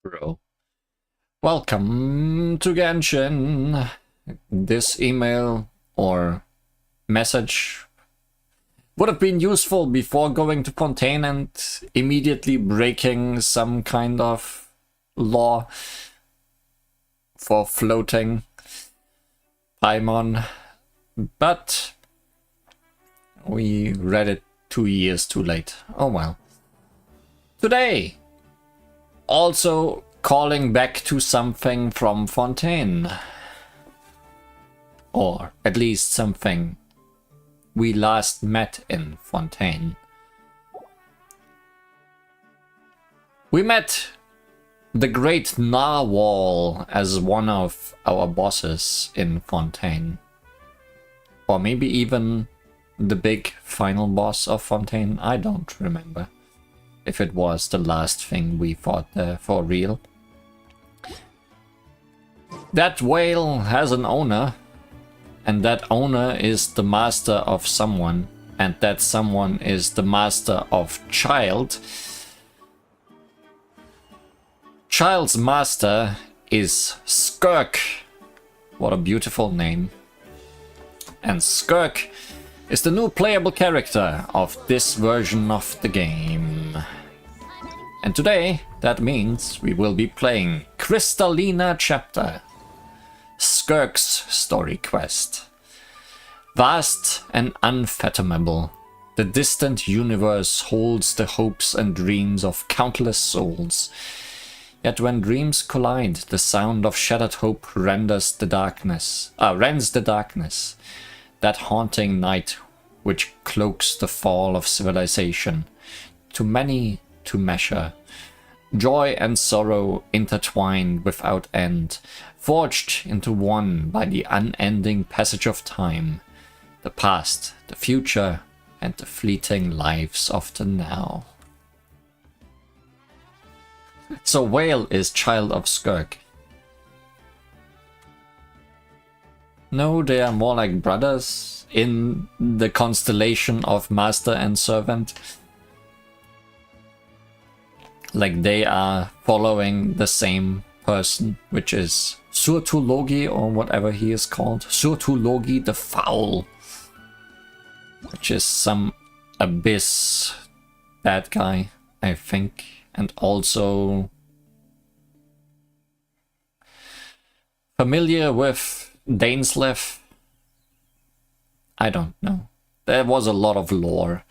Bro. Welcome to Genshin. This email or message would have been useful before going to Fontaine and immediately breaking some kind of law for floating Paimon, but we read it 2 years too late. Oh well. Today, also calling back to something from Fontaine. Or at least something we last met in Fontaine. We met the great Narwhal as one of our bosses in Fontaine. Or maybe even the big final boss of Fontaine, I don't remember. If it was the last thing we fought there for real. That whale has an owner, and that owner is the master of someone, and that someone is the master of Child. Child's master is Skirk. What a beautiful name. And Skirk is the new playable character of this version of the game. And today, that means we will be playing Crystallina Chapter, Skirk's story quest. Vast and unfathomable, the distant universe holds the hopes and dreams of countless souls. Yet when dreams collide, the sound of shattered hope rends the darkness, that haunting night which cloaks the fall of civilization. Too many to measure, joy and sorrow intertwined without end, forged into one by the unending passage of time, the past, the future, and the fleeting lives of the now. So Whale is child of Skirk. No, they are more like brothers in the constellation of master and servant. Like they are following the same person, which is Surtulogi or whatever he is called. Surtulogi the Foul. Which is some abyss bad guy, I think. And also familiar with Dainslev? I don't know. There was a lot of lore.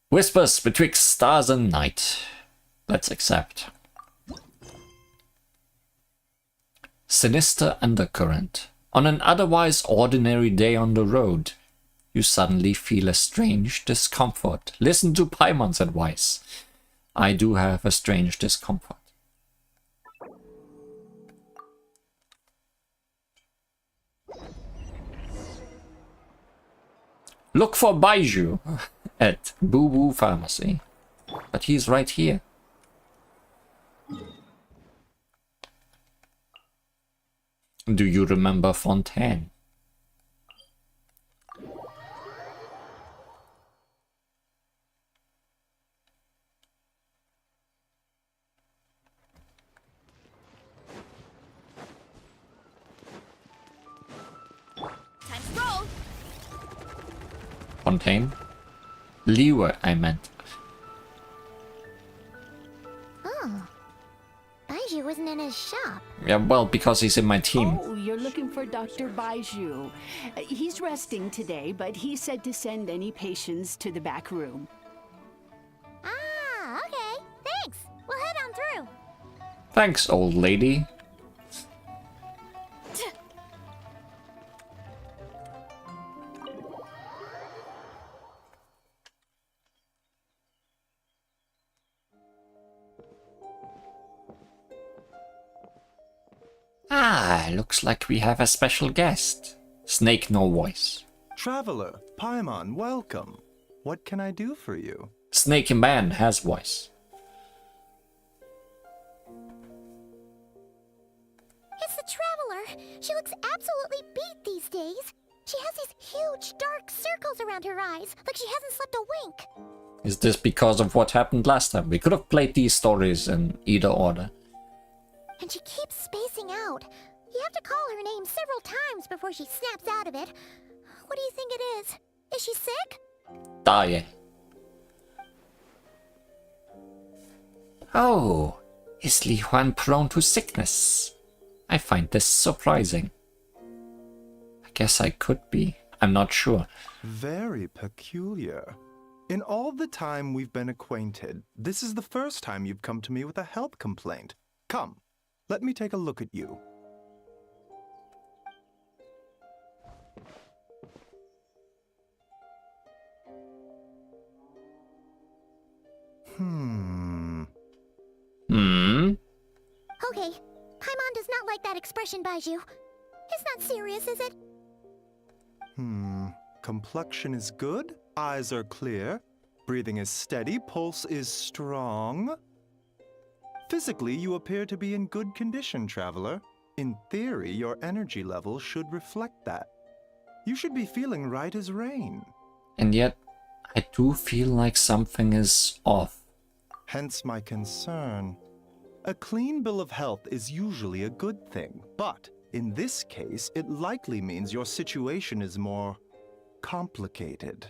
Whispers betwixt stars and night. Let's accept. Sinister undercurrent. On an otherwise ordinary day on the road, you suddenly feel a strange discomfort. Listen to Paimon's advice. I do have a strange discomfort. Look for Baiju at Boo Boo Pharmacy. But he's right here. Do you remember Fontaine? Time to roll. Fontaine? Leeward, I meant. Oh. Baiju wasn't in his shop. Yeah, well, because he's in my team. Oh, you're looking for Dr. Baiju. He's resting today, but he said to send any patients to the back room. Ah, okay. Thanks. We'll head on through. Thanks, old lady. Ah, looks like we have a special guest. Snake no voice. Traveler, Paimon, welcome. What can I do for you? Snake man has voice. It's the Traveler. She looks absolutely beat these days. She has these huge dark circles around her eyes, like she hasn't slept a wink. Is this because of what happened last time? We could have played these stories in either order. And she keeps spacing out. You have to call her name several times before she snaps out of it. What do you think it is? Is she sick? Die. Oh, is Li Huan prone to sickness? I find this surprising. I guess I could be. I'm not sure. Very peculiar. In all the time we've been acquainted, this is the first time you've come to me with a health complaint. Come, let me take a look at you. Okay, Paimon does not like that expression, Baiju. It's not serious, is it? Complexion is good, eyes are clear, breathing is steady, pulse is strong. Physically, you appear to be in good condition, traveler. In theory, your energy level should reflect that. You should be feeling right as rain. And yet, I do feel like something is off. Hence my concern. A clean bill of health is usually a good thing, but in this case, it likely means your situation is more complicated.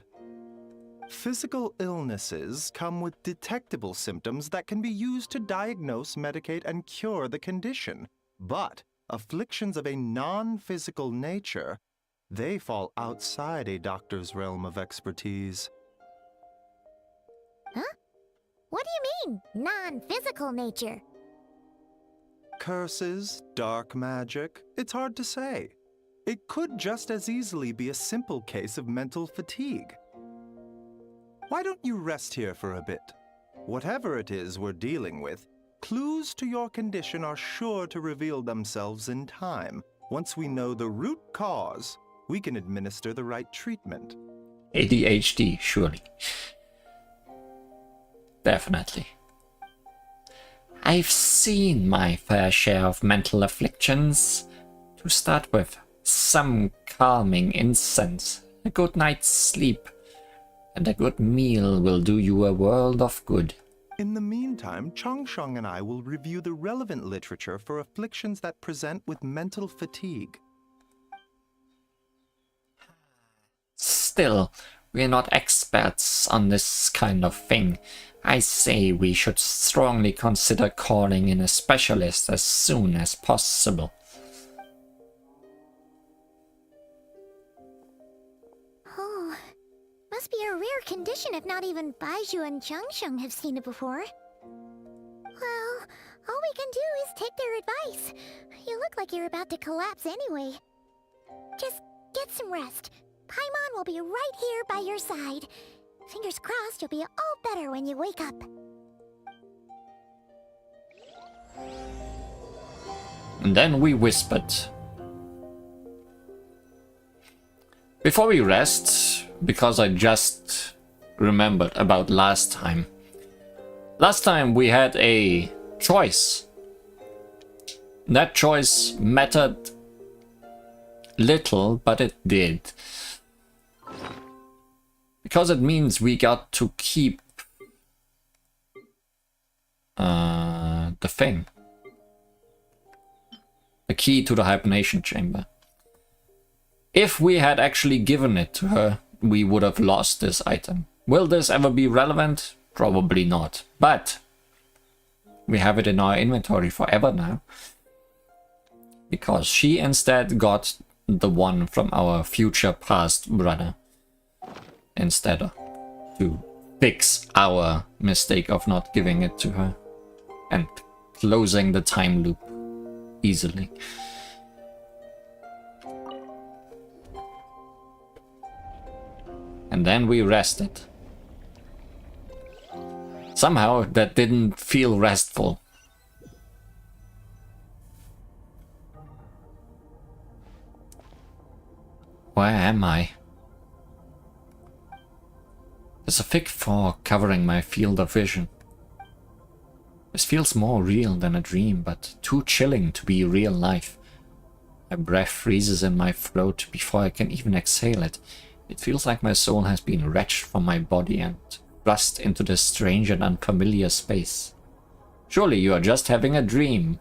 Physical illnesses come with detectable symptoms that can be used to diagnose, medicate, and cure the condition. But afflictions of a non-physical nature, they fall outside a doctor's realm of expertise. Huh? What do you mean, non-physical nature? Curses, dark magic, it's hard to say. It could just as easily be a simple case of mental fatigue. Why don't you rest here for a bit? Whatever it is we're dealing with, clues to your condition are sure to reveal themselves in time. Once we know the root cause, we can administer the right treatment. ADHD, surely. Definitely. I've seen my fair share of mental afflictions. To start with, some calming incense, a good night's sleep, and a good meal will do you a world of good. In the meantime, Changsheng and I will review the relevant literature for afflictions that present with mental fatigue. Still, we're not experts on this kind of thing. I say we should strongly consider calling in a specialist as soon as possible. Oh, must be a rare condition if not even Baiju and Changsheng have seen it before. Well, all we can do is take their advice. You look like you're about to collapse anyway. Just get some rest. Paimon will be right here by your side. Fingers crossed you'll be all better when you wake up. And then we whispered. Before we rest, because I just remembered about last time. Last time we had a choice. That choice mattered little, but it did. Because it means we got to keep the thing. The key to the hibernation chamber. If we had actually given it to her, we would have lost this item. Will this ever be relevant? Probably not. But we have it in our inventory forever now. Because she instead got the one from our future past brother. Instead to fix our mistake of not giving it to her and closing the time loop easily. And then we rested. Somehow that didn't feel restful. Where am I? There's a thick fog covering my field of vision. This feels more real than a dream, but too chilling to be real life. My breath freezes in my throat before I can even exhale it. It feels like my soul has been wrenched from my body and thrust into this strange and unfamiliar space. Surely you are just having a dream.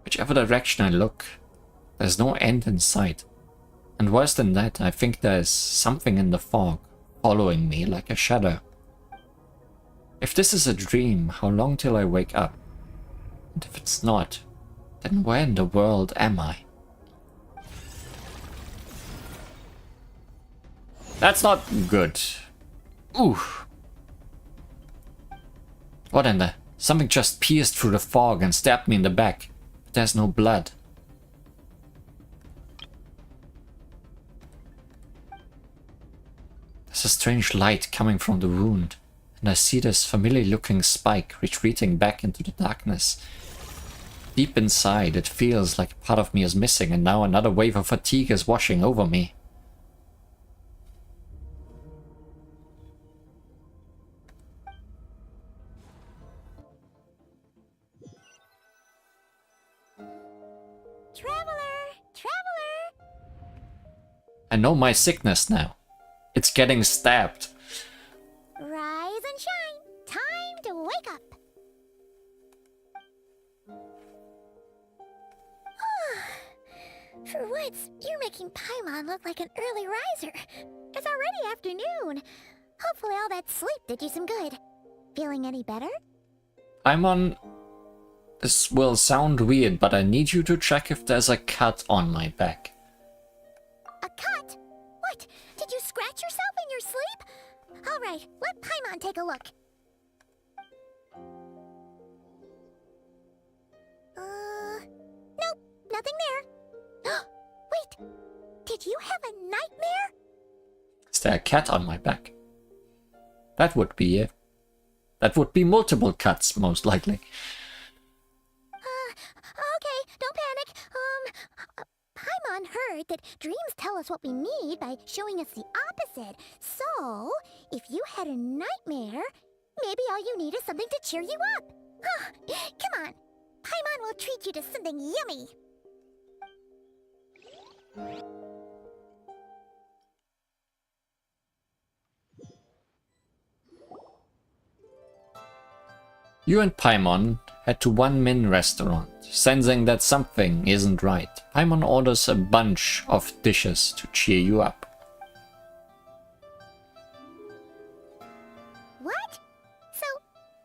Whichever direction I look, there's no end in sight. And worse than that, I think there's something in the fog, following me like a shadow. If this is a dream, how long till I wake up? And if it's not, then where in the world am I? That's not good. Ooh. What in the... Something just pierced through the fog and stabbed me in the back. But there's no blood. There's a strange light coming from the wound, and I see this familiar-looking spike retreating back into the darkness. Deep inside, it feels like part of me is missing, and now another wave of fatigue is washing over me. I know my sickness now. It's getting stabbed. Rise and shine. Time to wake up. For once, you're making Paimon look like an early riser. It's already afternoon. Hopefully all that sleep did you some good. Feeling any better? Paimon, this will sound weird, but I need you to check if there's a cut on my back. A cut? What? Did you scratch yourself in your sleep? Alright, let Paimon take a look. Nope, nothing there. Wait, did you have a nightmare? Is there a cat on my back? That would be it. That would be multiple cuts, most likely. Okay, don't panic. Paimon heard that dreams tell us what we need by showing us the opposite. So, if you had a nightmare, maybe all you need is something to cheer you up. Come on, Paimon will treat you to something yummy. You and Paimon head to One Min restaurant, sensing that something isn't right. Paimon orders a bunch of dishes to cheer you up. What? So,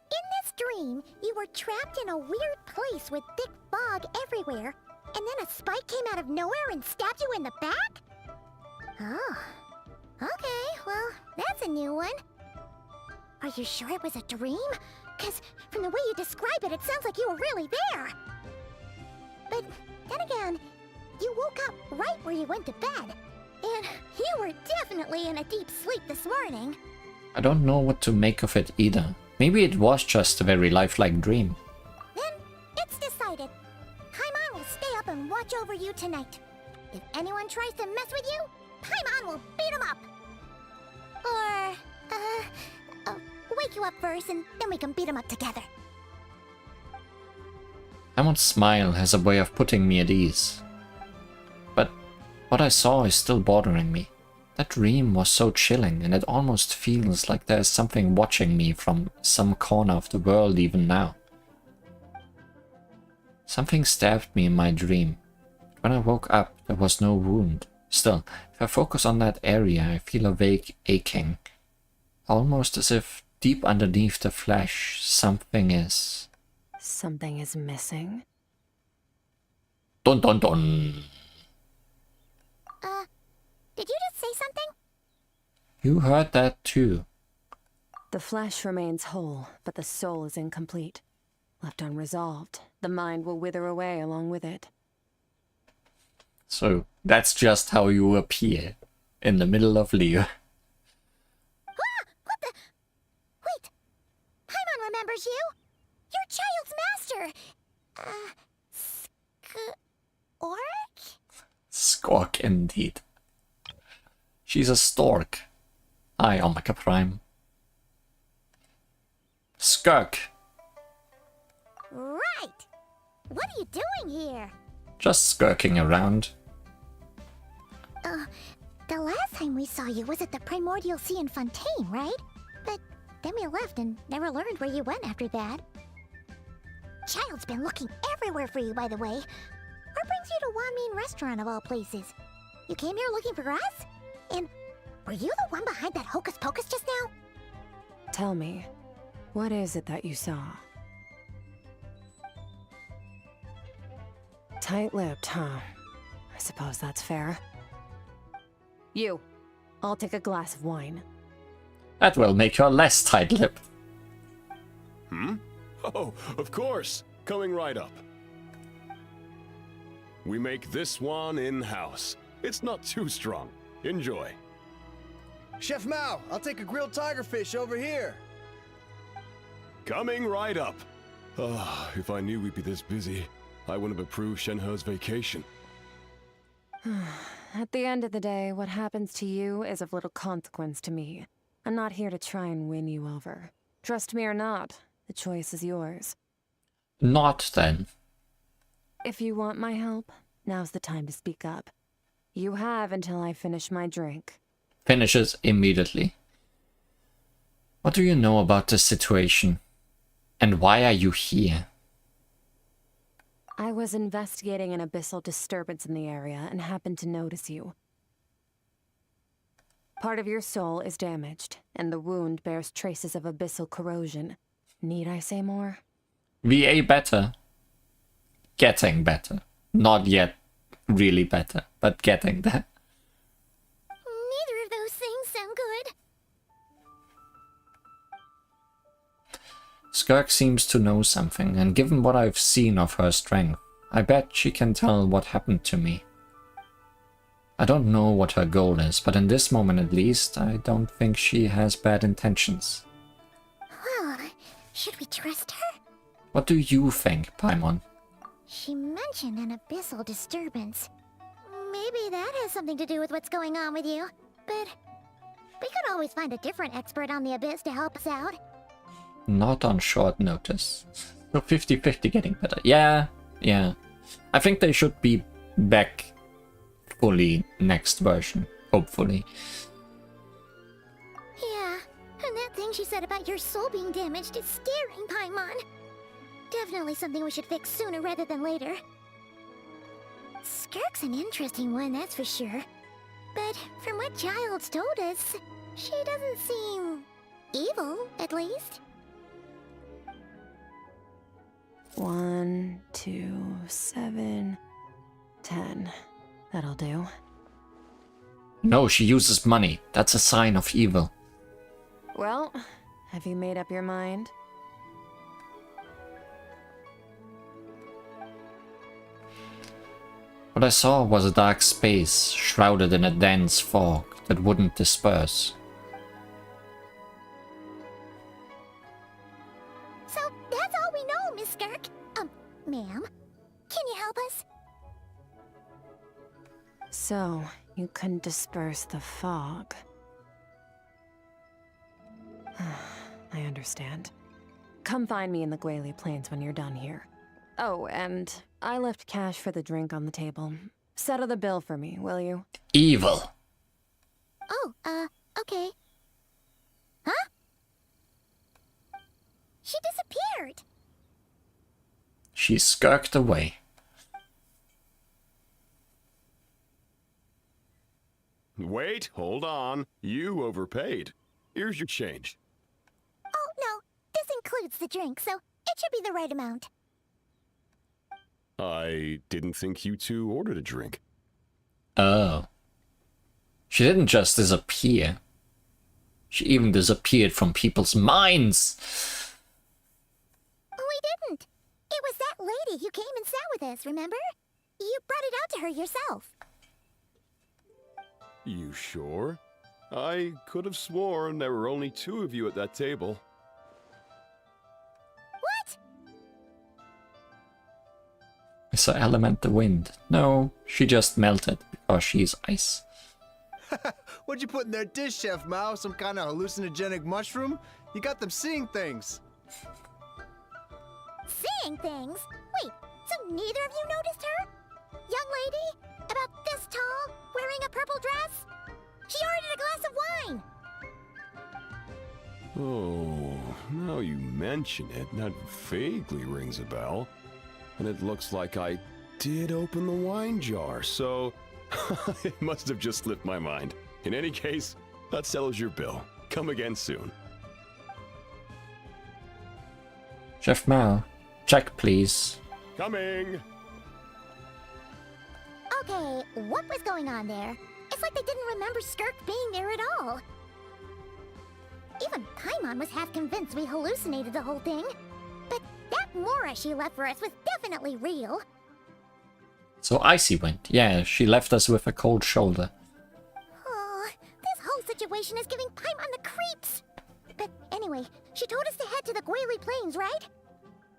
in this dream, you were trapped in a weird place with thick fog everywhere, and then a spike came out of nowhere and stabbed you in the back? Oh. Okay, well, that's a new one. Are you sure it was a dream? Because from the way you describe it, it sounds like you were really there. But then again, you woke up right where you went to bed. And you were definitely in a deep sleep this morning. I don't know what to make of it either. Maybe it was just a very lifelike dream. Then, it's decided. Paimon will stay up and watch over you tonight. If anyone tries to mess with you, Paimon will beat him up. Or, wake you up first, and then we can beat him up together. Paimon's smile has a way of putting me at ease. But what I saw is still bothering me. That dream was so chilling, and it almost feels like there's something watching me from some corner of the world even now. Something stabbed me in my dream. When I woke up, there was no wound. Still, if I focus on that area, I feel a vague aching. Almost as if deep underneath the flesh, something is... Something is missing? Dun dun dun! Did you just say something? You heard that too. The flesh remains whole, but the soul is incomplete. Left unresolved, the mind will wither away along with it. So that's just how you appear in the middle of Leo. What the? Wait! Paimon remembers you! Your child's master! Skirk? Skirk indeed. She's a stork. Hi, Omega Prime. Skirk. Right! What are you doing here? Just skirking around. The last time we saw you was at the Primordial Sea in Fontaine, right? But then we left and never learned where you went after that. Child's been looking everywhere for you, by the way. What brings you to Wanmean Restaurant of all places? You came here looking for us? And were you the one behind that hocus pocus just now? Tell me, what is it that you saw? Tight-lipped, huh? I suppose that's fair. You, I'll take a glass of wine. That will make her less tight-lipped. Oh, of course. Coming right up. We make this one in-house. It's not too strong. Enjoy. Chef Mao, I'll take a grilled tigerfish over here. Coming right up. Ah, if I knew we'd be this busy, I wouldn't have approved Shenhe's vacation. At the end of the day, what happens to you is of little consequence to me. I'm not here to try and win you over. Trust me or not, the choice is yours. Not then. If you want my help, now's the time to speak up. You have until I finish my drink. Finishes immediately. What do you know about this situation? And why are you here? I was investigating an abyssal disturbance in the area and happened to notice you. Part of your soul is damaged, and the wound bears traces of abyssal corrosion. Need I say more? VA better. Getting better. Not yet really better, but getting there. Neither of those things sound good. Skirk seems to know something, and given what I've seen of her strength, I bet she can tell what happened to me. I don't know what her goal is, but in this moment at least, I don't think she has bad intentions. Well, should we trust her? What do you think, Paimon? She mentioned an abyssal disturbance. Maybe that has something to do with what's going on with you. But we could always find a different expert on the abyss to help us out. Not on short notice. So 50-50 getting better. Yeah. I think they should be back fully next version, hopefully. Yeah, and that thing she said about your soul being damaged is scaring, Paimon. Definitely something we should fix sooner rather than later. Skirk's an interesting one, that's for sure. But from what Childs told us, she doesn't seem evil, at least. 1, 2, 7, 10. That'll do. No, she uses money. That's a sign of evil. Well, have you made up your mind? What I saw was a dark space shrouded in a dense fog that wouldn't disperse. So that's all we know, Miss Skirk. Ma'am, can you help us? So, you couldn't disperse the fog. I understand. Come find me in the Guili Plains when you're done here. Oh, and I left cash for the drink on the table. Settle the bill for me, will you? Evil. Oh, okay. Huh? She disappeared. She skirked away. Wait, hold on. You overpaid. Here's your change. Oh, no. This includes the drink, so it should be the right amount. I didn't think you two ordered a drink. Oh. She didn't just disappear. She even disappeared from people's minds. We didn't. It was that lady who came and sat with us, remember? You brought it out to her yourself. You sure? I could have sworn there were only 2 of you at that table. What? I saw element the wind. No, she just melted because she's ice. What'd you put in their dish, Chef Mao? Some kind of hallucinogenic mushroom? You got them seeing things. Seeing things? Wait, so neither of you noticed her? Young lady? About this tall, wearing a purple dress? She ordered a glass of wine! Oh, now you mention it, that vaguely rings a bell. And it looks like I did open the wine jar, so it must have just slipped my mind. In any case, that settles your bill. Come again soon. Chef Mao, check please. Coming! Okay, what was going on there? It's like they didn't remember Skirk being there at all. Even Paimon was half convinced we hallucinated the whole thing. But that Mora she left for us was definitely real. So Icy went. Yeah, she left us with a cold shoulder. Oh, this whole situation is giving Paimon the creeps. But anyway, she told us to head to the Guili Plains, right?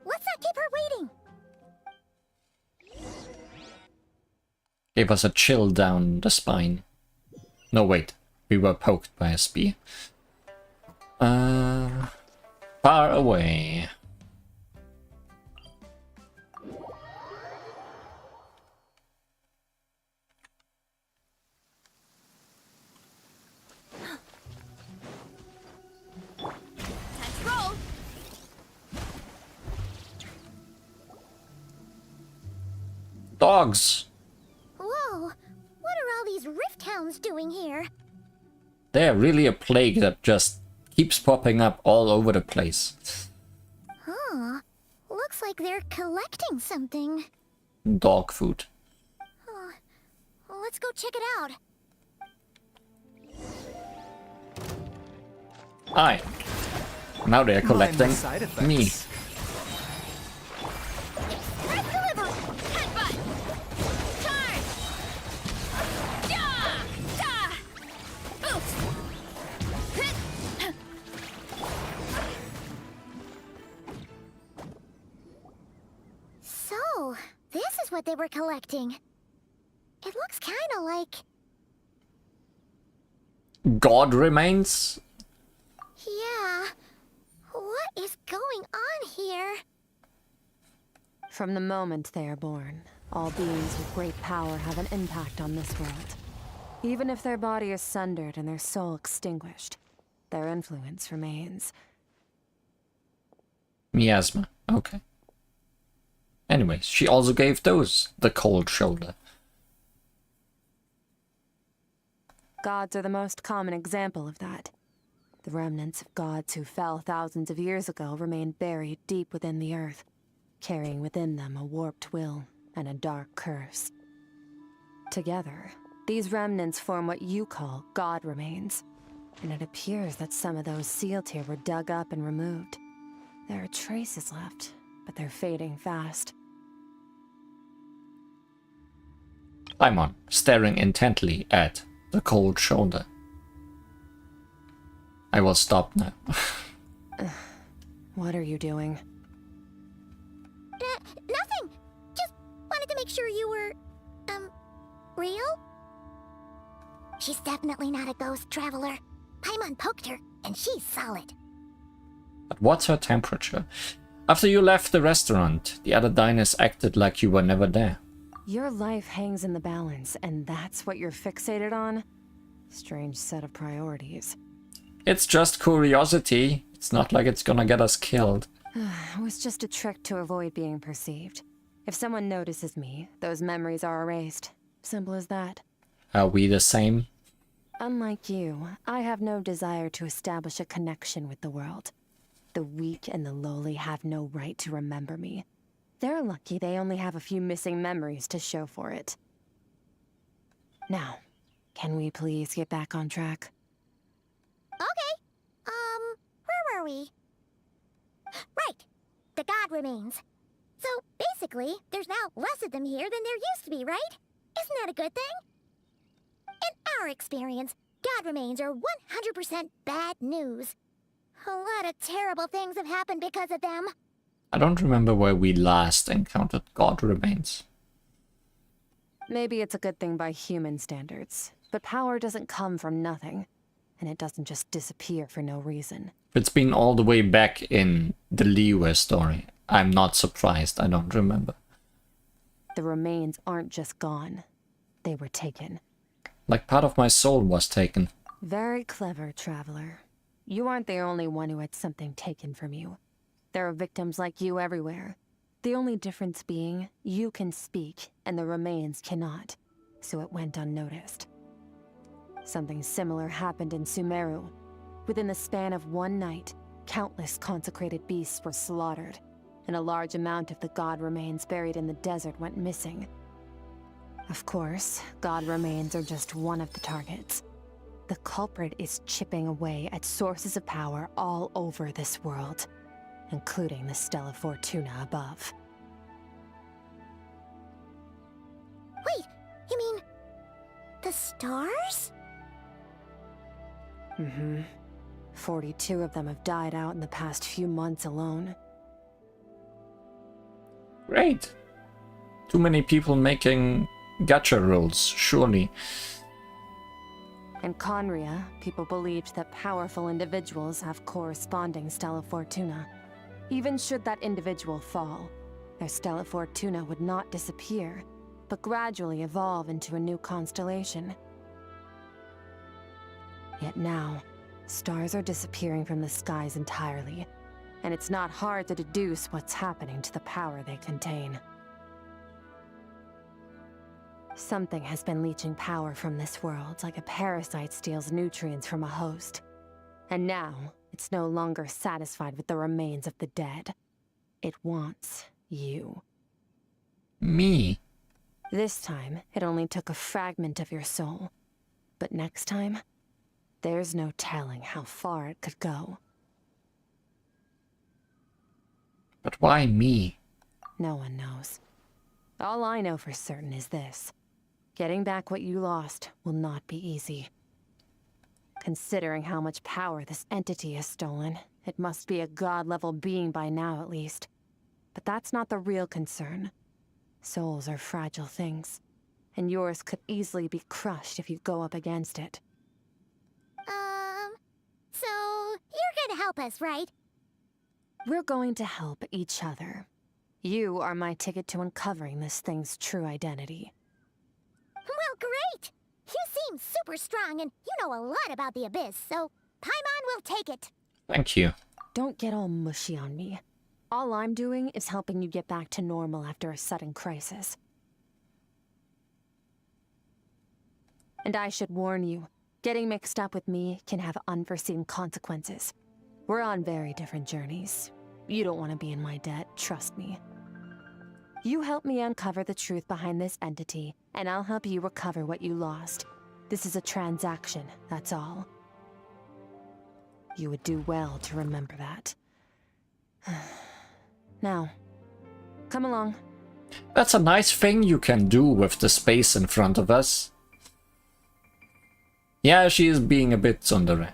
Let's not keep her waiting. Gave us a chill down the spine. No, wait. We were poked by a spear. Far away. Dogs! Whoa, what are all these rift hounds doing here? They're really a plague that just keeps popping up all over the place. Huh, looks like they're collecting something. Dog food. Oh, let's go check it out. Aye. Now they're collecting side effects. me. Let's deliver! Headbutt! Charge! Yeah! Da! Oof! So, this is what they were collecting. It looks kinda like... God remains? Yeah. What is going on here? From the moment they are born, all beings with great power have an impact on this world. Even if their body is sundered and their soul extinguished, their influence remains. Miasma. Okay. Anyways, she also gave those the cold shoulder. Gods are the most common example of that. The remnants of gods who fell thousands of years ago remain buried deep within the earth, carrying within them a warped will and a dark curse. Together, these remnants form what you call god remains, and it appears that some of those sealed here were dug up and removed. There are traces left, but they're fading fast. Paimon, staring intently at the cold shoulder. I will stop now. What are you doing? Nothing! Just wanted to make sure you were, real? She's definitely not a ghost traveler. Paimon poked her, and she's solid. But what's her temperature? After you left the restaurant, the other diners acted like you were never there. Your life hangs in the balance, and that's what you're fixated on? Strange set of priorities. It's just curiosity. It's not like it's gonna get us killed. It was just a trick to avoid being perceived. If someone notices me, those memories are erased. Simple as that. Are we the same? Unlike you, I have no desire to establish a connection with the world. The weak and the lowly have no right to remember me. They're lucky they only have a few missing memories to show for it. Now, can we please get back on track? Okay. Where were we? Right. The god remains. So, basically, there's now less of them here than there used to be, right? Isn't that a good thing? In our experience, god remains are 100% bad news. A lot of terrible things have happened because of them. I don't remember where we last encountered God remains. Maybe it's a good thing by human standards, but power doesn't come from nothing, and it doesn't just disappear for no reason. If it's been all the way back in the Liyue story, I'm not surprised. I don't remember. The remains aren't just gone. they were taken. Like part of my soul was taken. Very clever, traveler. You aren't the only one who had something taken from you. There are victims like you everywhere. The only difference being, you can speak, and the remains cannot. So it went unnoticed. Something similar happened in Sumeru. Within the span of one night, countless consecrated beasts were slaughtered, and a large amount of the god remains buried in the desert went missing. Of course, god remains are just one of the targets. The culprit is chipping away at sources of power all over this world, including the Stella Fortuna above. Wait, you mean... the stars? Mm-hmm. 42 of them have died out in the past few months alone. Great. Too many people making gacha rolls, surely. In Conria, people believed that powerful individuals have corresponding Stella Fortuna. Even should that individual fall, their Stella Fortuna would not disappear, but gradually evolve into a new constellation. Yet now, stars are disappearing from the skies entirely, and it's not hard to deduce what's happening to the power they contain. Something has been leeching power from this world like a parasite steals nutrients from a host. And now, it's no longer satisfied with the remains of the dead. It wants you. Me? This time, it only took a fragment of your soul. But next time, there's no telling how far it could go. But why me? No one knows. All I know for certain is this. Getting back what you lost will not be easy. Considering how much power this entity has stolen, it must be a god-level being by now at least. But that's not the real concern. Souls are fragile things, and yours could easily be crushed if you go up against it. So you're gonna help us, right? We're going to help each other. You are my ticket to uncovering this thing's true identity. Well, great! You seem super strong, and you know a lot about the Abyss, so Paimon will take it. Thank you. Don't get all mushy on me. All I'm doing is helping you get back to normal after a sudden crisis. And I should warn you, getting mixed up with me can have unforeseen consequences. We're on very different journeys. You don't want to be in my debt, trust me. You help me uncover the truth behind this entity, and I'll help you recover what you lost. This is a transaction, that's all. You would do well to remember that. Now, come along. That's a nice thing you can do with the space in front of us. Yeah, she is being a bit tsundere.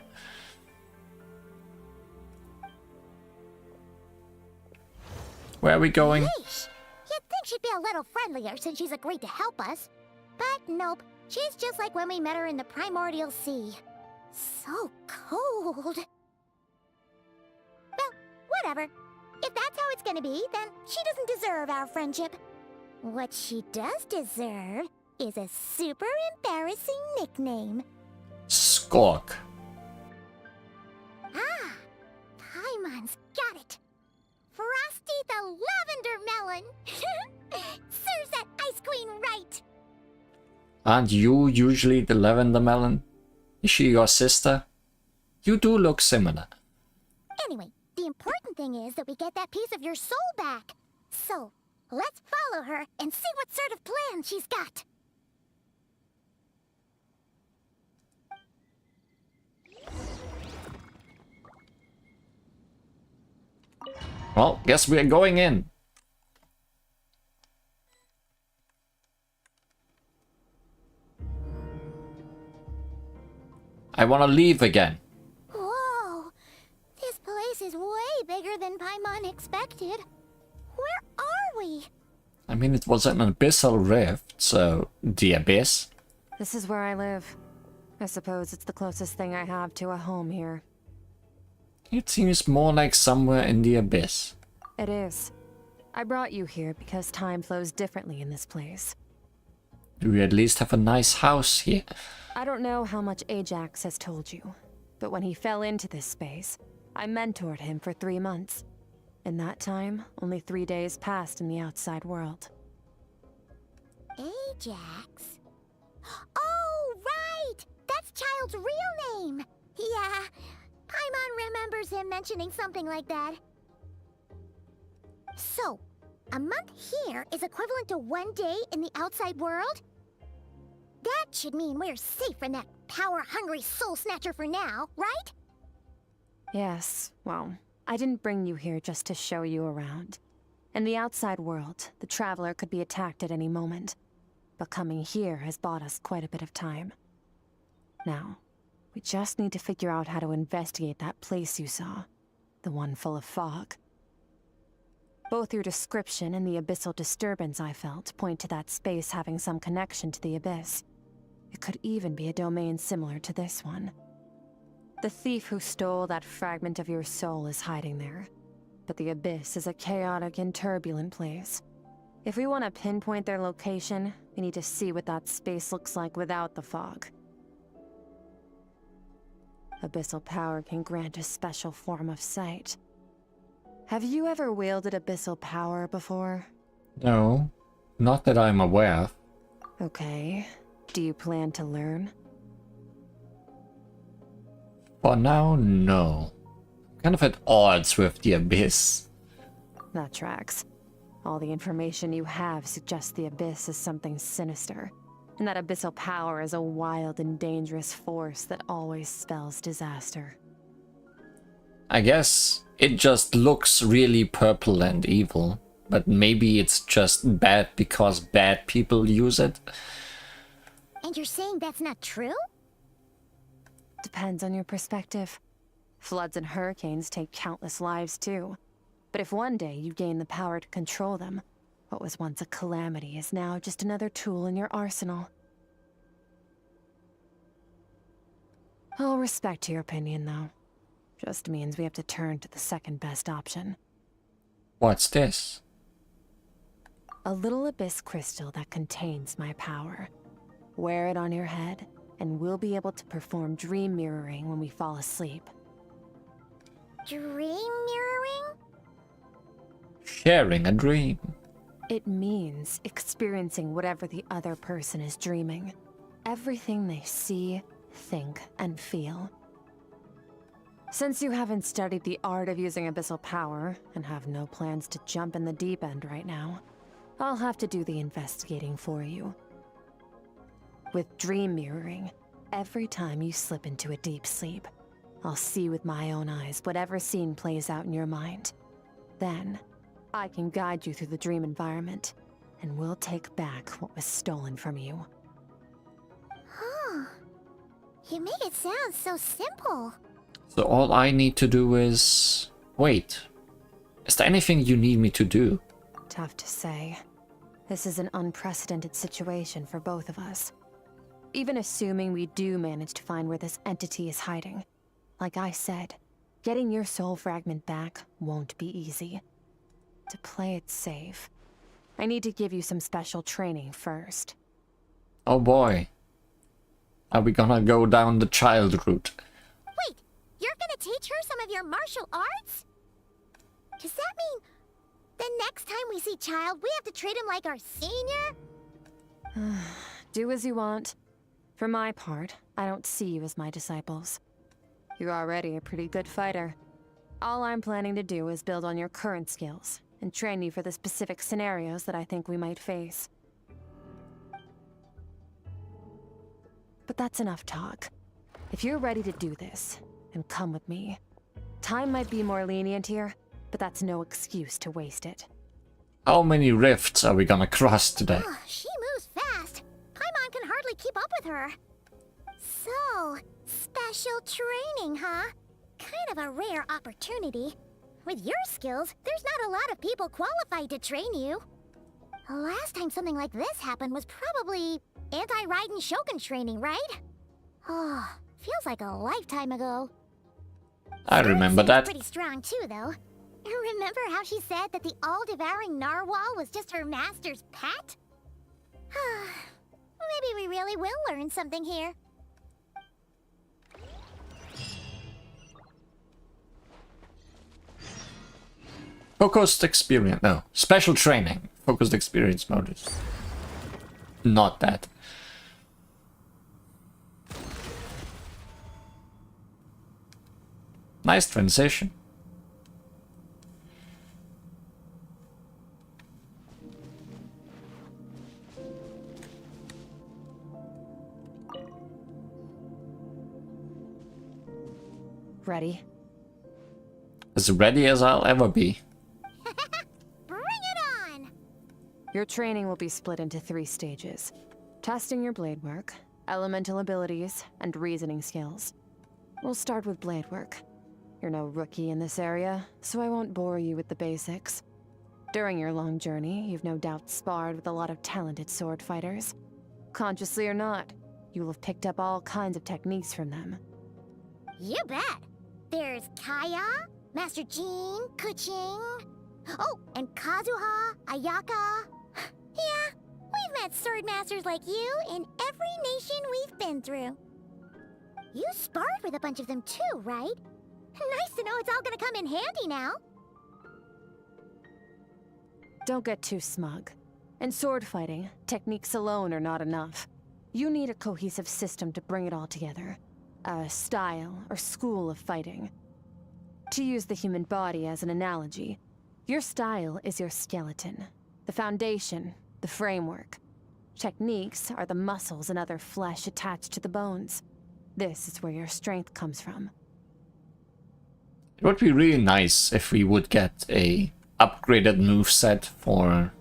Where are we going? Yeesh. You'd think she'd be a little friendlier since she's agreed to help us. But nope, she's just like when we met her in the Primordial Sea. So cold. Well, whatever. If that's how it's gonna be, then she doesn't deserve our friendship. What she does deserve is a super embarrassing nickname. Skirk. Ah, Paimon's got it. Frosty the Lavender Melon. Serves that Ice Queen right. Aren't you usually the lavender melon? Is she your sister? You do look similar. Anyway, the important thing is that we get that piece of your soul back. So, let's follow her and see what sort of plan she's got. Well, guess we're going in. I want to leave again. Whoa, this place is way bigger than Paimon expected. Where are we? I mean, it was an abyssal rift, so the abyss. This is where I live. I suppose it's the closest thing I have to a home here. It seems more like somewhere in the abyss. It is. I brought you here because time flows differently in this place. Do we at least have a nice house here? I don't know how much Ajax has told you, but when he fell into this space, I mentored him for 3 months. In that time, only 3 days passed in the outside world. Ajax? Oh, right! That's Child's real name! Yeah, Paimon remembers him mentioning something like that. So, a month here is equivalent to 1 day in the outside world? That should mean we're safe from that power-hungry soul snatcher for now, right? Yes, well, I didn't bring you here just to show you around. In the outside world, the Traveler could be attacked at any moment. But coming here has bought us quite a bit of time. Now, we just need to figure out how to investigate that place you saw. The one full of fog. Both your description and the abyssal disturbance I felt point to that space having some connection to the abyss. It could even be a domain similar to this one. The thief who stole that fragment of your soul is hiding there. But the abyss is a chaotic and turbulent place. If we want to pinpoint their location, we need to see what that space looks like without the fog. Abyssal power can grant a special form of sight. Have you ever wielded abyssal power before? No, not that I'm aware of. Okay. Do you plan to learn? For now, no. Kind of at odds with the abyss. That tracks. All the information you have suggests the abyss is something sinister, and that abyssal power is a wild and dangerous force that always spells disaster. I guess it just looks really purple and evil, but maybe it's just bad because bad people use it. And you're saying that's not true? Depends on your perspective. Floods and hurricanes take countless lives too. But if one day you gain the power to control them, what was once a calamity is now just another tool in your arsenal. I'll respect your opinion, though. Just means we have to turn to the second best option. What's this? A little abyss crystal that contains my power. Wear it on your head, and we'll be able to perform dream mirroring when we fall asleep. Dream mirroring? Sharing a dream. It means experiencing whatever the other person is dreaming. Everything they see, think, and feel. Since you haven't studied the art of using abyssal power, and have no plans to jump in the deep end right now, I'll have to do the investigating for you. With dream mirroring, every time you slip into a deep sleep, I'll see with my own eyes whatever scene plays out in your mind. Then, I can guide you through the dream environment, and we'll take back what was stolen from you. Huh. You make it sound so simple. So all I need to do is... Wait. Is there anything you need me to do? Tough to say. This is an unprecedented situation for both of us. Even assuming we do manage to find where this entity is hiding. Like I said, getting your soul fragment back won't be easy. To play it safe, I need to give you some special training first. Oh boy. Are we gonna go down the child route? Wait, you're gonna teach her some of your martial arts? Does that mean the next time we see Child, we have to treat him like our senior? Do as you want. For my part, I don't see you as my disciples. You're already a pretty good fighter. All I'm planning to do is build on your current skills, and train you for the specific scenarios that I think we might face. But that's enough talk. If you're ready to do this, then come with me. Time might be more lenient here, but that's no excuse to waste it. How many rifts are we gonna cross today? Oh, she moves fast. Paimon can hardly keep up with her. So, special training, huh? Kind of a rare opportunity. With your skills, there's not a lot of people qualified to train you. The last time something like this happened was probably anti-Raiden Shogun training, right? Oh, feels like a lifetime ago. I remember that. Pretty strong too, though. Remember how she said that the all-devouring narwhal was just her master's pet? Maybe we really will learn something here. Focused experience. No. Special training. Focused experience mode is not that. Nice transition. Ready? As ready as I'll ever be. Bring it on! Your training will be split into 3 stages. Testing your blade work, elemental abilities, and reasoning skills. We'll start with blade work. You're no rookie in this area, so I won't bore you with the basics. During your long journey, you've no doubt sparred with a lot of talented sword fighters. Consciously or not, you'll have picked up all kinds of techniques from them. You bet! There's Kaya, Master Jean, Kuching... Oh, and Kazuha, Ayaka... Yeah, we've met sword masters like you in every nation we've been through. You sparred with a bunch of them too, right? Nice to know it's all gonna come in handy now. Don't get too smug. In sword fighting, techniques alone are not enough. You need a cohesive system to bring it all together. A style or school of fighting. To use the human body as an analogy, your style is your skeleton, the foundation, the framework. Techniques are the muscles and other flesh attached to the bones. This is where your strength comes from. It would be really nice if we would get a upgraded moveset for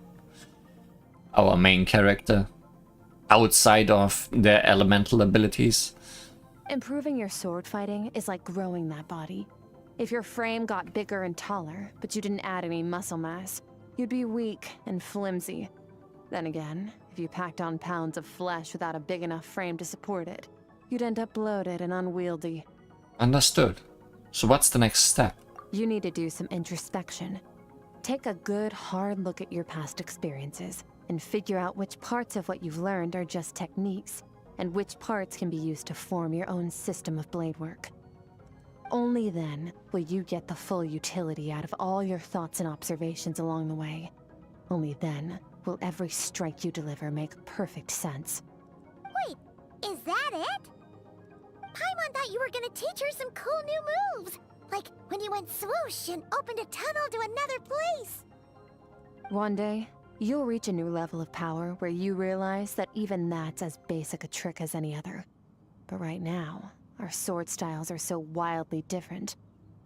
our main character outside of their elemental abilities. Improving your sword fighting is like growing that body. If your frame got bigger and taller, but you didn't add any muscle mass, you'd be weak and flimsy. Then again, if you packed on pounds of flesh without a big enough frame to support it, you'd end up bloated and unwieldy. Understood. So what's the next step? You need to do some introspection. Take a good, hard look at your past experiences, and figure out which parts of what you've learned are just techniques, and which parts can be used to form your own system of blade work. Only then will you get the full utility out of all your thoughts and observations along the way. Only then will every strike you deliver make perfect sense. Wait, is that it? Paimon thought you were gonna teach her some cool new moves. Like when you went swoosh and opened a tunnel to another place. One day, you'll reach a new level of power where you realize that even that's as basic a trick as any other. But right now, our sword styles are so wildly different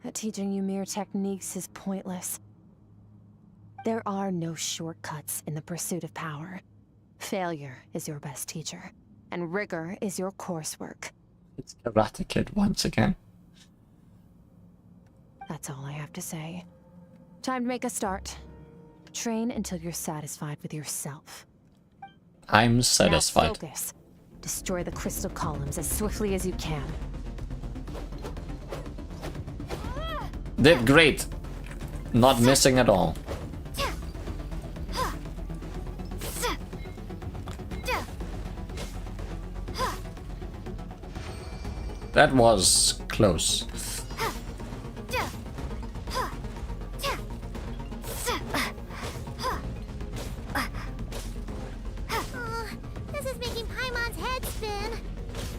that teaching you mere techniques is pointless. There are no shortcuts in the pursuit of power. Failure is your best teacher, and rigor is your coursework. It's Karate Kid once again. That's all I have to say. Time to make a start. Train until you're satisfied with yourself. I'm Now satisfied. focus. Destroy the crystal columns as swiftly as you can. Did great. Not missing at all. That was close. Oh, this is making Paimon's head spin.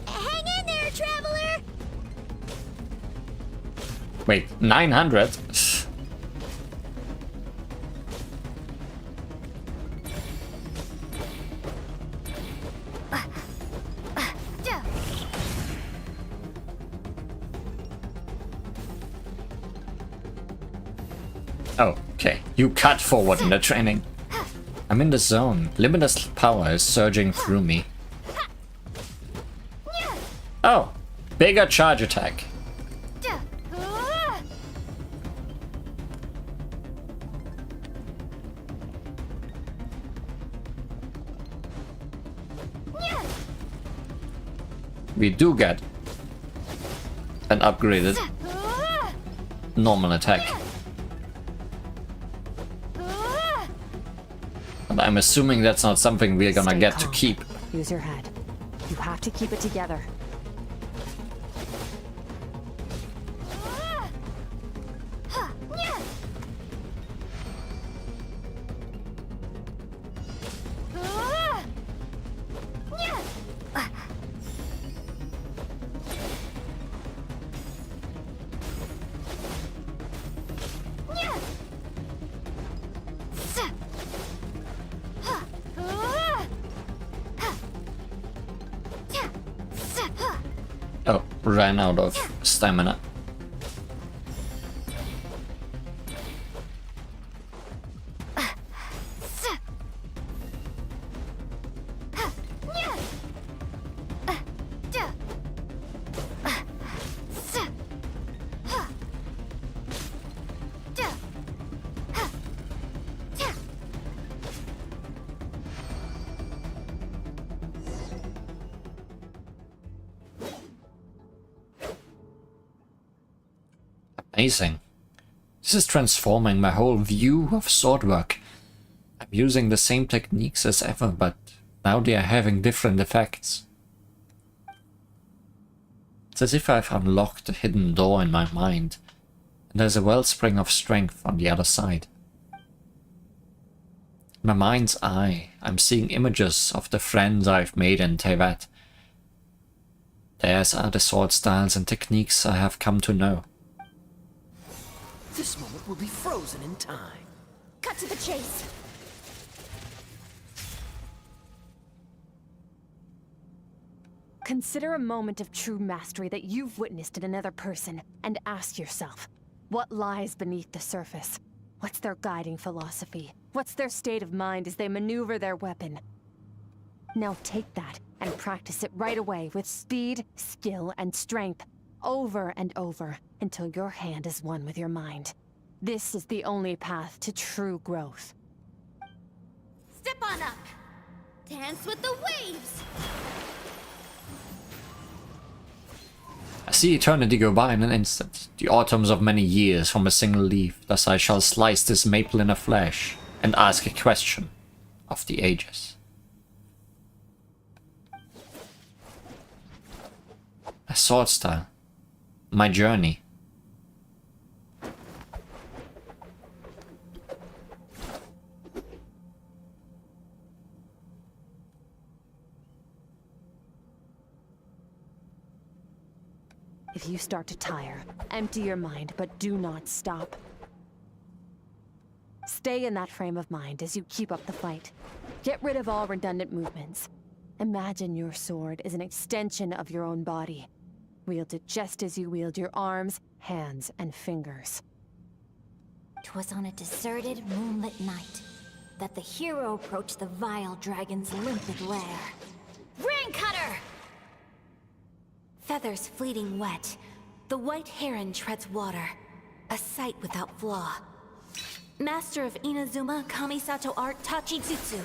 Hang in there, traveler! Wait, 900? Oh, okay. You cut forward in the training. I'm in the zone. Limitless power is surging through me. Oh, bigger charge attack. We do get an upgraded normal attack. But I'm assuming that's not something we're gonna Stay get to calm. keep. Use your head. You have to keep it together. Oh, ran out of stamina. Amazing. This is transforming my whole view of swordwork. I'm using the same techniques as ever, but now they are having different effects. It's as if I've unlocked a hidden door in my mind, and there's a wellspring of strength on the other side. In my mind's eye, I'm seeing images of the friends I've made in Teyvat. Theirs are the sword styles and techniques I have come to know. This moment will be frozen in time. Cut to the chase. Consider a moment of true mastery that you've witnessed in another person, and ask yourself, what lies beneath the surface? What's their guiding philosophy? What's their state of mind as they maneuver their weapon? Now take that and practice it right away with speed, skill, and strength, over and over, until your hand is one with your mind. This is the only path to true growth. Step on up. Dance with the waves. I see eternity go by in an instant, the autumns of many years from a single leaf, thus I shall slice this maple in a flesh, and ask a question of the ages. A sword style. My journey. If you start to tire, empty your mind, but do not stop. Stay in that frame of mind as you keep up the fight. Get rid of all redundant movements. Imagine your sword is an extension of your own body. Wield it just as you wield your arms, hands, and fingers. 'Twas on a deserted, moonlit night that the hero approached the vile dragon's limpid lair. Rain Cutter! Feathers fleeting wet, the white heron treads water, a sight without flaw. Master of Inazuma Kamisato art Tachijutsu.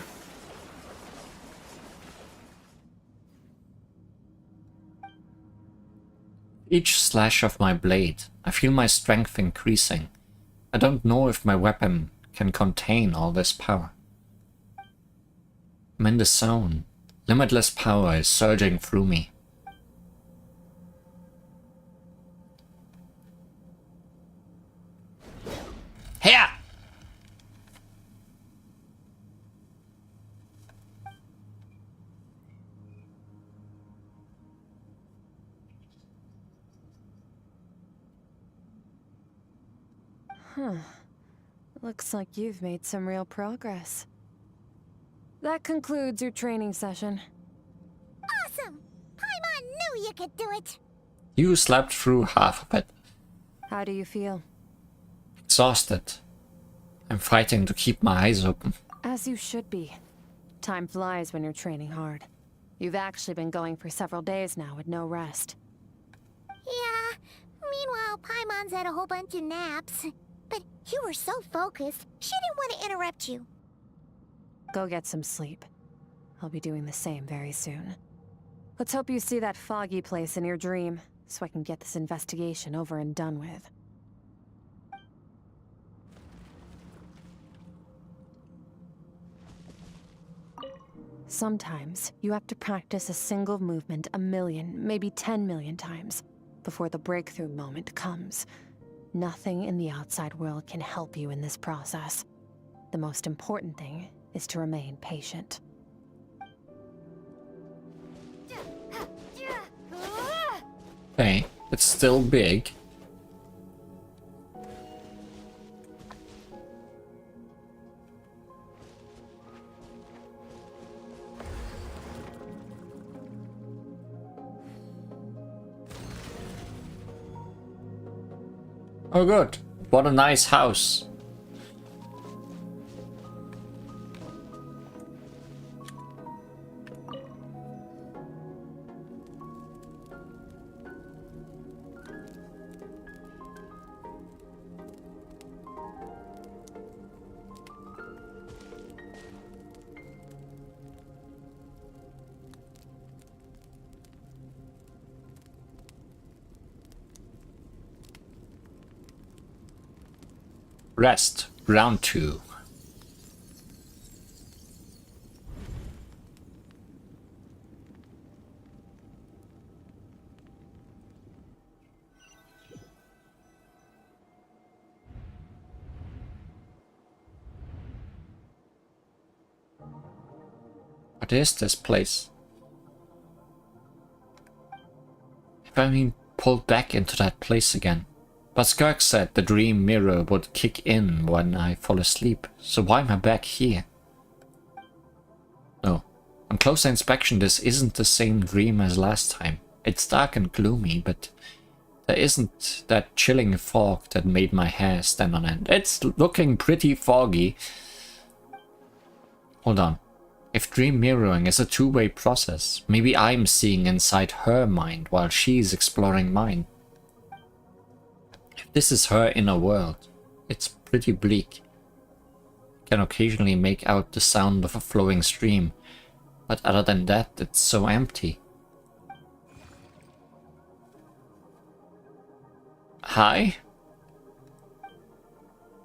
Each slash of my blade, I feel my strength increasing. I don't know if my weapon can contain all this power. I'm in the zone. Limitless power is surging through me. Here! Huh. Looks like you've made some real progress. That concludes your training session. Awesome! Paimon knew you could do it! You slept through half of it. How do you feel? Exhausted. I'm fighting to keep my eyes open. As you should be. Time flies when you're training hard. You've actually been going for several days now with no rest. Yeah, meanwhile Paimon's had a whole bunch of naps. But you were so focused, she didn't want to interrupt you. Go get some sleep. I'll be doing the same very soon. Let's hope you see that foggy place in your dream, so I can get this investigation over and done with. Sometimes you have to practice a single movement 1 million, maybe 10 million times before the breakthrough moment comes. Nothing in the outside world can help you in this process. The most important thing is to remain patient. Okay, it's still big. Oh good, what a nice house. Rest, round 2. What is this place? Have I been pulled back into that place again? But Skirk said the dream mirror would kick in when I fall asleep, so why am I back here? No, on closer inspection this isn't the same dream as last time. It's dark and gloomy, but there isn't that chilling fog that made my hair stand on end. It's looking pretty foggy. Hold on. If dream mirroring is a two-way process, maybe I'm seeing inside her mind while she's exploring mine. If this is her inner world, it's pretty bleak. I can occasionally make out the sound of a flowing stream, but other than that, it's so empty. Hi?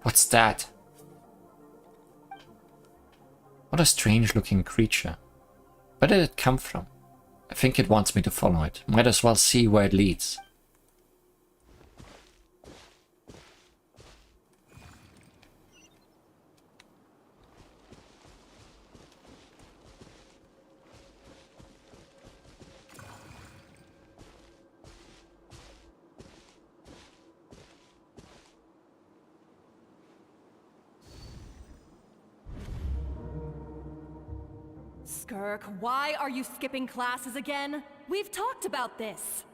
What's that? What a strange looking creature. Where did it come from? I think it wants me to follow it. Might as well see where it leads. Skirk, why are you skipping classes again? We've talked about this.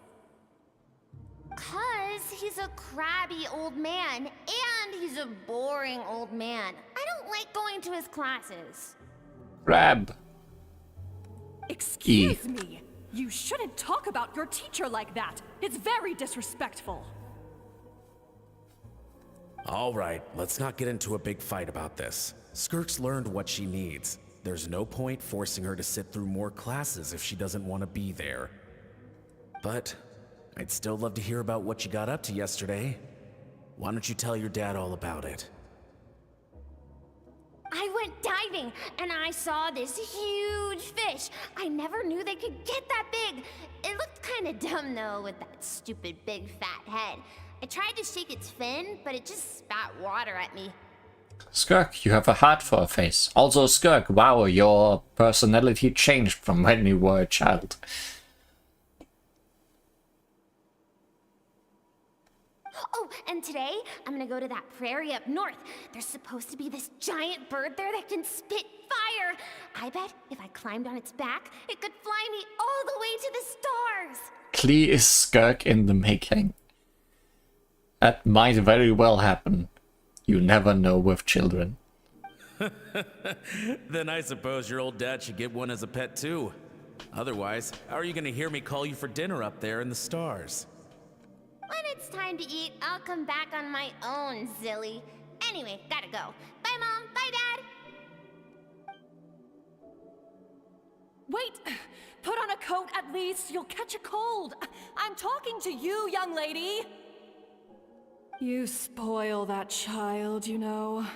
'Cause he's a crabby old man, and he's a boring old man. I don't like going to his classes. Crab. Excuse me. You shouldn't talk about your teacher like that. It's very disrespectful. All right, let's not get into a big fight about this. Skirk's learned what she needs. There's no point forcing her to sit through more classes if she doesn't want to be there. But I'd still love to hear about what you got up to yesterday. Why don't you tell your dad all about it? I went diving, and I saw this huge fish. I never knew they could get that big. It looked kind of dumb, though, with that stupid big fat head. I tried to shake its fin, but it just spat water at me. Skirk, you have a heart for a face. Also, Skirk, wow, your personality changed from when you were a child. Oh, and today, I'm gonna go to that prairie up north. There's supposed to be this giant bird there that can spit fire. I bet if I climbed on its back, it could fly me all the way to the stars. Klee is Skirk in the making. That might very well happen. You never know with children. Then I suppose your old dad should get one as a pet too. Otherwise, how are you gonna hear me call you for dinner up there in the stars? When it's time to eat, I'll come back on my own, Zilly. Anyway, gotta go. Bye, Mom. Bye, Dad. Wait! Put on a coat at least. You'll catch a cold. I'm talking to you, young lady. You spoil that child, you know.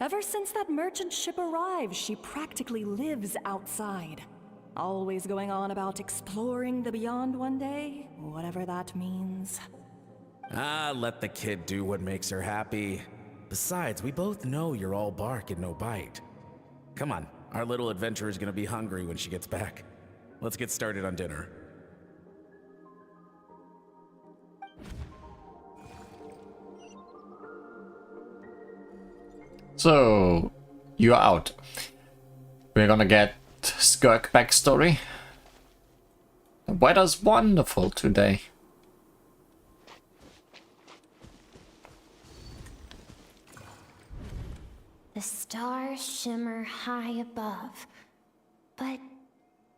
Ever since that merchant ship arrived, she practically lives outside. Always going on about exploring the beyond one day, whatever that means. Ah, let the kid do what makes her happy. Besides, we both know you're all bark and no bite. Come on, our little adventurer is gonna be hungry when she gets back. Let's get started on dinner. So, you're out. We're gonna get Skirk backstory. The weather's wonderful today. The stars shimmer high above. But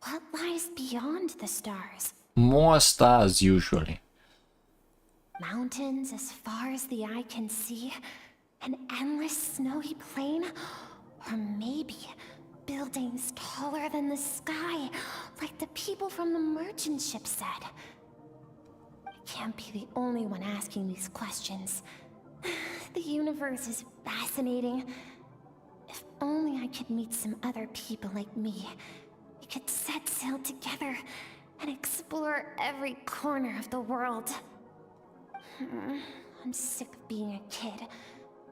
what lies beyond the stars? More stars usually. Mountains as far as the eye can see? An endless snowy plain? Or maybe buildings taller than the sky, like the people from the merchant ship said. I can't be the only one asking these questions. The universe is fascinating. If only I could meet some other people like me. We could set sail together and explore every corner of the world. I'm sick of being a kid.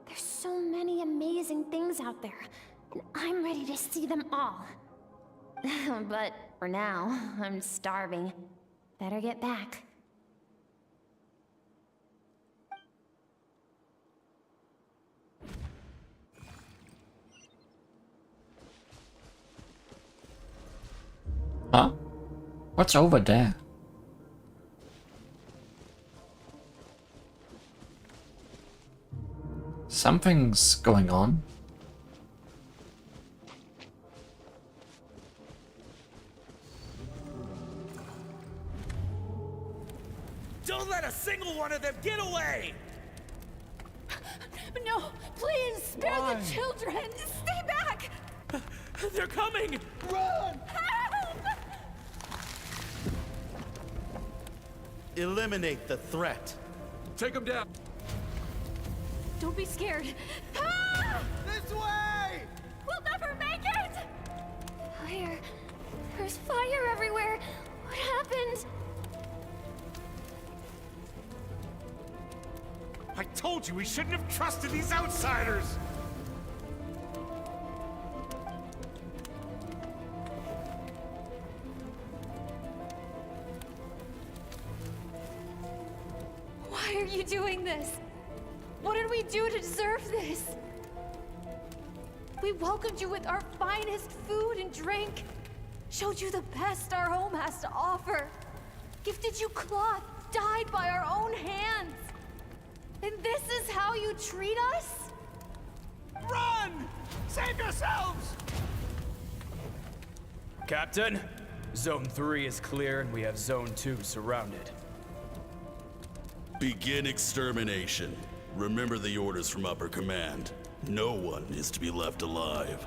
There's so many amazing things out there, and I'm ready to see them all. But for now, I'm starving. Better get back. Huh? What's over there? Something's going on. Don't let a single one of them get away! No, please, spare the children! Stay back! They're coming! Run! Help! Eliminate the threat. Take him down. Don't be scared. Ah! This way! We'll never make it! Fire. There's fire everywhere. What happened? I told you we shouldn't have trusted these outsiders! Why are you doing this? What did we do to deserve this? We welcomed you with our finest food and drink, showed you the best our home has to offer, gifted you cloth dyed by our own hands. And this is how you treat us? Run! Save yourselves! Captain, Zone 3 is clear and we have Zone 2 surrounded. Begin extermination. Remember the orders from upper command. No one is to be left alive.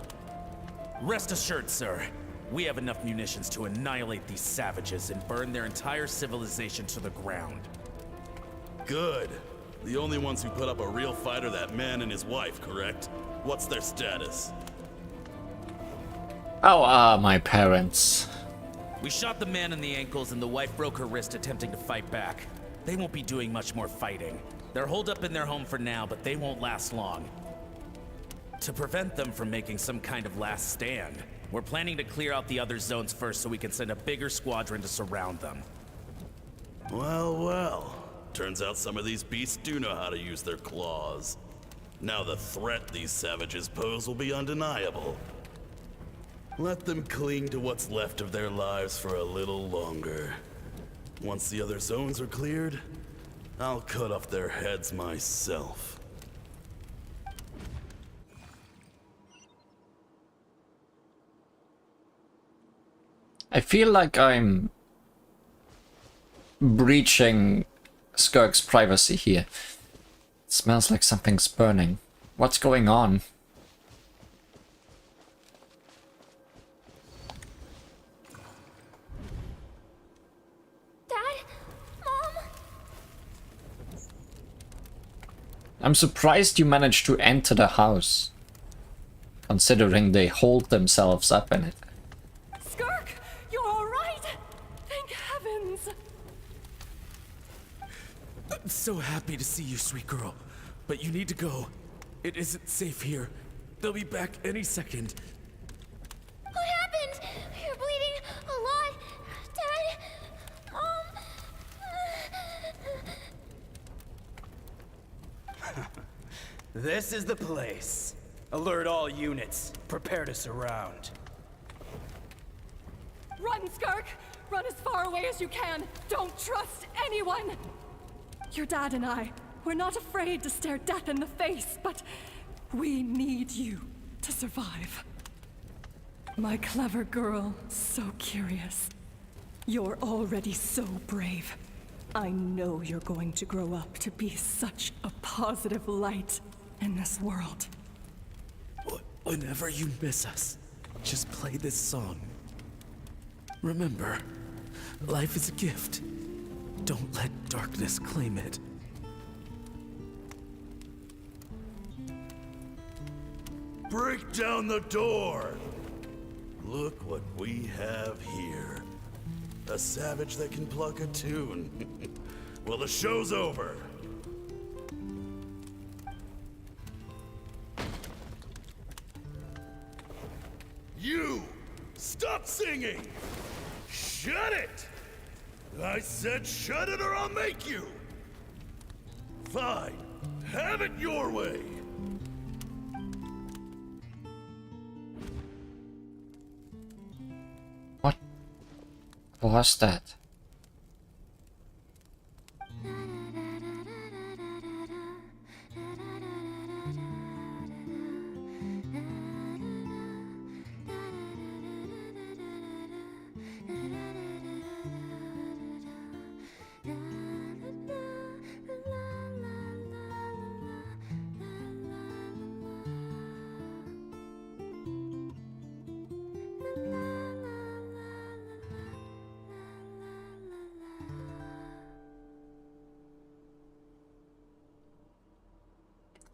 Rest assured, sir. We have enough munitions to annihilate these savages and burn their entire civilization to the ground. Good. The only ones who put up a real fight are that man and his wife, correct? What's their status? How are my parents? We shot the man in the ankles and the wife broke her wrist attempting to fight back. They won't be doing much more fighting. They're holed up in their home for now, but they won't last long. To prevent them from making some kind of last stand, we're planning to clear out the other zones first so we can send a bigger squadron to surround them. Well, well. Turns out some of these beasts do know how to use their claws. Now the threat these savages pose will be undeniable. Let them cling to what's left of their lives for a little longer. Once the other zones are cleared, I'll cut off their heads myself. I feel like I'm breaching Skirk's privacy here. It smells like something's burning. What's going on? Dad? Mom? I'm surprised you managed to enter the house. considering they hold themselves up in it. Skirk, you're all right? Thank heavens. I'm so happy to see you, sweet girl. But you need to go. It isn't safe here. They'll be back any second. What happened? You're bleeding a lot. Dad? Mom? This is the place. Alert all units. Prepare to surround. Run, Skirk! Run as far away as you can. Don't trust anyone. Your dad and I, we're not afraid to stare death in the face, but we need you to survive. My clever girl, so curious. You're already so brave. I know you're going to grow up to be such a positive light in this world. Whenever you miss us, just play this song. Remember, life is a gift. Don't let darkness claim it. Break down the door! Look what we have here. A savage that can pluck a tune. Well, the show's over. You! Stop singing! Shut it! I said shut it or I'll make you! Fine. Have it your way! What was that?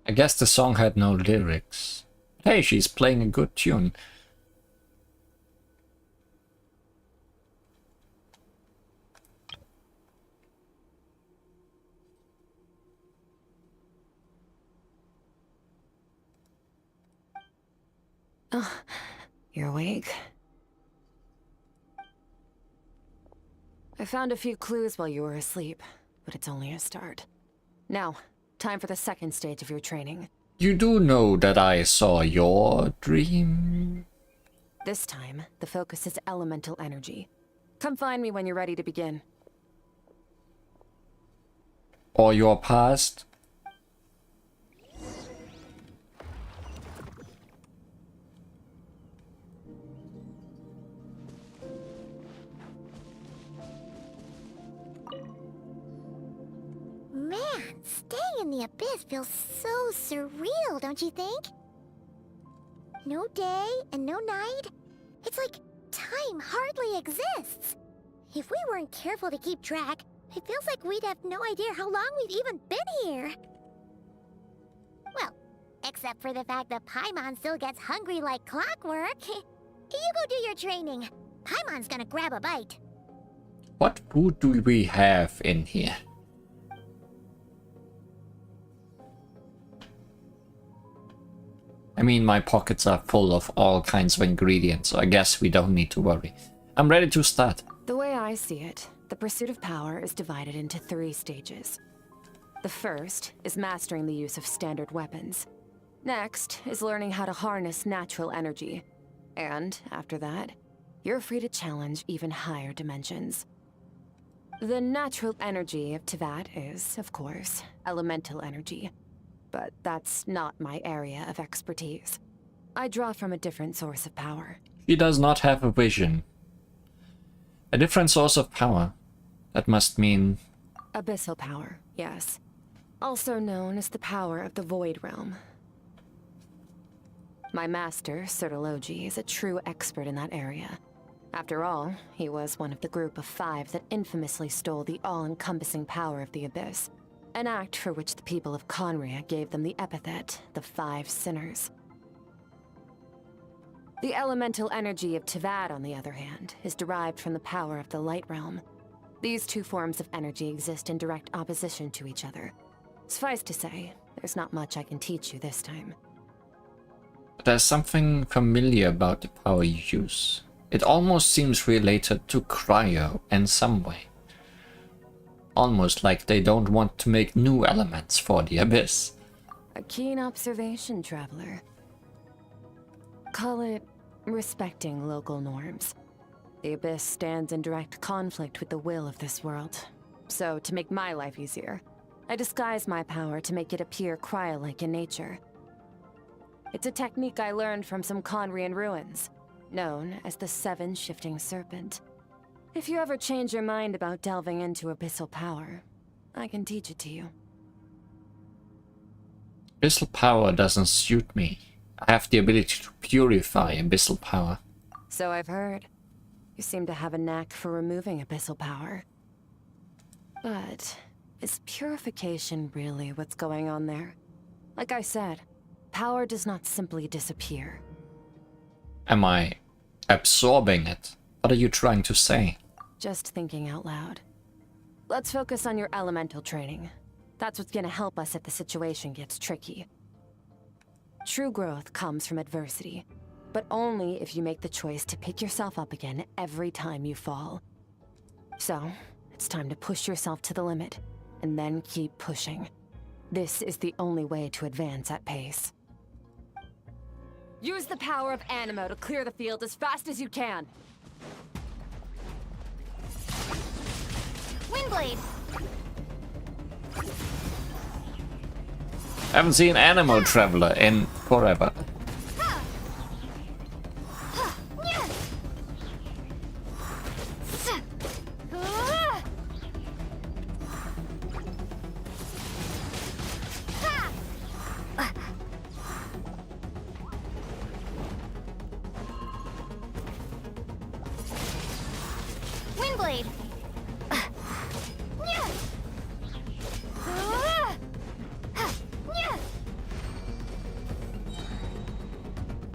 I guess the song had no lyrics. Hey, she's playing a good tune. Oh, you're awake? I found a few clues while you were asleep, but it's only a start. Now, time for the second stage of your training. You do know that I saw your dream? This time, the focus is elemental energy. Come find me when you're ready to begin. Or your past? Man, staying in the abyss feels so surreal, don't you think? No day and no night. It's like time hardly exists. If we weren't careful to keep track, it feels like we'd have no idea how long we've even been here. Well, except for the fact that Paimon still gets hungry like clockwork. You go do your training. Paimon's gonna grab a bite. What food do we have in here? I mean, my pockets are full of all kinds of ingredients, so I guess we don't need to worry. I'm ready to start. The way I see it, the pursuit of power is divided into 3 stages. The first is mastering the use of standard weapons. Next is learning how to harness natural energy. And after that, you're free to challenge even higher dimensions. The natural energy of Teyvat is, of course, elemental energy. But that's not my area of expertise. I draw from a different source of power. She does not have a vision. A different source of power. That must mean... Abyssal power, yes. Also known as the power of the Void Realm. My master, Sertologi, is a true expert in that area. After all, he was one of the group of 5 that infamously stole the all-encompassing power of the Abyss. An act for which the people of Conria gave them the epithet, the 5 Sinners. The elemental energy of Tivad, on the other hand, is derived from the power of the Light Realm. These two forms of energy exist in direct opposition to each other. Suffice to say, there's not much I can teach you this time. But there's something familiar about the power you use. It almost seems related to cryo in some way. Almost like they don't want to make new elements for the Abyss. A keen observation, traveler. Call it respecting local norms. The Abyss stands in direct conflict with the will of this world. So, to make my life easier, I disguise my power to make it appear cryo-like in nature. It's a technique I learned from some Conrian ruins, known as the Seven Shifting Serpent. If you ever change your mind about delving into abyssal power, I can teach it to you. Abyssal power doesn't suit me. I have the ability to purify abyssal power. So I've heard. You seem to have a knack for removing abyssal power. But is purification really what's going on there? Like I said, power does not simply disappear. Am I absorbing it? What are you trying to say? Just thinking out loud. Let's focus on your elemental training. That's what's gonna help us if the situation gets tricky. True growth comes from adversity, but only if you make the choice to pick yourself up again every time you fall. So, it's time to push yourself to the limit, and then keep pushing. This is the only way to advance at pace. Use the power of Animo to clear the field as fast as you can. Windblade! I haven't seen Animo Traveler in forever. Windblade!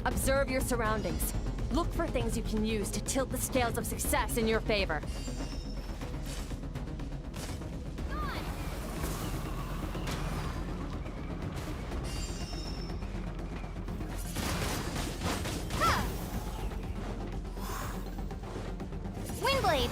Observe your surroundings. Look for things you can use to tilt the scales of success in your favor. Windblade!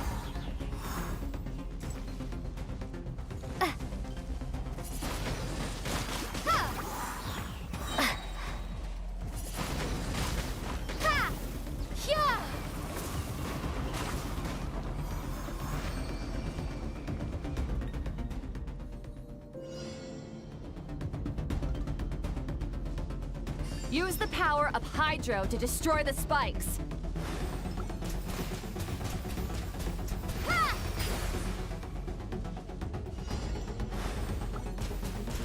Use the power of Hydro to destroy the spikes.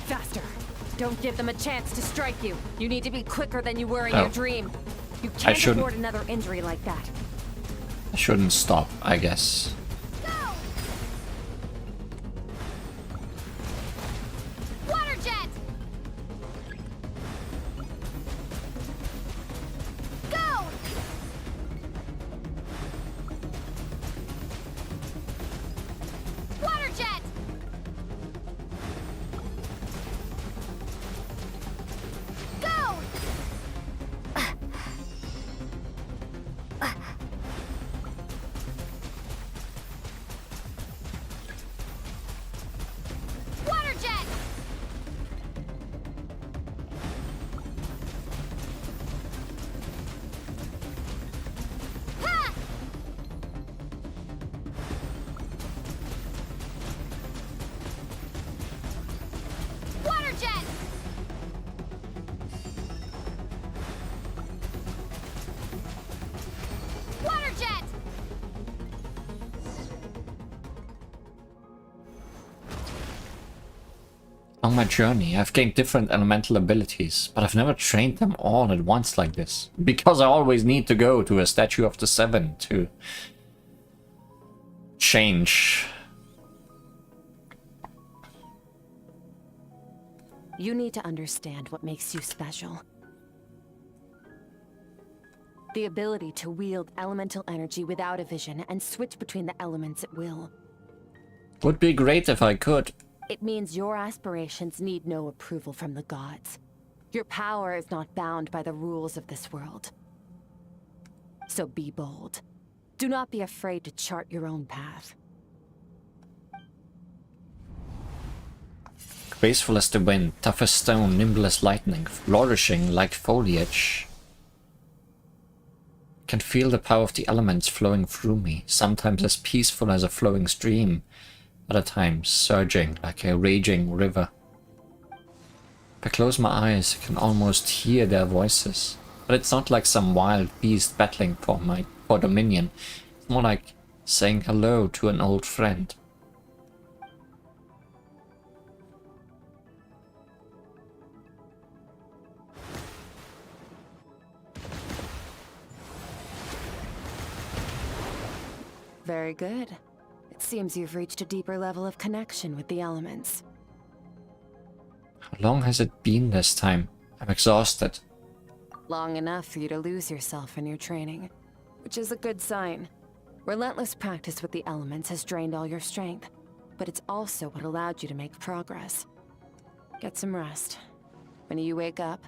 Faster. Don't give them a chance to strike you. You need to be quicker than you were in your dream. You can't afford another injury like that. I shouldn't stop, I guess. Water jet! Go! Water jet! Go! Water jet! Ha! Water jet! Water jet! On my journey, I've gained different elemental abilities, but I've never trained them all at once like this. Because I always need to go to a Statue of the Seven to change. You need to understand what makes you special. The ability to wield elemental energy without a vision and switch between the elements at will. Would be great if I could. It means your aspirations need no approval from the gods. Your power is not bound by the rules of this world. So be bold. Do not be afraid to chart your own path. Graceful as the wind, tough as stone, nimble as lightning, flourishing like foliage. Can feel the power of the elements flowing through me, sometimes as peaceful as a flowing stream, other times surging like a raging river. If I close my eyes, I can almost hear their voices, but it's not like some wild beast battling for dominion. It's more like saying hello to an old friend. Very good. It seems you've reached a deeper level of connection with the elements. How long has it been this time? I'm exhausted. Long enough for you to lose yourself in your training, which is a good sign. Relentless practice with the elements has drained all your strength, but it's also what allowed you to make progress. Get some rest. When you wake up,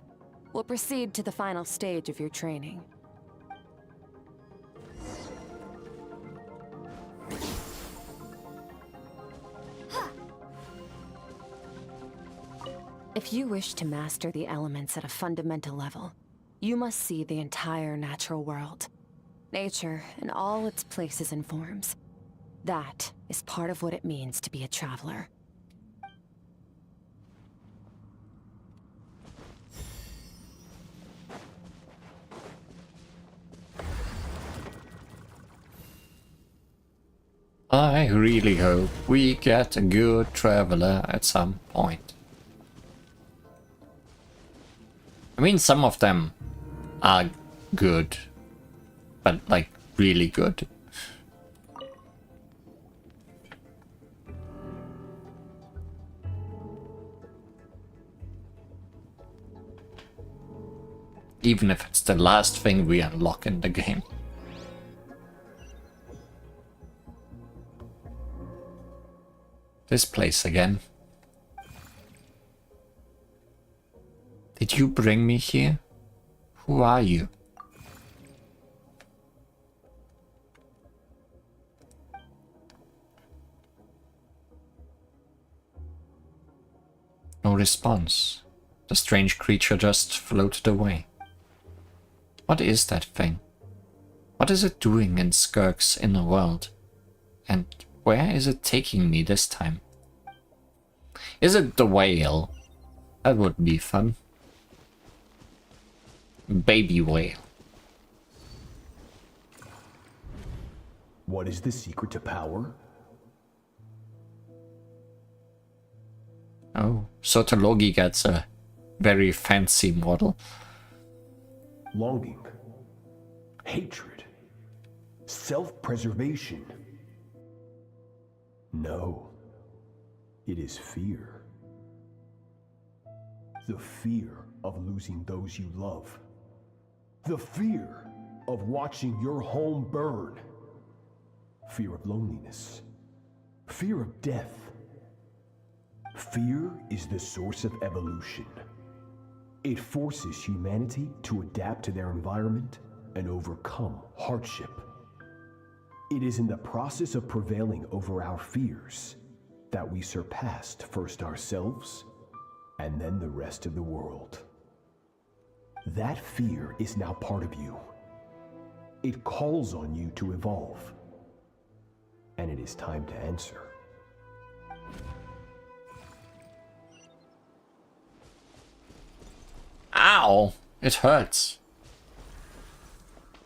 we'll proceed to the final stage of your training. If you wish to master the elements at a fundamental level, you must see the entire natural world. Nature in all its places and forms. That is part of what it means to be a traveler. I really hope we get a good traveler at some point. I mean, some of them are good, but like really good. Even if it's the last thing we unlock in the game. This place again. Did you bring me here? Who are you? No response. The strange creature just floated away. What is that thing? What is it doing in Skirk's inner world? And where is it taking me this time? Is it the whale? That would be fun. Baby whale. What is the secret to power? Oh, Sotologi gets a very fancy model. Longing, hatred, self-preservation. No, it is fear. The fear of losing those you love. The fear of watching your home burn. Fear of loneliness. Fear of death. Fear is the source of evolution. It forces humanity to adapt to their environment and overcome hardship. It is in the process of prevailing over our fears that we surpassed first ourselves and then the rest of the world. That fear is now part of you. It calls on you to evolve. And it is time to answer. Ow! It hurts.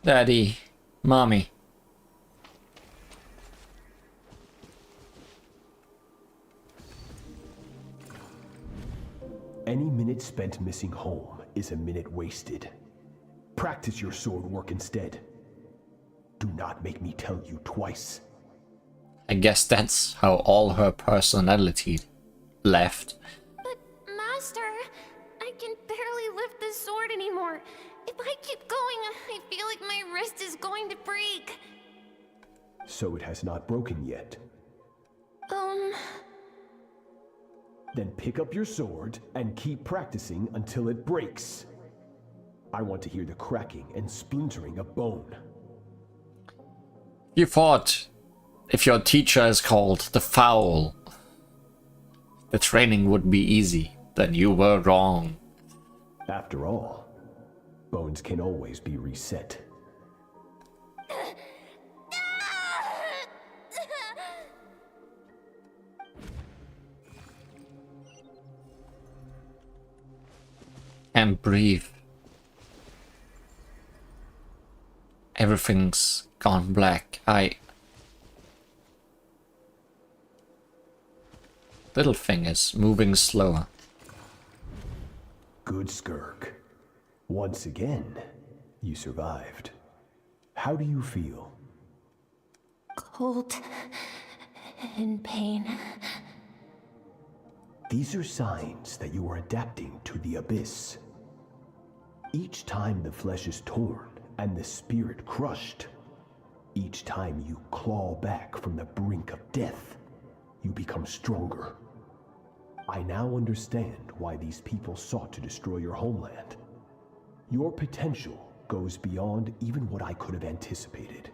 Daddy. Mommy. Any minute spent missing home is a minute wasted. Practice your sword work instead. Do not make me tell you twice. I guess that's how all her personality left. But, Master, I can barely lift this sword anymore. If I keep going, I feel like my wrist is going to break. So it has not broken yet. Then pick up your sword and keep practicing until it breaks. I want to hear the cracking and splintering of bone. You thought if your teacher is called the Foul, the training would be easy. Then you were wrong. After all, bones can always be reset. And breathe. Everything's gone black. Little thing is moving slower. Good, Skirk. Once again, you survived. How do you feel? Cold. In pain. These are signs that you are adapting to the abyss. Each time the flesh is torn and the spirit crushed, each time you claw back from the brink of death, you become stronger. I now understand why these people sought to destroy your homeland. Your potential goes beyond even what I could have anticipated.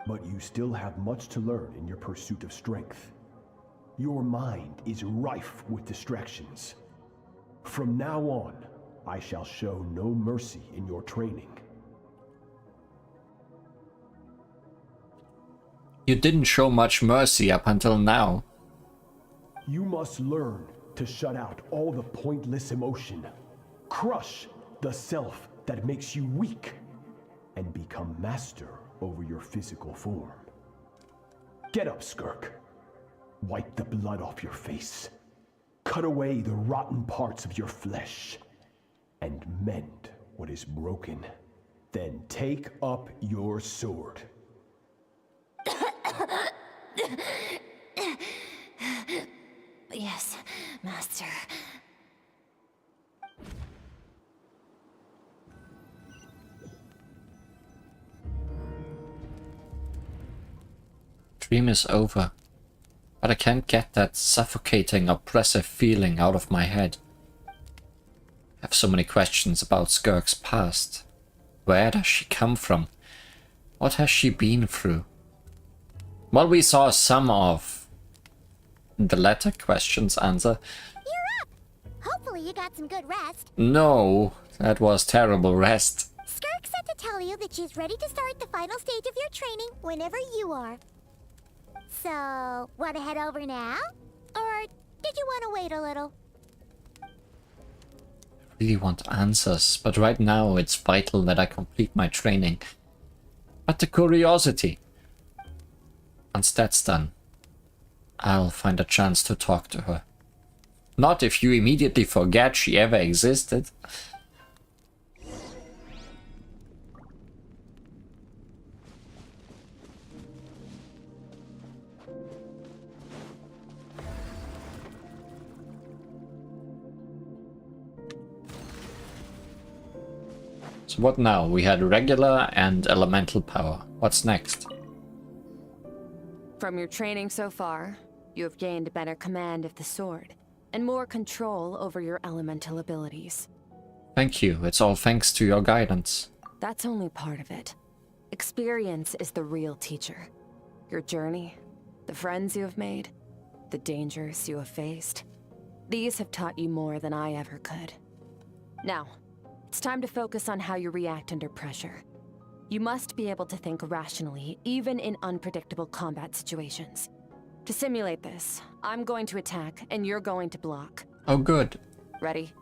But you still have much to learn in your pursuit of strength. Your mind is rife with distractions. From now on, I shall show no mercy in your training. You didn't show much mercy up until now. You must learn to shut out all the pointless emotion. Crush the self that makes you weak. And become master over your physical form. Get up, Skirk. Wipe the blood off your face. Cut away the rotten parts of your flesh. And mend what is broken. Then take up your sword. Yes, Master. Dream is over, but I can't get that suffocating, oppressive feeling out of my head. I have so many questions about Skirk's past. Where does she come from? What has she been through? Well, we saw some of the latter questions answer. You're up! Hopefully you got some good rest. No, that was terrible rest. Skirk said to tell you that she's ready to start the final stage of your training whenever you are. So, want to head over now? Or did you want to wait a little? I really want answers, but right now it's vital that I complete my training. But the curiosity. Once that's done, I'll find a chance to talk to her. Not if you immediately forget she ever existed. So what now? We had regular and elemental power. What's next? From your training so far, you have gained better command of the sword, and more control over your elemental abilities. Thank you. It's all thanks to your guidance. That's only part of it. Experience is the real teacher. Your journey, the friends you have made, the dangers you have faced. These have taught you more than I ever could. Now, it's time to focus on how you react under pressure. You must be able to think rationally, even in unpredictable combat situations. To simulate this, I'm going to attack, and you're going to block. Oh, good. Ready?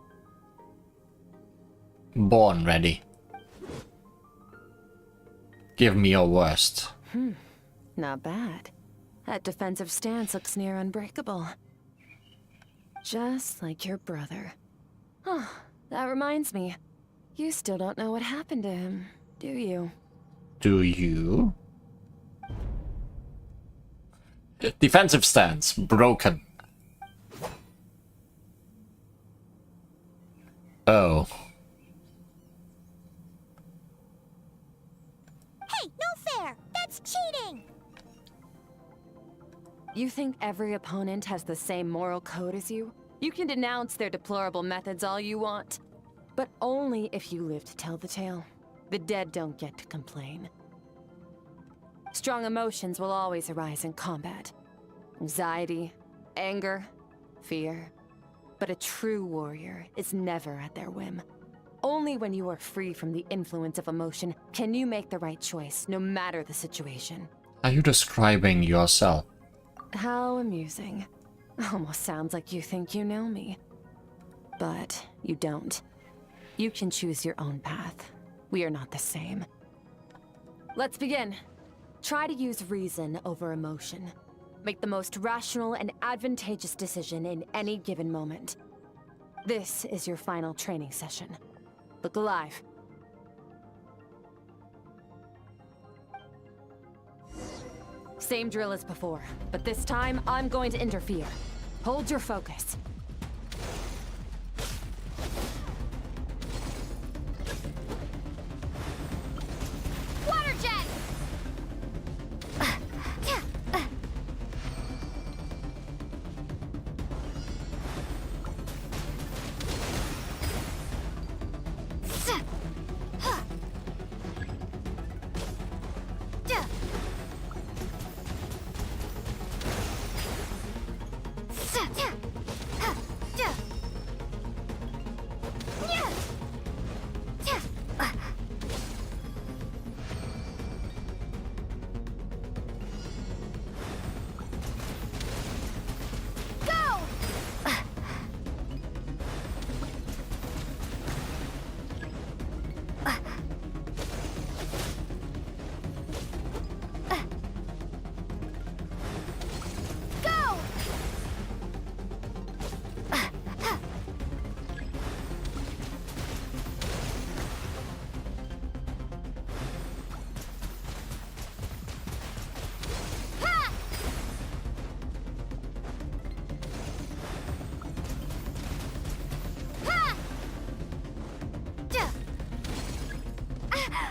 Born ready. Give me your worst. Not bad. That defensive stance looks near unbreakable. Just like your brother. Oh, that reminds me. You still don't know what happened to him, do you? Do you? Defensive stance broken. You think every opponent has the same moral code as you? You can denounce their deplorable methods all you want, but only if you live to tell the tale. The dead don't get to complain. Strong emotions will always arise in combat. Anxiety, anger, fear. But a true warrior is never at their whim. Only when you are free from the influence of emotion can you make the right choice, no matter the situation. Are you describing yourself? How amusing. Almost sounds like you think you know me. But you don't. You can choose your own path. We are not the same. Let's begin. Try to use reason over emotion. Make the most rational and advantageous decision in any given moment. This is your final training session. Look alive. Same drill as before, but this time I'm going to interfere. Hold your focus. Water jet!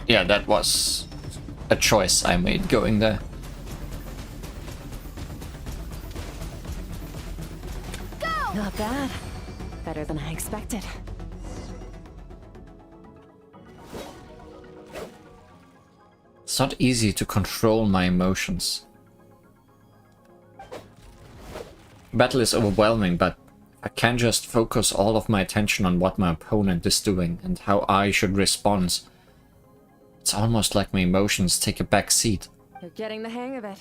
Yeah, that was a choice I made going there. Not bad. Better than I expected. It's not easy to control my emotions. Battle is overwhelming, but I can't just focus all of my attention on what my opponent is doing and how I should respond. It's almost like my emotions take a back seat. You're getting the hang of it.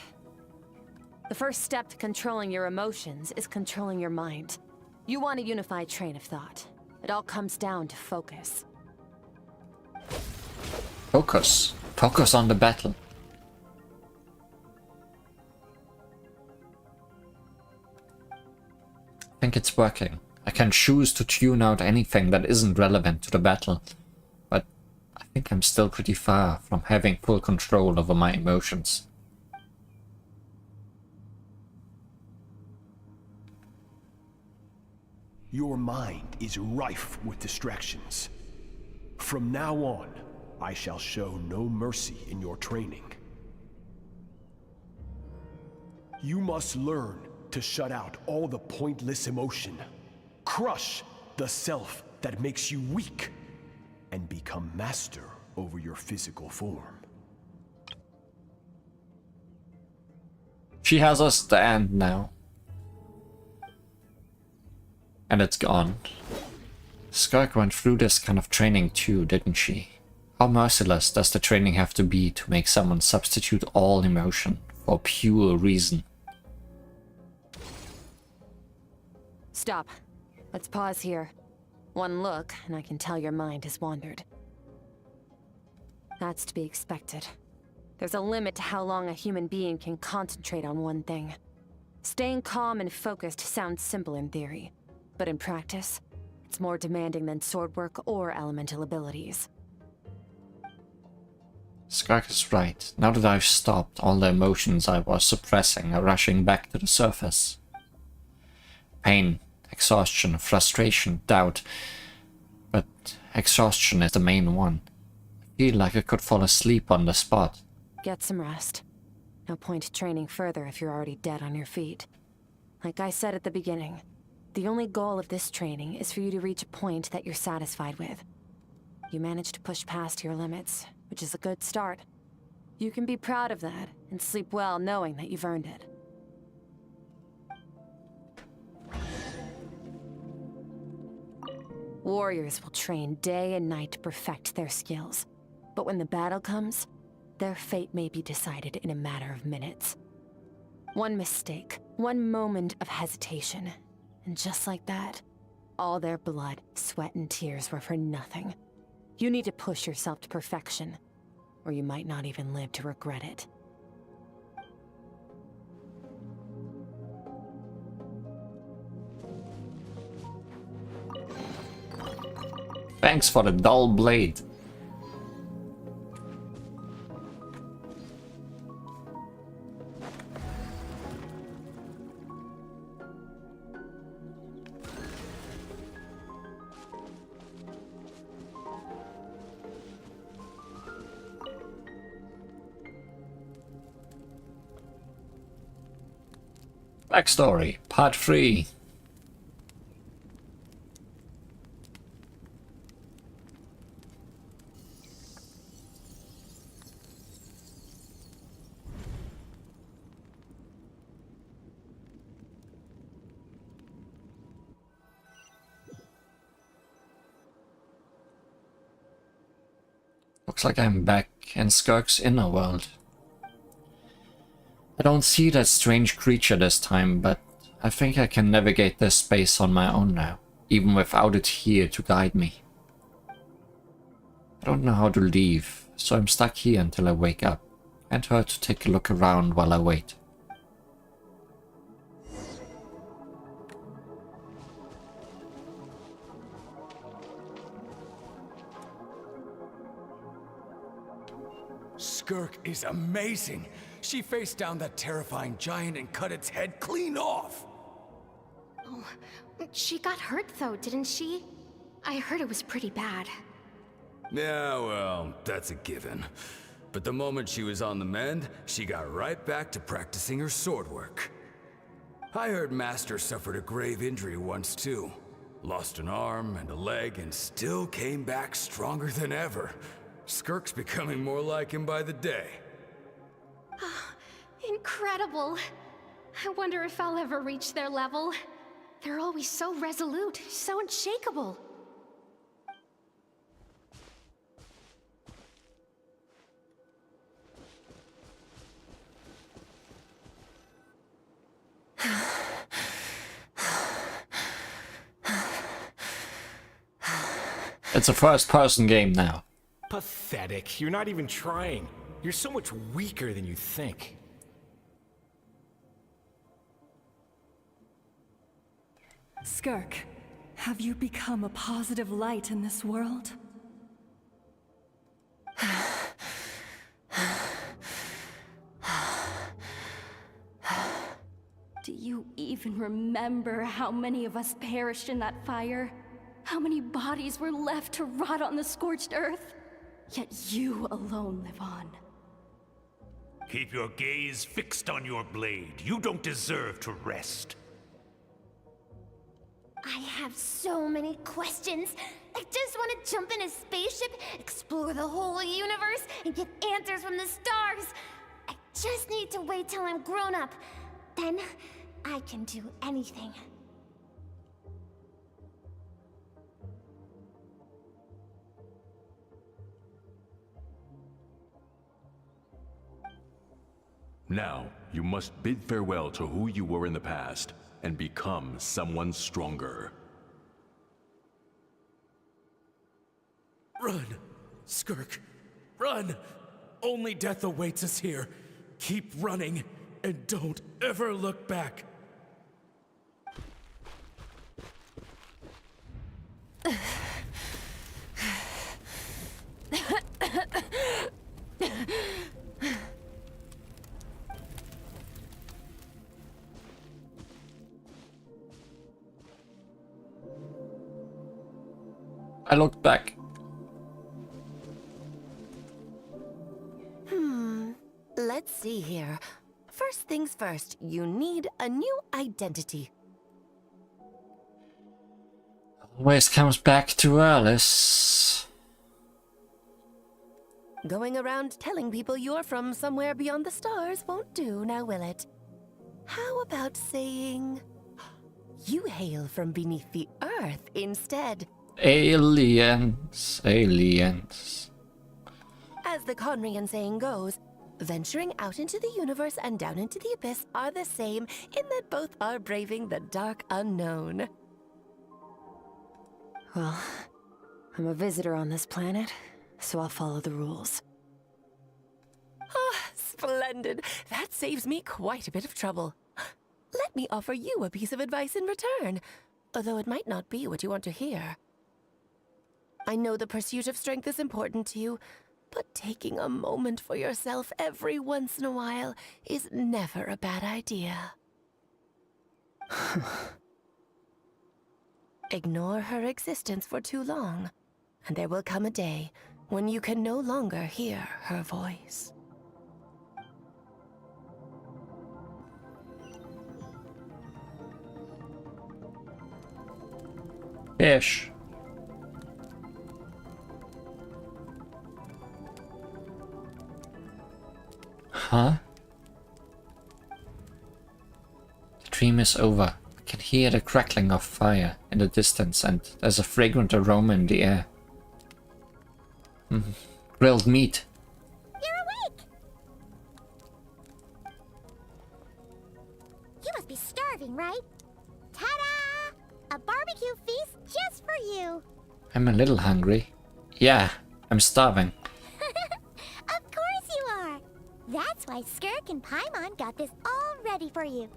The first step to controlling your emotions is controlling your mind. You want a unified train of thought. It all comes down to focus. Focus. Focus on the battle. I think it's working. I can choose to tune out anything that isn't relevant to the battle, but I think I'm still pretty far from having full control over my emotions. Your mind is rife with distractions. From now on, I shall show no mercy in your training. You must learn to shut out all the pointless emotion. Crush the self that makes you weak, and become master over your physical form. She has a stand now. And it's gone. Skirk went through this kind of training too, didn't she? How merciless does the training have to be to make someone substitute all emotion for pure reason? Stop. Let's pause here. One look, and I can tell your mind has wandered. That's to be expected. There's a limit to how long a human being can concentrate on one thing. Staying calm and focused sounds simple in theory, but in practice, it's more demanding than sword work or elemental abilities. Skirk is right. Now that I've stopped, all the emotions I was suppressing are rushing back to the surface. Pain, exhaustion, frustration, doubt. But exhaustion is the main one. I feel like I could fall asleep on the spot. Get some rest. No point training further if you're already dead on your feet. Like I said at the beginning, the only goal of this training is for you to reach a point that you're satisfied with. You managed to push past your limits, which is a good start. You can be proud of that, and sleep well knowing that you've earned it. Warriors will train day and night to perfect their skills. But when the battle comes, their fate may be decided in a matter of minutes. One mistake, one moment of hesitation, and just like that, all their blood, sweat, and tears were for nothing. You need to push yourself to perfection, or you might not even live to regret it. Thanks for the dull blade. Backstory, Part 3. Looks like I'm back in Skirk's inner world. I don't see that strange creature this time, but I think I can navigate this space on my own now, even without it here to guide me. I don't know how to leave, so I'm stuck here until I wake up. Can't hurt to take a look around while I wait. Skirk is amazing. She faced down that terrifying giant and cut its head clean off. Oh, she got hurt though, didn't she? I heard it was pretty bad. Yeah, well, that's a given. But the moment she was on the mend, she got right back to practicing her sword work. I heard Master suffered a grave injury once too. Lost an arm and a leg and still came back stronger than ever. Skirk's becoming more like him by the day. Incredible. I wonder if I'll ever reach their level. They're always so resolute, so unshakable. It's a first-person game now. Pathetic. You're not even trying. You're so much weaker than you think. Skirk, have you become a positive light in this world? Do you even remember how many of us perished in that fire? How many bodies were left to rot on the scorched earth? Yet you alone live on. Keep your gaze fixed on your blade. You don't deserve to rest. I have so many questions. I just want to jump in a spaceship, explore the whole universe, and get answers from the stars. I just need to wait till I'm grown up. Then, I can do anything. Now, you must bid farewell to who you were in the past, and become someone stronger. Run, Skirk, run! Only death awaits us here. Keep running, and don't ever look back. I looked back. Let's see here. things first. You need a new identity. Always comes back to Alice. Going around telling people you're from somewhere beyond the stars won't do, now will it? How about saying you hail from beneath the earth instead? Aliens, aliens. As the Conrian saying goes, venturing out into the universe and down into the abyss are the same in that both are braving the dark unknown. Well, I'm a visitor on this planet, so I'll follow the rules. Ah, splendid. That saves me quite a bit of trouble. Let me offer you a piece of advice in return, although it might not be what you want to hear. I know the pursuit of strength is important to you, but taking a moment for yourself every once in a while is never a bad idea. Ignore her existence for too long, and there will come a day when you can no longer hear her voice. Fish. Huh? The dream is over. I can hear the crackling of fire in the distance, and there's a fragrant aroma in the air. Grilled meat. You're awake! You must be starving, right? Ta-da! A barbecue feast just for you! I'm a little hungry. Yeah, I'm starving. Of course you are! That's why Skirk and Paimon got this all ready for you.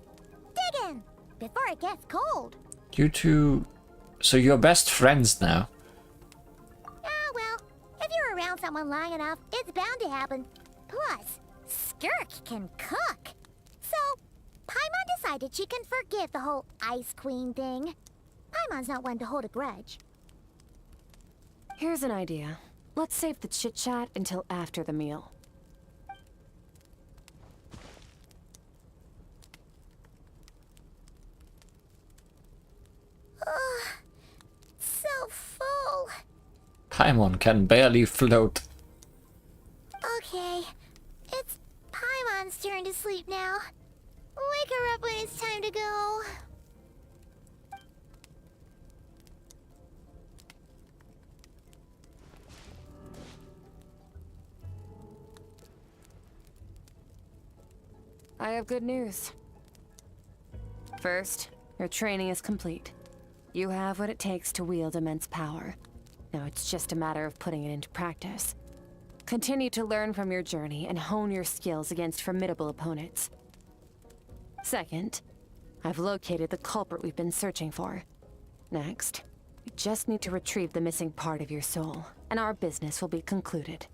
Dig in, before it gets cold. You two... So you're best friends now? Ah, well, if you're around someone long enough, it's bound to happen. Plus, Skirk can cook. So, Paimon decided she can forgive the whole Ice Queen thing. Paimon's not one to hold a grudge. Here's an idea. Let's save the chit-chat until after the meal. Ugh, so full. Paimon can barely float. Okay, it's Paimon's turn to sleep now. Wake her up when it's time to go. I have good news. First, your training is complete. You have what it takes to wield immense power. Now it's just a matter of putting it into practice. Continue to learn from your journey and hone your skills against formidable opponents. Second, I've located the culprit we've been searching for. Next, we just need to retrieve the missing part of your soul, and our business will be concluded.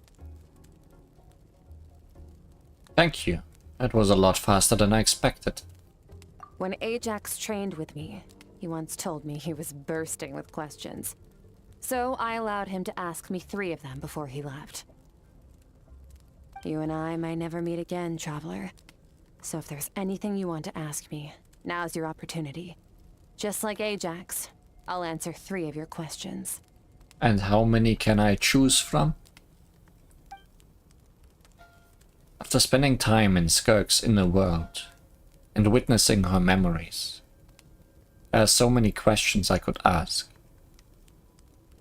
Thank you. That was a lot faster than I expected. When Ajax trained with me, he once told me he was bursting with questions. So I allowed him to ask me 3 of them before he left. You and I may never meet again, Traveler. So if there's anything you want to ask me, now's your opportunity. Just like Ajax, I'll answer 3 of your questions. And how many can I choose from? After spending time in Skirk's inner world and witnessing her memories, there are so many questions I could ask.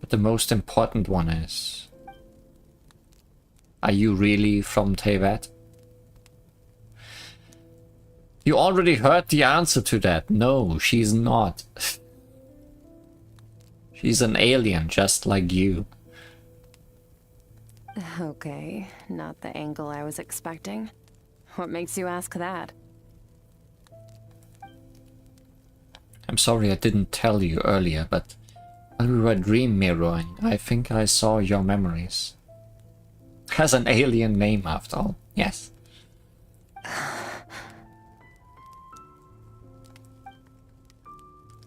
But the most important one is... Are you really from Teyvat? You already heard the answer to that. No, she's not. She's an alien just like you. Okay, not the angle I was expecting. What makes you ask that? I'm sorry I didn't tell you earlier, but while we were dream mirroring, I think I saw your memories. Has an alien name after all, yes.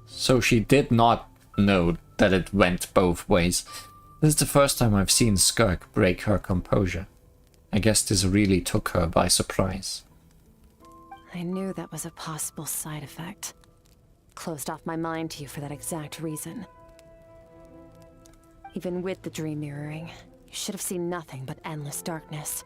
So she did not know that it went both ways. This is the first time I've seen Skirk break her composure. I guess this really took her by surprise. I knew that was a possible side effect. Closed off my mind to you for that exact reason. Even with the dream mirroring, you should have seen nothing but endless darkness.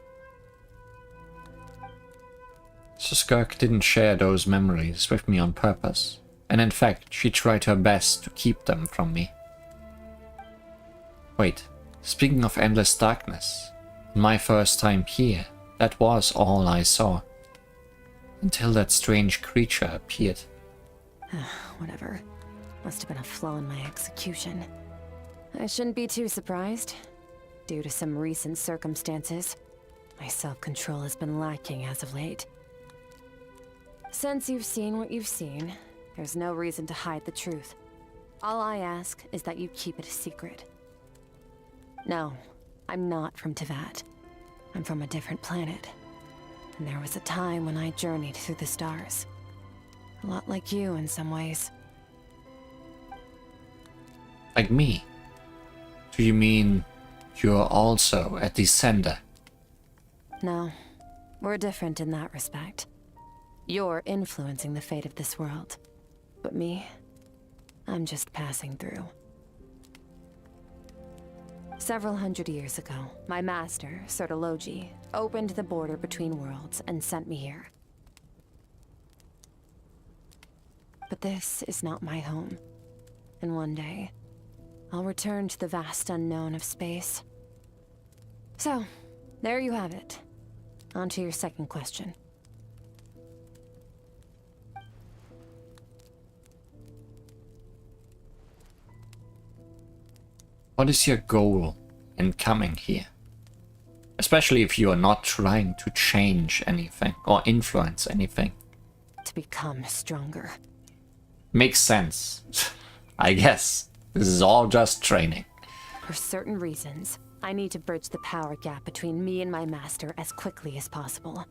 So Skirk didn't share those memories with me on purpose, and in fact, she tried her best to keep them from me. Wait, speaking of endless darkness, my first time here, that was all I saw. Until that strange creature appeared. Whatever. Must have been a flaw in my execution. I shouldn't be too surprised. Due to some recent circumstances, my self-control has been lacking as of late. Since you've seen what you've seen, there's no reason to hide the truth. All I ask is that you keep it a secret. No, I'm not from Teyvat. I'm from a different planet. And there was a time when I journeyed through the stars. A lot like you in some ways. Like me? Do you mean you're also a descender? No, we're different in that respect. You're influencing the fate of this world. But me, I'm just passing through. Several hundred years ago, my master, Sertologi, opened the border between worlds and sent me here. But this is not my home. And one day, I'll return to the vast unknown of space. So, there you have it. On to your second question. What is your goal in coming here? Especially if you are not trying to change anything or influence anything. To become stronger. Makes sense. I guess. This is all just training. For certain reasons, I need to bridge the power gap between me and my master as quickly as possible.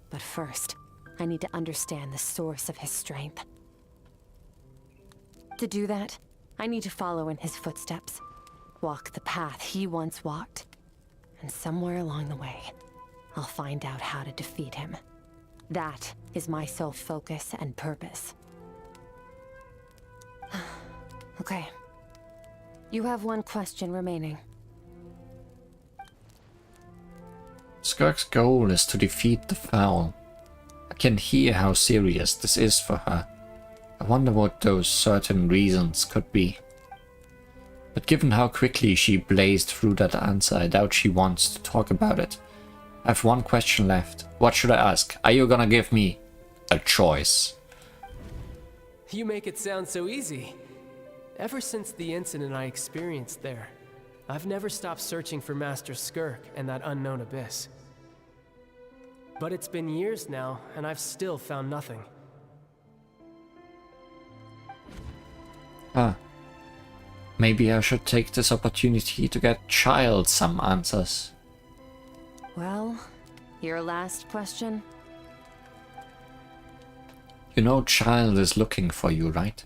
But first, I need to understand the source of his strength. To do that, I need to follow in his footsteps. Walk the path he once walked. And somewhere along the way, I'll find out how to defeat him. That is my sole focus and purpose. Okay. You have one question remaining. Skirk's goal is to defeat the Foul. I can hear how serious this is for her. I wonder what those certain reasons could be. But given how quickly she blazed through that answer, I doubt she wants to talk about it. I have one question left. What should I ask? Are you gonna give me a choice? You make it sound so easy. Ever since the incident I experienced there, I've never stopped searching for Master Skirk and that unknown abyss. But it's been years now, and I've still found nothing. Maybe I should take this opportunity to get Child some answers. Well, your last question? You know Child is looking for you, right?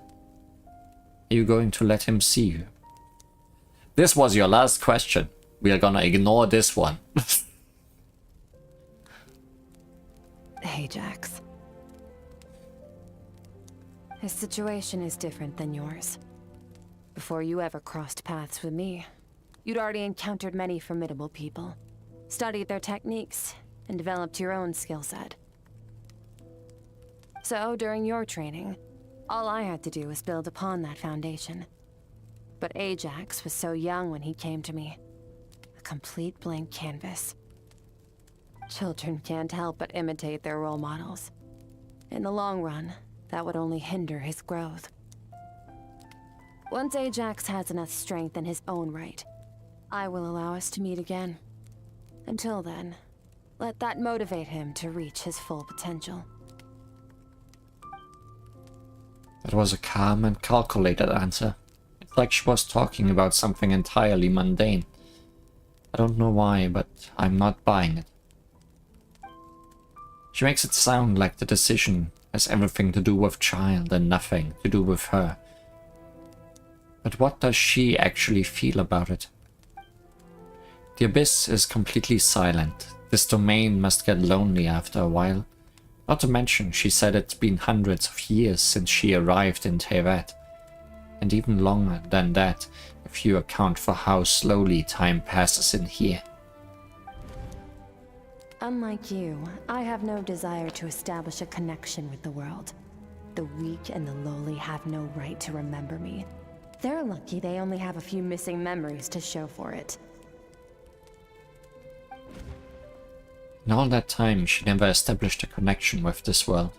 Are you going to let him see you? This was your last question. We are gonna ignore this one. Ajax. His situation is different than yours. Before you ever crossed paths with me, you'd already encountered many formidable people, studied their techniques, and developed your own skill set. So, during your training, all I had to do was build upon that foundation. But Ajax was so young when he came to me. A complete blank canvas. Children can't help but imitate their role models. In the long run, that would only hinder his growth. Once Ajax has enough strength in his own right, I will allow us to meet again. Until then, let that motivate him to reach his full potential. That was a calm and calculated answer. It's like she was talking about something entirely mundane. I don't know why, but I'm not buying it. She makes it sound like the decision has everything to do with Child and nothing to do with her. But what does she actually feel about it? The Abyss is completely silent. This domain must get lonely after a while. Not to mention, she said it's been hundreds of years since she arrived in Teyvat. And even longer than that, if you account for how slowly time passes in here. Unlike you, I have no desire to establish a connection with the world. The weak and the lowly have no right to remember me. They're lucky they only have a few missing memories to show for it. In all that time, she never established a connection with this world.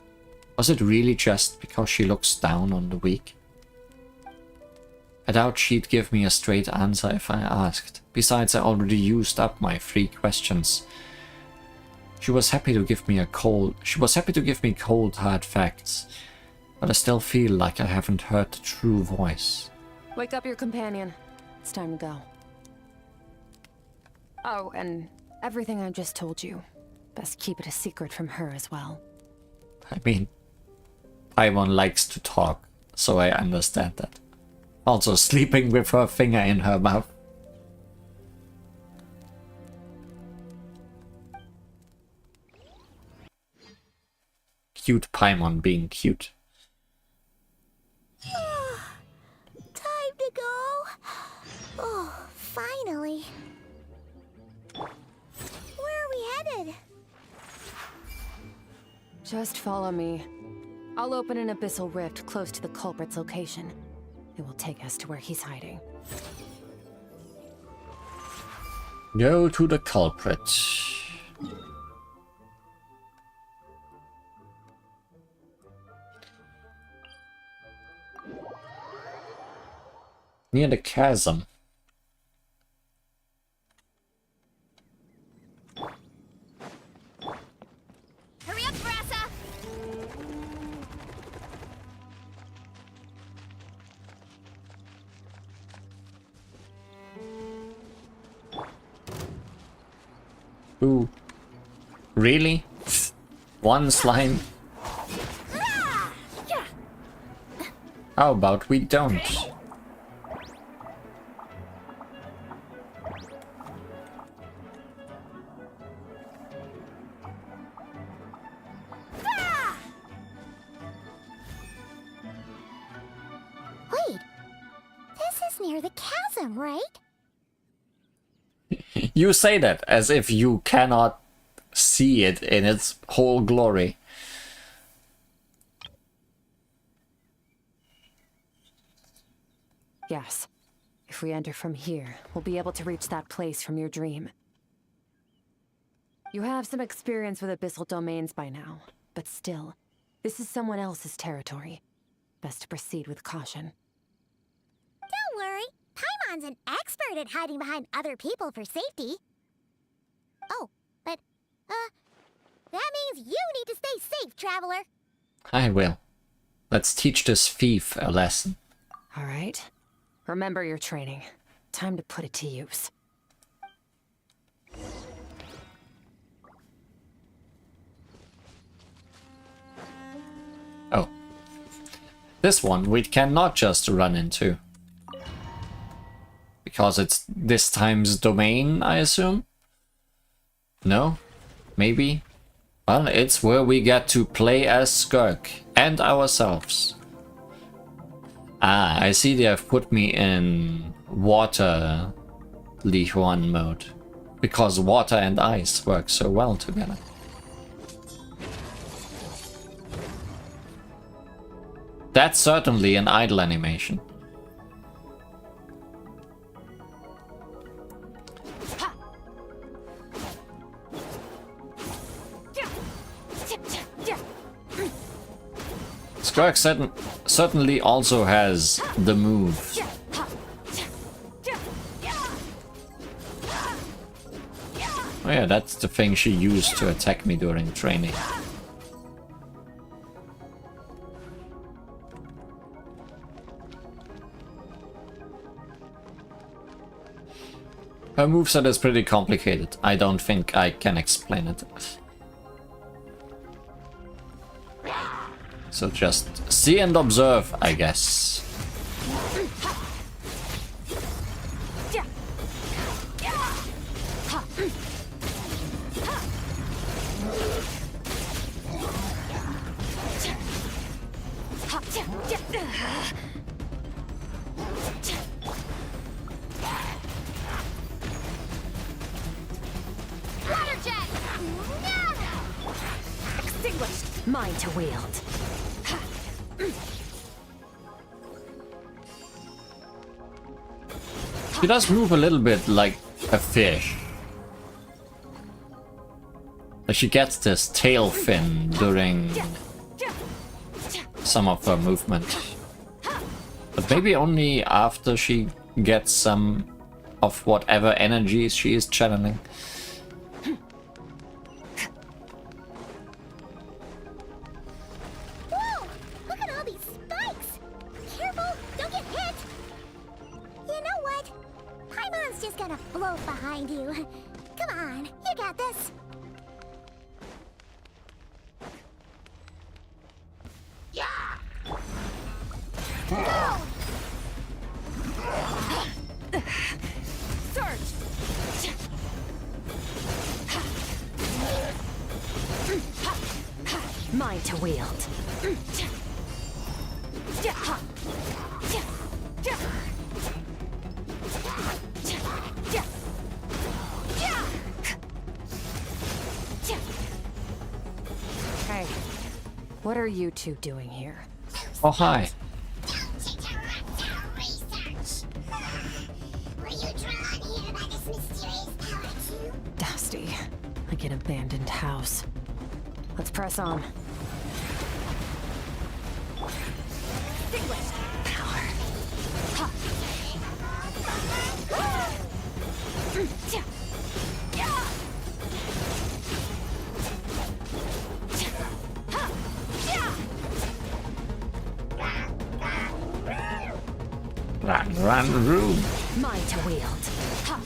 Was it really just because she looks down on the weak? I doubt she'd give me a straight answer if I asked. Besides, I already used up my 3 questions. She was happy to give me cold, hard facts, but I still feel like I haven't heard the true voice. Wake up your companion. It's time to go. Oh, and everything I just told you. Best keep it a secret from her as well. I mean, Paimon likes to talk, so I understand that. Also sleeping with her finger in her mouth. Cute Paimon being cute. Time to go. Oh, finally. Where are we headed? Just follow me. I'll open an abyssal rift close to the culprit's location. It will take us to where he's hiding. Go to the culprit. Near the chasm. Hurry up, Brassa! Ooh. Really? One slime? How about we don't? Wait, this is near the chasm, right? You say that as if you cannot see it in its whole glory. Yes. If we enter from here, we'll be able to reach that place from your dream. You have some experience with abyssal domains by now, but still, this is someone else's territory. Best to proceed with caution. Don't worry, Paimon's an expert at hiding behind other people for safety. Oh, but, that means you need to stay safe, traveler. I will. Let's teach this thief a lesson. All right. Remember your training. Time to put it to use. Oh. This one we cannot just run into. Because it's this time's domain, I assume? No? Maybe? Well, it's where we get to play as Skirk and ourselves. Ah, I see they have put me in water Li Huan mode. Because water and ice work so well together. That's certainly an idle animation. Skirk certainly also has the move. Oh yeah, that's the thing she used to attack me during training. Her moveset is pretty complicated. I don't think I can explain it. So just see and observe, I guess. Water jet! No! Extinguished! Mine to wield. She does move a little bit like a fish. Like she gets this tail fin during some of her movement. But maybe only after she gets some of whatever energies she is channeling. Whoa! Look at all these spikes! Careful! Don't get hit! You know what? Paimon's just gonna float behind you. Come on, you got this. Yeah! Surge! Mine to wield. Hey, what are you two doing here? Oh, hi. Dusty, like an abandoned house. Let's press on. Distinguished power. Ha. Run, room. Mine to wield. Ha.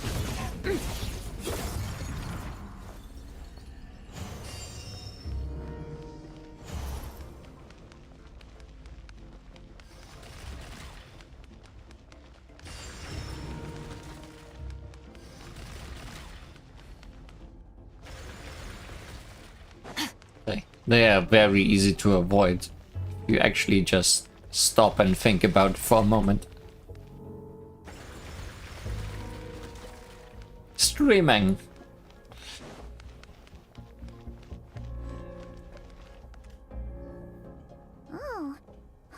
They are very easy to avoid. You actually just stop and think about it for a moment. Streaming. Oh,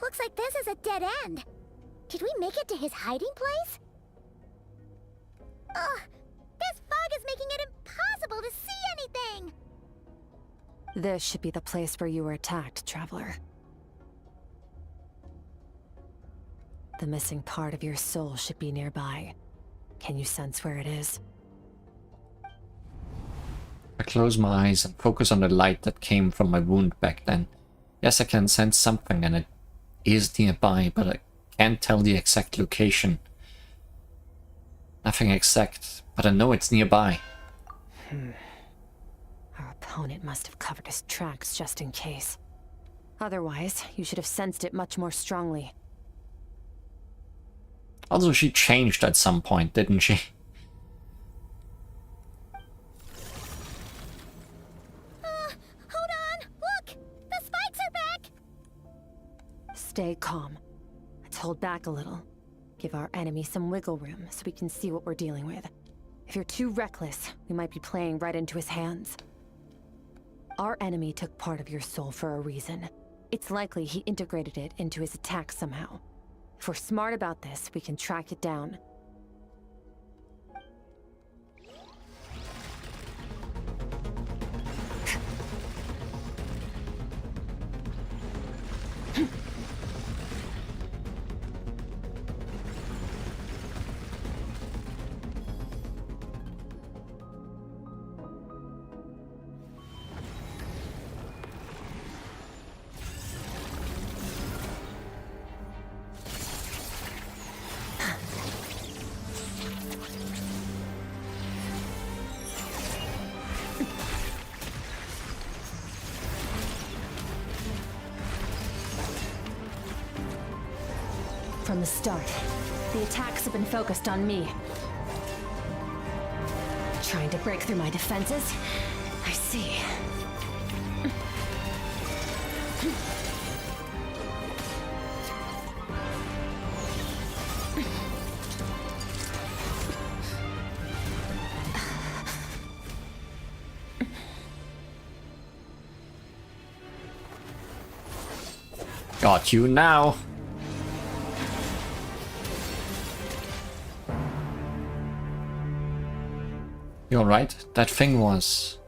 looks like this is a dead end. Did we make it to his hiding place? Ugh, this fog is making it impossible to see anything! This should be the place where you were attacked, Traveler. The missing part of your soul should be nearby. Can you sense where it is? I close my eyes and focus on the light that came from my wound back then. Yes, I can sense something and it is nearby, but I can't tell the exact location. Nothing exact, but I know it's nearby. Our opponent must have covered his tracks just in case. Otherwise, you should have sensed it much more strongly. Also, she changed at some point, didn't she? Hold on! Look! The spikes are back! Stay calm. Let's hold back a little. Give our enemy some wiggle room so we can see what we're dealing with. If you're too reckless, we might be playing right into his hands. Our enemy took part of your soul for a reason. It's likely he integrated it into his attack somehow. If we're smart about this, we can track it down. From the start, the attacks have been focused on me. Trying to break through my defenses? I see. Got you now. You're right, that thing was...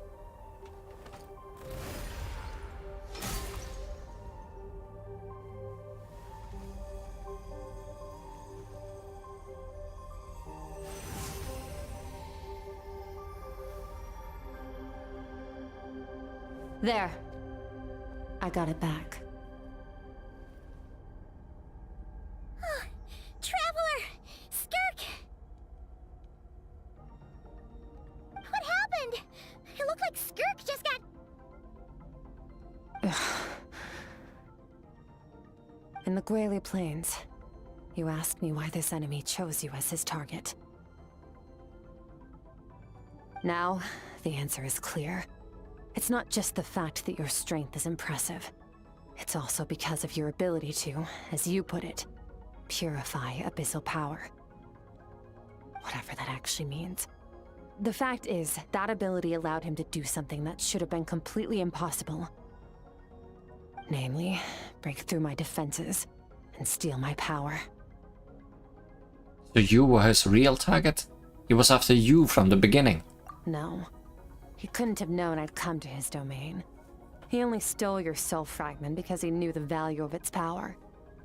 There. I got it back. Traveler! Skirk! What happened? It looked like Skirk just got... In the Grayley Plains, you asked me why this enemy chose you as his target. Now, the answer is clear. It's not just the fact that your strength is impressive. It's also because of your ability to, as you put it, purify abyssal power. Whatever that actually means. The fact is, that ability allowed him to do something that should have been completely impossible. Namely, break through my defenses and steal my power. So you were his real target? He was after you from the beginning. No. He couldn't have known I'd come to his domain. He only stole your soul fragment because he knew the value of its power.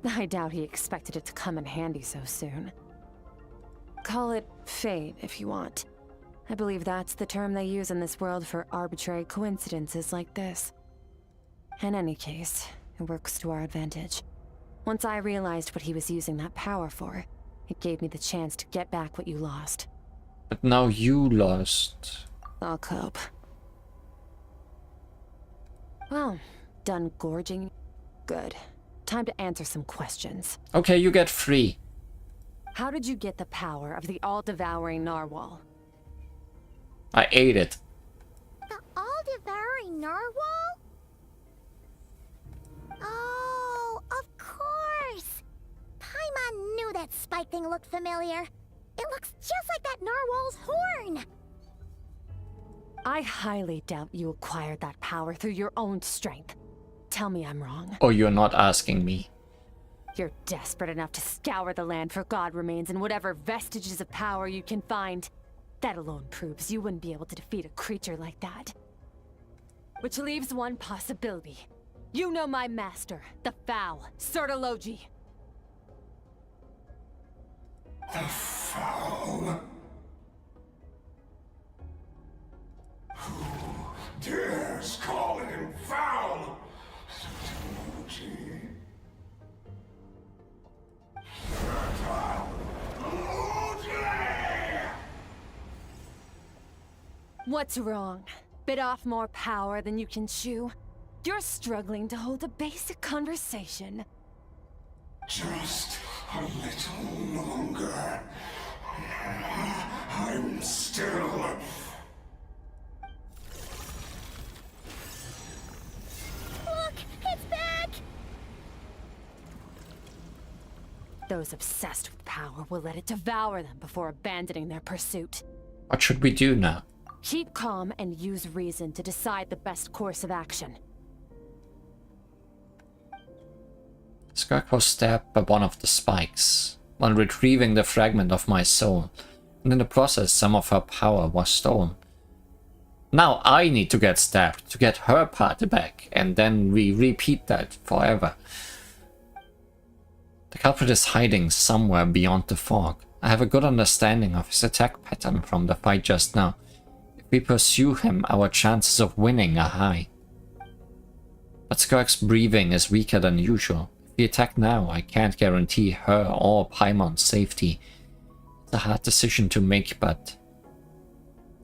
I doubt he expected it to come in handy so soon. Call it fate if you want. I believe that's the term they use in this world for arbitrary coincidences like this. In any case, it works to our advantage. Once I realized what he was using that power for, it gave me the chance to get back what you lost. But now you lost. I'll cope. Well, done gorging? Good. Time to answer some questions. Okay, you get 3. How did you get the power of the all-devouring narwhal? I ate it. The all-devouring narwhal? Oh, of course! Paimon knew that spike thing looked familiar. It looks just like that narwhal's horn! I highly doubt you acquired that power through your own strength. Tell me I'm wrong. Oh, you're not asking me. You're desperate enough to scour the land for god remains and whatever vestiges of power you can find. That alone proves you wouldn't be able to defeat a creature like that. Which leaves one possibility. You know my master, the Foul, Sertologi. The Foul? Who dares call him foul? Sertologi. What's wrong? Bit off more power than you can chew? You're struggling to hold a basic conversation. Just a little longer. I'm still... Look! It's back! Those obsessed with power will let it devour them before abandoning their pursuit. What should we do now? Keep calm and use reason to decide the best course of action. Skirk was stabbed by one of the spikes while retrieving the fragment of my soul, and in the process some of her power was stolen. Now I need to get stabbed to get her part back, and then we repeat that forever. The culprit is hiding somewhere beyond the fog. I have a good understanding of his attack pattern from the fight just now. If we pursue him, our chances of winning are high. But Skirk's breathing is weaker than usual. If we attack now, I can't guarantee her or Paimon's safety. It's a hard decision to make, but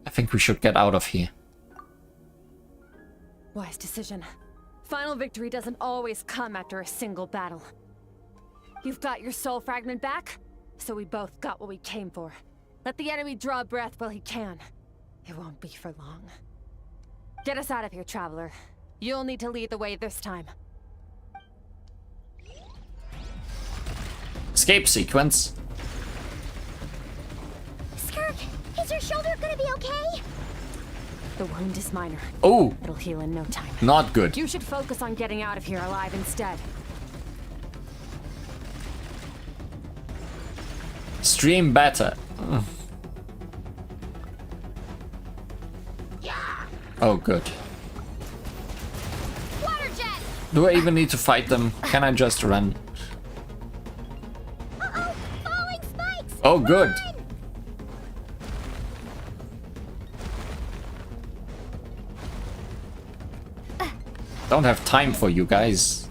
I think we should get out of here. Wise decision. Final victory doesn't always come after a single battle. You've got your soul fragment back, so we both got what we came for. Let the enemy draw breath while he can. It won't be for long. Get us out of here, Traveler. You'll need to lead the way this time. Escape sequence. Skirk, is your shoulder gonna be okay? The wound is minor. Oh! It'll heal in no time. Not good. You should focus on getting out of here alive instead. Stream better. Oh, good. Water jet! Do I even need to fight them? Can I just run? Uh-oh! Falling spikes! Oh, good. Don't have time for you guys.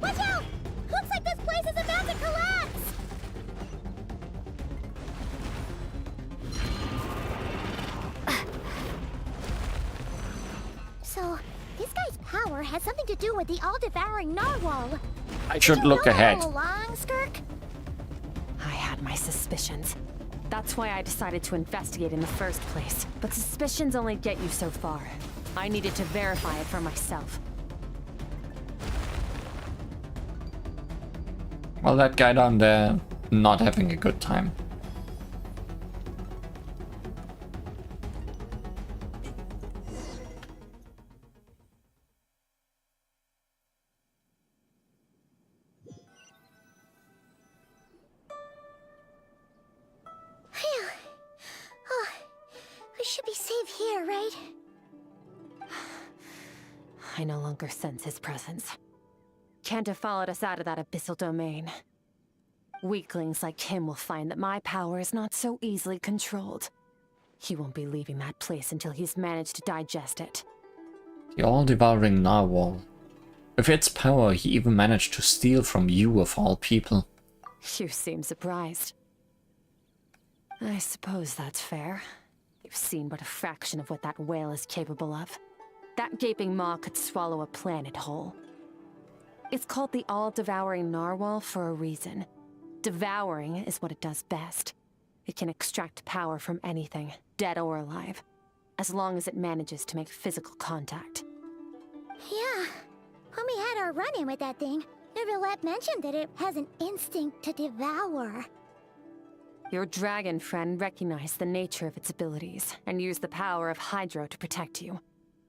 Watch out! Looks like this place is about to collapse! So, this guy's power has something to do with the all-devouring narwhal. I should look ahead. All along, Skirk? I had my suspicions. That's why I decided to investigate in the first place. But suspicions only get you so far. I needed to verify it for myself. Well, that guy down there, not having a good time. Phew. Oh, we should be safe here, right? I no longer sense his presence. Can't have followed us out of that abyssal domain. Weaklings like him will find that my power is not so easily controlled. He won't be leaving that place until he's managed to digest it. The all-devouring narwhal. With its power, he even managed to steal from you of all people. You seem surprised. I suppose that's fair. You've seen but a fraction of what that whale is capable of. That gaping maw could swallow a planet whole. It's called the all-devouring narwhal for a reason. Devouring is what it does best. It can extract power from anything, dead or alive, as long as it manages to make physical contact. Yeah. When we had our run-in with that thing, Neverlet mentioned that it has an instinct to devour. Your dragon friend recognized the nature of its abilities and used the power of Hydro to protect you.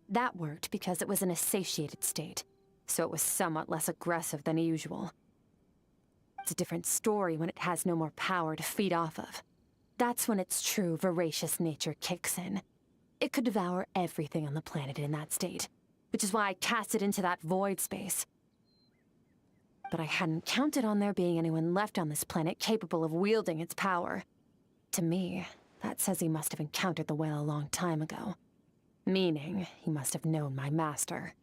That worked because it was in a satiated state, so it was somewhat less aggressive than usual. It's a different story when it has no more power to feed off of. That's when its true voracious nature kicks in. It could devour everything on the planet in that state, which is why I cast it into that void space. But I hadn't counted on there being anyone left on this planet capable of wielding its power. To me, that says he must have encountered the whale a long time ago. Meaning, he must have known my master.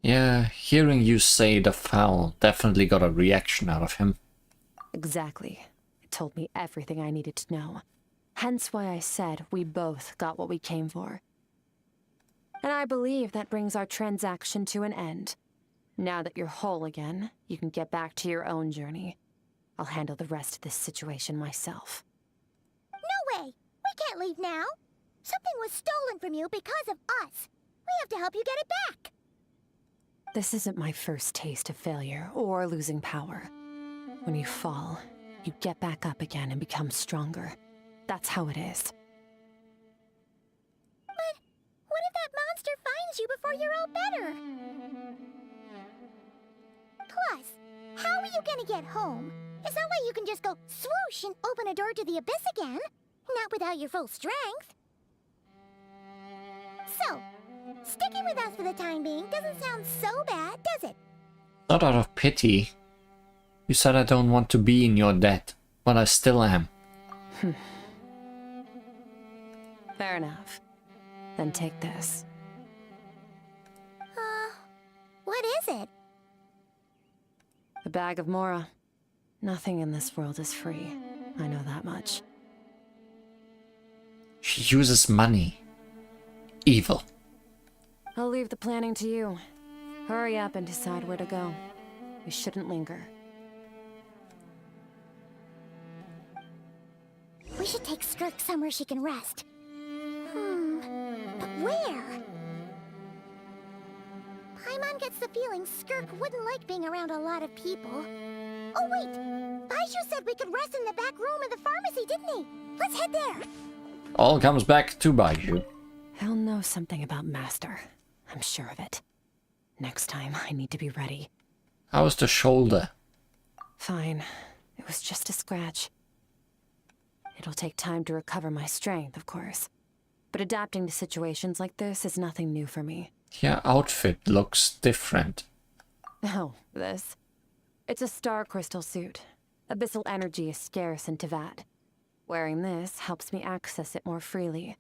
Yeah, hearing you say the foul definitely got a reaction out of him. Exactly. It told me everything I needed to know. Hence why I said we both got what we came for. And I believe that brings our transaction to an end. Now that you're whole again, you can get back to your own journey. I'll handle the rest of this situation myself. No way! We can't leave now! Something was stolen from you because of us! We have to help you get it back! This isn't my first taste of failure or losing power. When you fall, you get back up again and become stronger. That's how it is. But what if that monster finds you before you're all better? Plus, how are you gonna get home? It's not like you can just go swoosh and open a door to the abyss again. Not without your full strength. So, sticking with us for the time being doesn't sound so bad, does it? Not out of pity. You said I don't want to be in your debt, but I still am. Fair enough. Then take this. What is it? A bag of Mora. Nothing in this world is free. I know that much. She uses money. Evil. I'll leave the planning to you. Hurry up and decide where to go. We shouldn't linger. We should take Skirk somewhere she can rest. But where? Paimon gets the feeling Skirk wouldn't like being around a lot of people. Oh wait! Baizhu said we could rest in the back room of the pharmacy, didn't he? Let's head there! all comes back to bite you. He'll know something about Master. I'm sure of it. Next time, I need to be ready. How's the shoulder? Fine. It was just a scratch. It'll take time to recover my strength, of course. But adapting to situations like this is nothing new for me. Your outfit looks different. Oh, this. It's a star crystal suit. Abyssal energy is scarce in Tevat. Wearing this helps me access it more freely.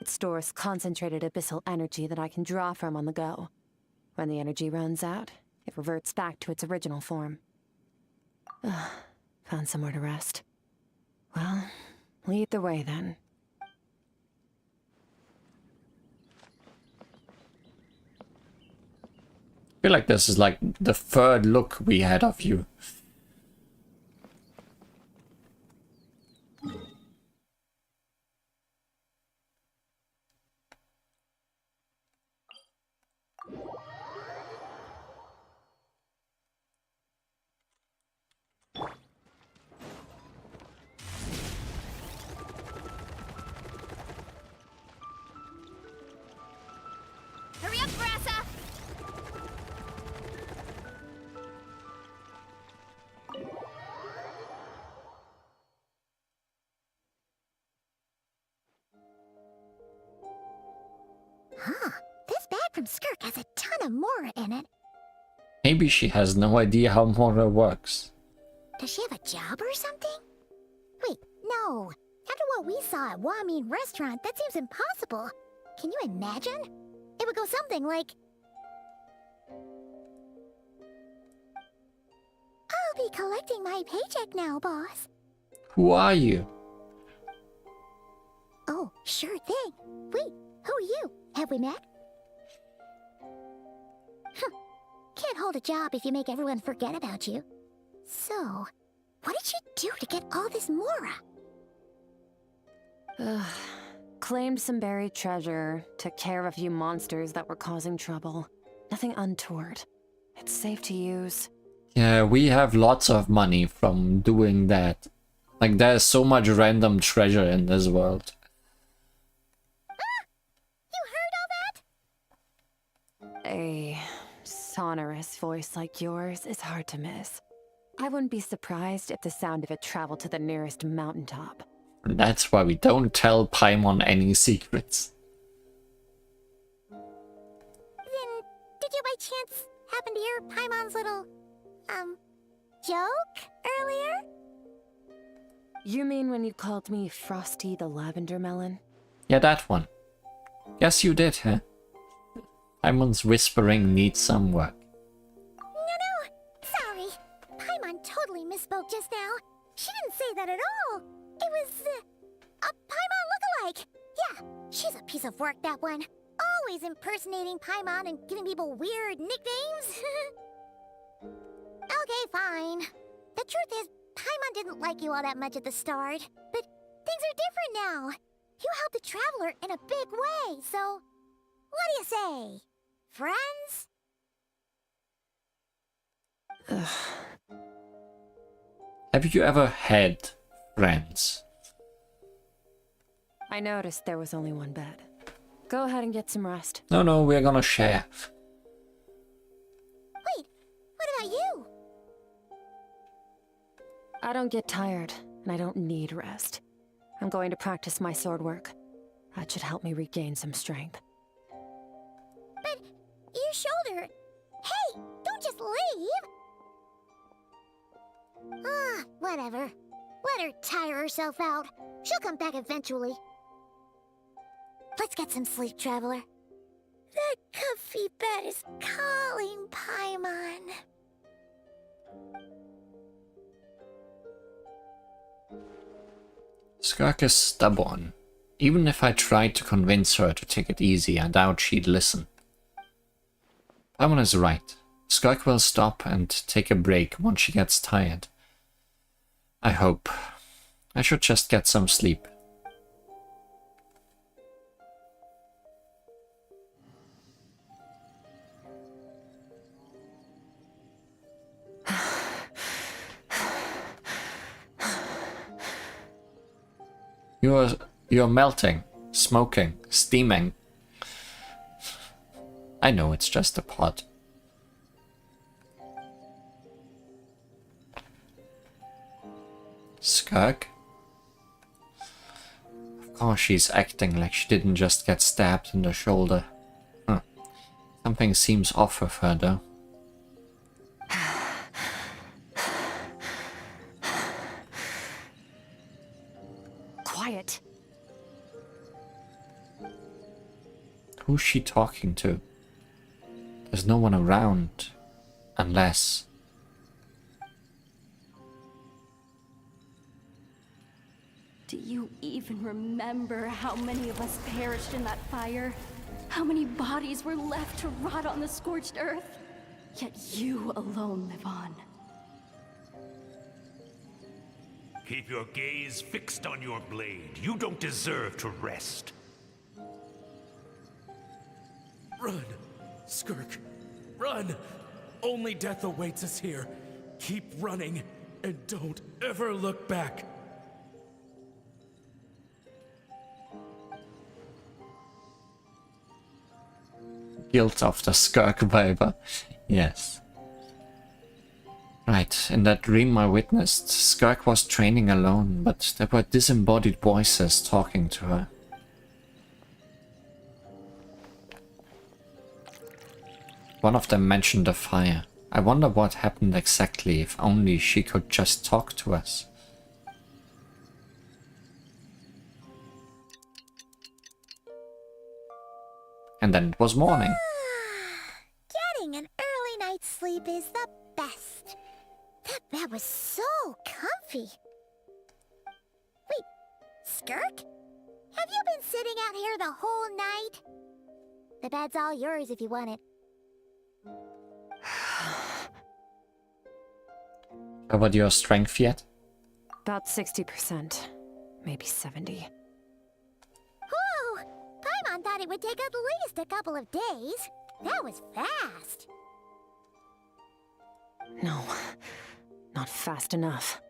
It stores concentrated abyssal energy that I can draw from on the go. When the energy runs out, it reverts back to its original form. Found somewhere to rest. Well, lead the way then. I feel like this is like the third look we had of you. Hurry up, Brassa! Huh. This bag from Skirk has a ton of Mora in it. Maybe she has no idea how Mora works. Does she have a job or something? Wait, no. After what we saw at Wamin Restaurant, that seems impossible. Can you imagine? It would go something like... I'll be collecting my paycheck now, boss. Who are you? Oh, sure thing. Wait, who are you? Have we met? Huh. Can't hold a job if you make everyone forget about you. So, what did you do to get all this Mora? Claimed some buried treasure, took care of a few monsters that were causing trouble. Nothing untoward. It's safe to use. Yeah, we have lots of money from doing that. Like, there's so much random treasure in this world. A sonorous voice like yours is hard to miss. I wouldn't be surprised if the sound of it traveled to the nearest mountaintop. That's why we don't tell Paimon any secrets. Then, did you by chance happen to hear Paimon's little, joke earlier? You mean when you called me Frosty the Lavender Melon? Yeah, that one. Yes, you did, huh? Paimon's whispering needs some work. No, sorry. Paimon totally misspoke just now. She didn't say that at all. It was, a Paimon lookalike. Yeah, she's a piece of work, that one. Always impersonating Paimon and giving people weird nicknames. Okay, fine. The truth is, Paimon didn't like you all that much at the start. But things are different now. You helped the Traveler in a big way, so... What do you say? Friends? Have you ever had friends? I noticed there was only one bed. Go ahead and get some rest. No, we're gonna share. Wait, what about you? I don't get tired, and I don't need rest. I'm going to practice my sword work. That should help me regain some strength. But your shoulder... Hey, don't just leave! Whatever. Let her tire herself out. She'll come back eventually. Let's get some sleep, Traveler. That comfy bed is calling, Paimon. Skirk is stubborn. Even if I tried to convince her to take it easy, I doubt she'd listen. Paimon is right. Skirk will stop and take a break once she gets tired. I hope. I should just get some sleep. You're melting, smoking, steaming. I know it's just a pot. Skirk? Of course she's acting like she didn't just get stabbed in the shoulder. Huh. Something seems off with her though. Quiet. Who's she talking to? There's no one around. Unless... Do you even remember how many of us perished in that fire? How many bodies were left to rot on the scorched earth? Yet you alone live on. Keep your gaze fixed on your blade. You don't deserve to rest. Run! Skirk! Run! Only death awaits us here. Keep running, and don't ever look back. Guilt of the Skirk viber. Yes. Right, in that dream I witnessed, Skirk was training alone, but there were disembodied voices talking to her. One of them mentioned a fire. I wonder what happened exactly, if only she could just talk to us. And then it was morning. Getting an early night's sleep is the best. That bed was so comfy. Wait, Skirk? Have you been sitting out here the whole night? The bed's all yours if you want it. Covered your strength yet? About 60%. Maybe 70. Whew! Paimon thought it would take at least a couple of days. That was fast. No, not fast enough.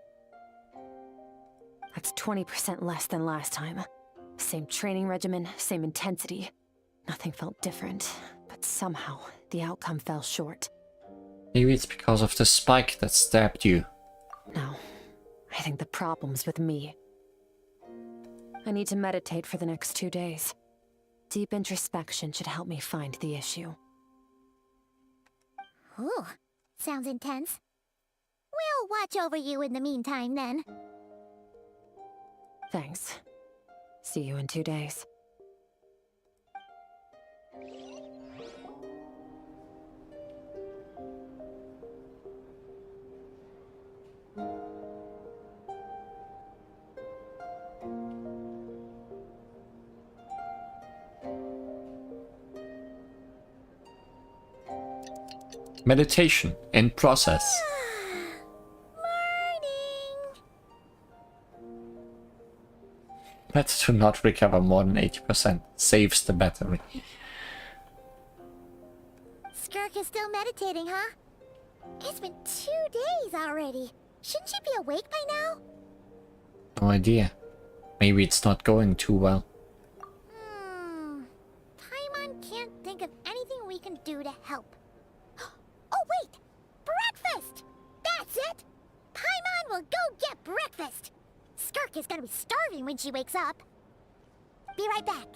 That's 20% less than last time. Same training regimen, same intensity. Nothing felt different, but somehow the outcome fell short. Maybe it's because of the spike that stabbed you. No, I think the problem's with me. I need to meditate for the next 2 days. Deep introspection should help me find the issue. Ooh, sounds intense. We'll watch over you in the meantime, then. Thanks. See you in 2 days. Meditation in process. Better to not recover more than 80%. Saves the battery. Skirk is still meditating, huh? It's been 2 days already. Shouldn't she be awake by now? No idea. Maybe it's not going too well. Paimon can't think of anything we can do to help. Oh wait! Breakfast! That's it! Paimon will go get breakfast! Skirk is gonna be starving when she wakes up. Be right back.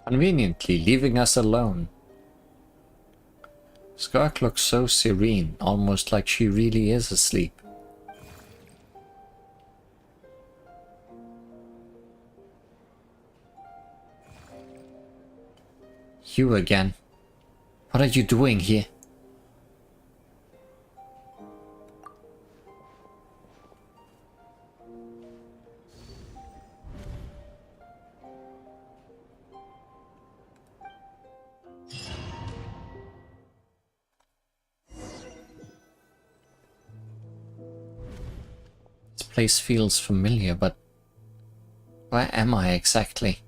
Conveniently leaving us alone. Skirk looks so serene, almost like she really is asleep. You again. What are you doing here? This place feels familiar, but where am I exactly?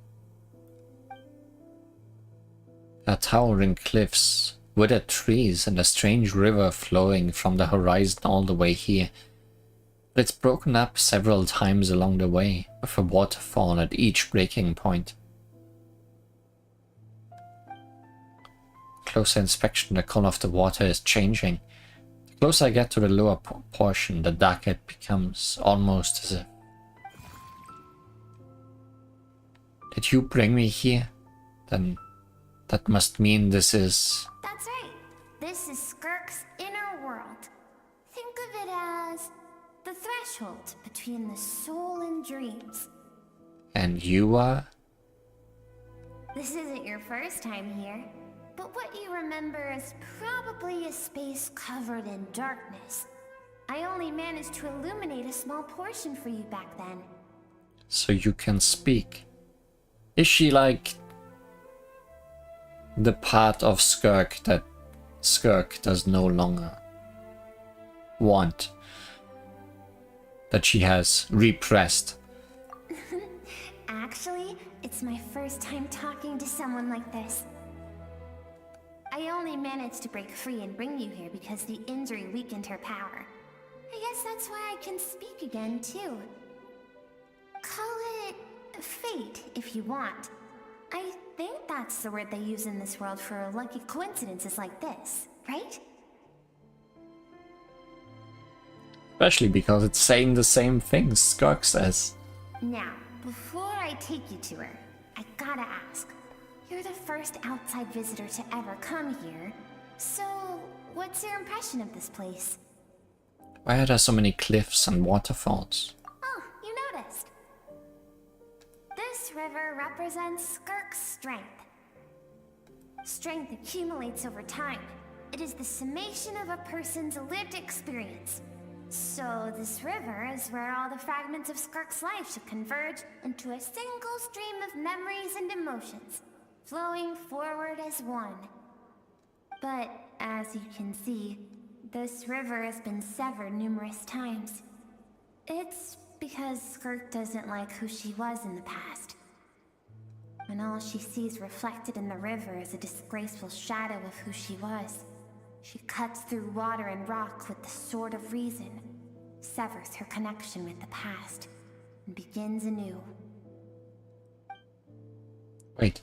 There are towering cliffs, withered trees, and a strange river flowing from the horizon all the way here. But it's broken up several times along the way, with a waterfall at each breaking point. Closer inspection, the color of the water is changing. The closer I get to the lower portion, the darker it becomes, almost as if... Did you bring me here? Then that must mean this is... That's right. This is Skirk's inner world. Think of it as the threshold between the soul and dreams. And you are? This isn't your first time here, but what you remember is probably a space covered in darkness. I only managed to illuminate a small portion for you back then. So you can speak. Is she like the part of Skirk that Skirk does no longer want? That she has repressed? Actually, it's my first time talking to someone like this. I only managed to break free and bring you here because the injury weakened her power. I guess that's why I can speak again, too. Call it fate, if you want. I think that's the word they use in this world for lucky coincidences like this, right? Especially because it's saying the same things Skirk says. Now, before I take you to her, I gotta ask. You're the first outside visitor to ever come here, so what's your impression of this place? Why are there so many cliffs and waterfalls? Oh, you noticed. This river represents Skirk's strength. Strength accumulates over time. It is the summation of a person's lived experience. So this river is where all the fragments of Skirk's life should converge into a single stream of memories and emotions, flowing forward as one. But as you can see, this river has been severed numerous times. It's because Skirk doesn't like who she was in the past. And all she sees reflected in the river is a disgraceful shadow of who she was. She cuts through water and rock with the sword of reason, severs her connection with the past, and begins anew. Wait,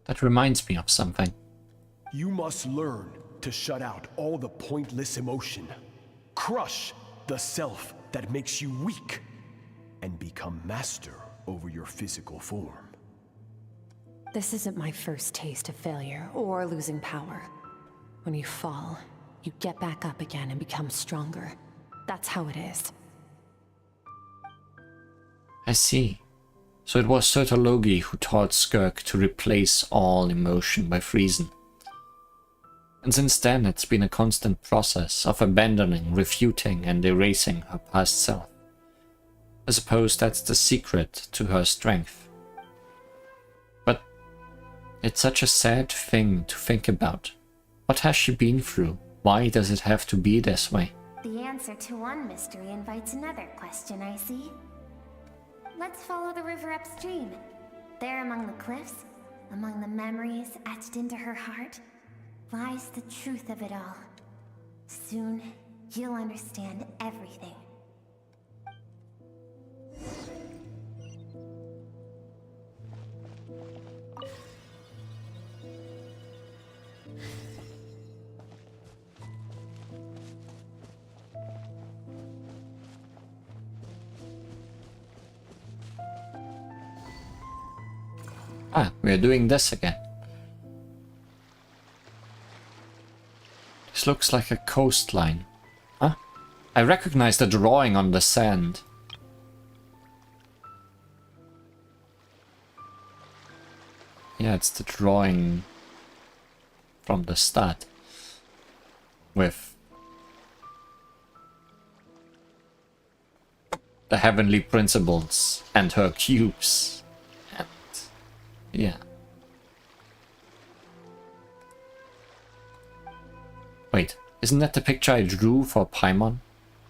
that reminds me of something. You must learn to shut out all the pointless emotion. Crush the self that makes you weak, and become master over your physical form. This isn't my first taste of failure or losing power. When you fall, you get back up again and become stronger. That's how it is. I see. So it was Sertologi who taught Skirk to replace all emotion with reason. And since then it's been a constant process of abandoning, refuting and erasing her past self. I suppose that's the secret to her strength. But it's such a sad thing to think about. What has she been through? Why does it have to be this way? The answer to one mystery invites another question, I see. Let's follow the river upstream. There among the cliffs, among the memories etched into her heart, lies the truth of it all. Soon, you'll understand everything. Ah, we're doing this again. This looks like a coastline. Huh? I recognize the drawing on the sand. Yeah, it's the drawing from the start. With the heavenly principles and her cubes. And yeah. Wait, isn't that the picture I drew for Paimon?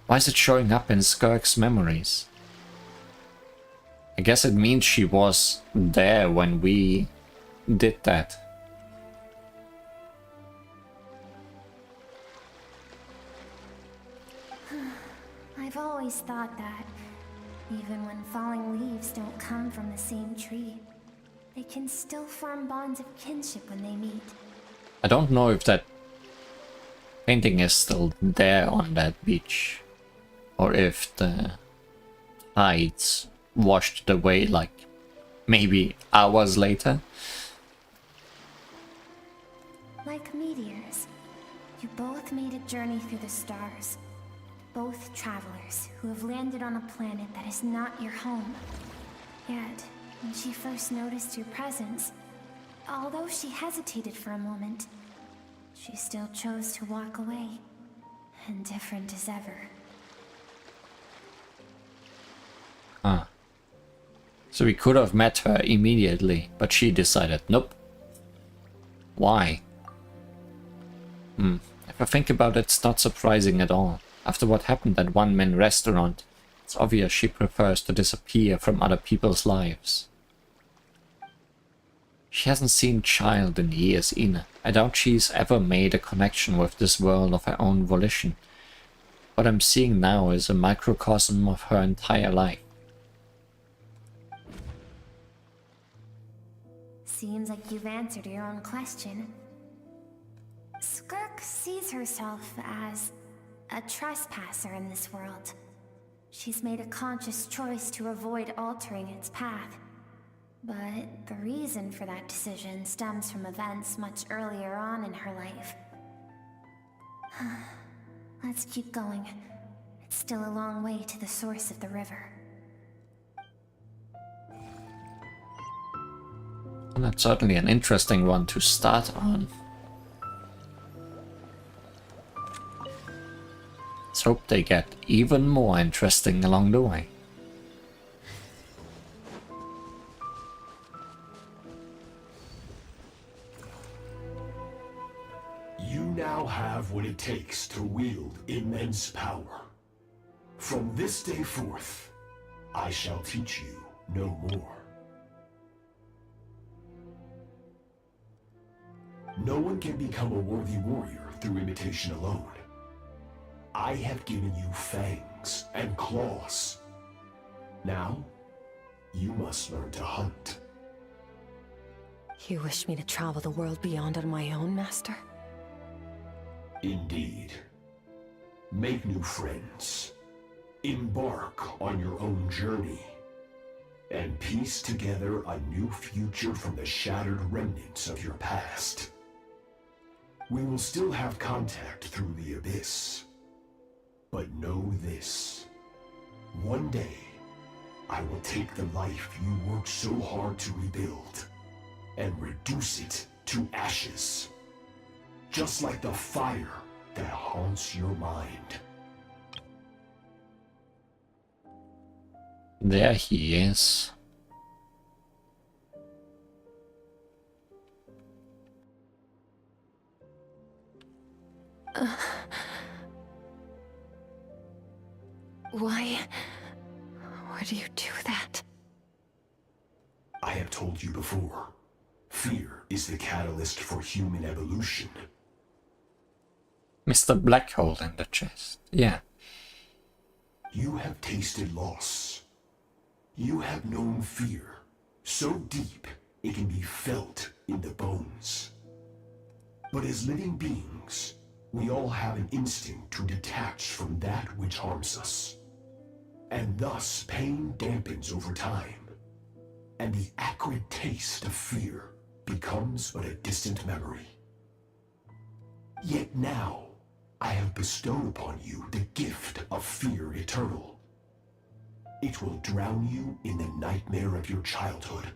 Why is it showing up in Skirk's memories? I guess it means she was there when we did that. I I've always thought that, even when falling leaves don't come from the same tree, they can still form bonds of kinship when they meet. I don't know if that painting is still there on that beach, or if the tides washed it away like maybe hours later. Like meteors, you both made a journey through the stars. Both travelers who have landed on a planet that is not your home. Yet, when she first noticed your presence, although she hesitated for a moment, she still chose to walk away, indifferent as ever. Ah. So we could have met her immediately, but she decided, nope. Why? If I think about it, it's not surprising at all. After what happened at One Man Restaurant, it's obvious she prefers to disappear from other people's lives. She hasn't seen Child in years either. I doubt she's ever made a connection with this world of her own volition. What I'm seeing now is a microcosm of her entire life. Seems like you've answered your own question. Skirk sees herself as a trespasser in this world. She's made a conscious choice to avoid altering its path. But the reason for that decision stems from events much earlier on in her life. Let's keep going. It's still a long way to the source of the river. And that's certainly an interesting one to start on. Let's hope they get even more interesting along the way. You now have what it takes to wield immense power. From this day forth, I shall teach you no more. No one can become a worthy warrior through imitation alone. I have given you fangs and claws. Now, you must learn to hunt. You wish me to travel the world beyond on my own, Master? Indeed. Make new friends. Embark on your own journey. And piece together a new future from the shattered remnants of your past. We will still have contact through the Abyss. But know this. One day, I will take the life you worked so hard to rebuild and reduce it to ashes. Just like the fire that haunts your mind. There he is. Why do you do that? I have told you before. Fear is the catalyst for human evolution. Mr. Black Hole in the chest. Yeah. You have tasted loss. You have known fear, so deep it can be felt in the bones. But as living beings, we all have an instinct to detach from that which harms us. And thus pain dampens over time, and the acrid taste of fear becomes but a distant memory. Yet now, I have bestowed upon you the gift of fear eternal. It will drown you in the nightmare of your childhood,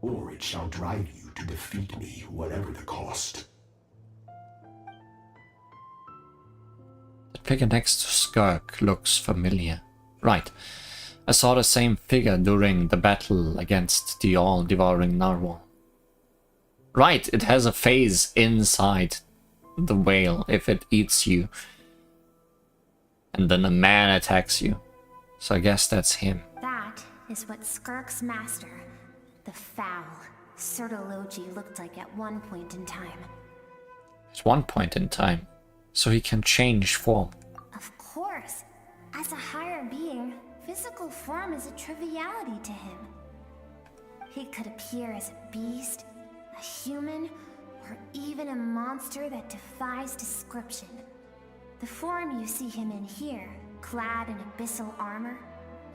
or it shall drive you to defeat me, whatever the cost. The figure next to Skirk looks familiar. Right. I saw the same figure during the battle against the all-devouring narwhal. Right, it has a phase inside the whale if it eats you. And then a man attacks you. So I guess that's him. That is what Skirk's master, the foul, Sertologi, looked like at one point in time. At one point in time. So he can change form. Of course. As a higher being, physical form is a triviality to him. He could appear as a beast, a human, or even a monster that defies description. The form you see him in here, clad in abyssal armor,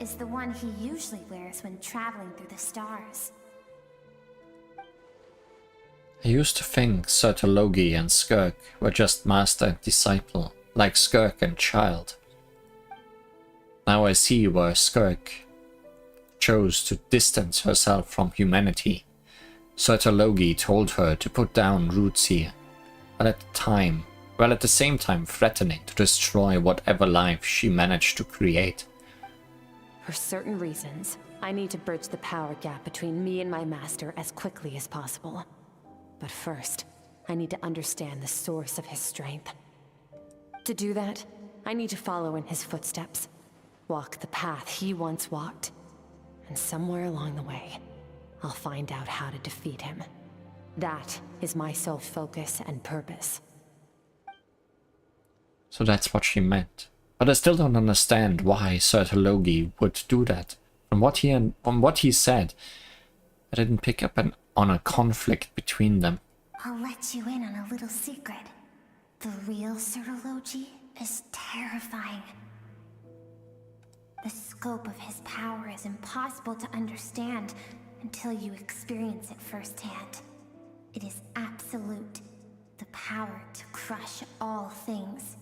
is the one he usually wears when traveling through the stars. I used to think Sertologi and Skirk were just master and disciple, like Skirk and Child. Now I see where Skirk chose to distance herself from humanity. Sertologi told her to put down roots here, while at the same time threatening to destroy whatever life she managed to create. For certain reasons, I need to bridge the power gap between me and my master as quickly as possible. But first, I need to understand the source of his strength. To do that, I need to follow in his footsteps, walk the path he once walked, and somewhere along the way, I'll find out how to defeat him. That is my sole focus and purpose. So that's what she meant. But I still don't understand why Sertologi would do that. From what he said, I didn't pick up on a conflict between them. I'll let you in on a little secret. The real Sertologi is terrifying. The scope of his power is impossible to understand until you experience it firsthand. It is absolute. The power to crush all things.